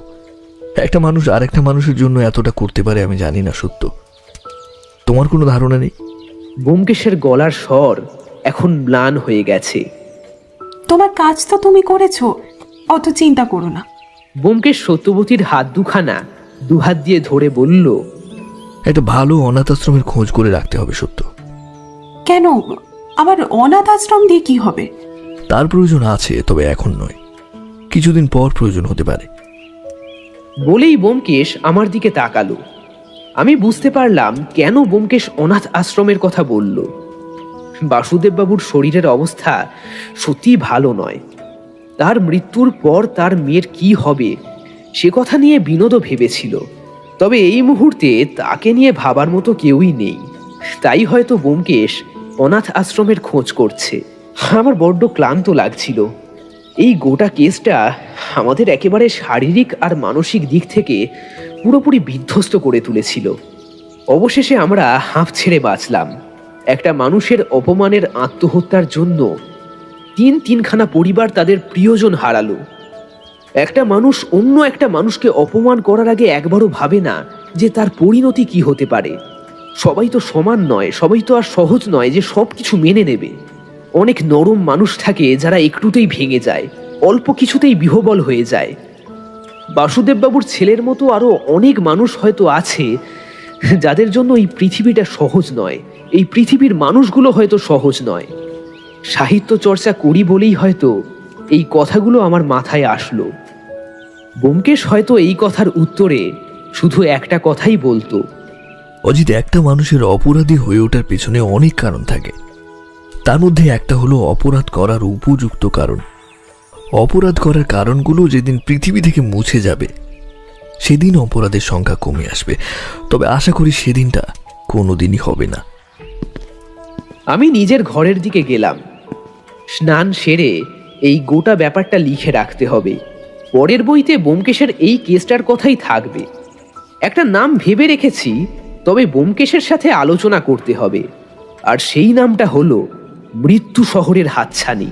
একটা মানুষ আর একটা মানুষের জন্য এতটা করতে পারে আমি জানি না সত্য। তোমার কোনো ধারণা নেই? ব্যোমকেশের গলার স্বর এখন ম্লান হয়ে গেছে। তোমার কাজ তো তুমি করেছো, অত চিন্তা করো না। ব্যোমকেশ সত্যবতীর হাত দুখানা দুহাত দিয়ে ধরে বলল, একটা ভালো অনাথ আশ্রমের খোঁজ করে রাখতে হবে সত্য। কেন, আবার অনাথ আশ্রম দিয়ে কি হবে? তার প্রয়োজন আছে, তবে এখন নয়, কিছুদিন পর প্রয়োজন হতে পারে। বলেই ব্যোমকেশ আমার দিকে তাকালো। আমি বুঝতে পারলাম কেন ব্যোমকেশ অনাথ আশ্রমের কথা বলল। বাসুদেব বাবুর শরীরের অবস্থা সত্যিই ভালো নয়। তার মৃত্যুর পর তার মেয়ের কি হবে সে কথা নিয়ে বিনোদও ভেবেছিল, তবে এই মুহূর্তে তাকে নিয়ে ভাবার মতো কেউই নেই। তাই হয়তো ব্যোমকেশ অনাথ আশ্রমের খোঁজ করছে। আমার বড্ড ক্লান্ত লাগছিল। এই গোটা কেসটা আমাদের একেবারে শারীরিক আর মানসিক দিক থেকে পুরোপুরি বিধ্বস্ত করে তুলেছিল। অবশেষে আমরা হাঁফ ছেড়ে বাঁচলাম। একটা মানুষের অপমানের আত্মহত্যার জন্য তিনখানা পরিবার তাদের প্রিয়জন হারালো। একটা মানুষ অন্য একটা মানুষকে অপমান করার আগে একবারও ভাবে না যে তার পরিণতি কি হতে পারে। সবাই তো সমান নয়, সবাই তো আর সহজ নয় যে সব কিছু মেনে নেবে। অনেক নরম মানুষ থাকে যারা একটুতেই ভেঙে যায়, অল্প কিছুতেই বিহ্বল হয়ে যায়। বাসুদেববাবুর ছেলের মতো আরো অনেক মানুষ হয়তো আছে যাদের জন্য এই পৃথিবীটা সহজ নয়, এই পৃথিবীর মানুষগুলো হয়তো সহজ নয়। সাহিত্য চর্চা করি বলেই হয়তো এই কথাগুলো আমার মাথায় আসলো। ব্যোমকেশ হয়তো এই কথার উত্তরে শুধু একটা কথাই বলতো, অজিত, একটা মানুষের অপরাধী হয়ে ওঠার পেছনে অনেক কারণ থাকে। তার মধ্যে একটা হলো অপরাধ করার উপযুক্ত কারণ। অপরাধ করার কারণগুলো যেদিন পৃথিবী থেকে মুছে যাবে সেদিন অপরাধের সংখ্যা কমে আসবে, তবে আশা করি সেদিনটা কোনোদিনই হবে না। আমি নিজের ঘরের দিকে গেলাম। স্নান সেরে এই গোটা ব্যাপারটা লিখে রাখতে হবে। পরের বইতে ব্যোমকেশের এই কেসটার কথাই থাকবে। একটা নাম ভেবে রেখেছি, তবে ব্যোমকেশের সাথে আলোচনা করতে হবে। আর সেই নামটা হলো মৃত্যু শহরের হাতছানি।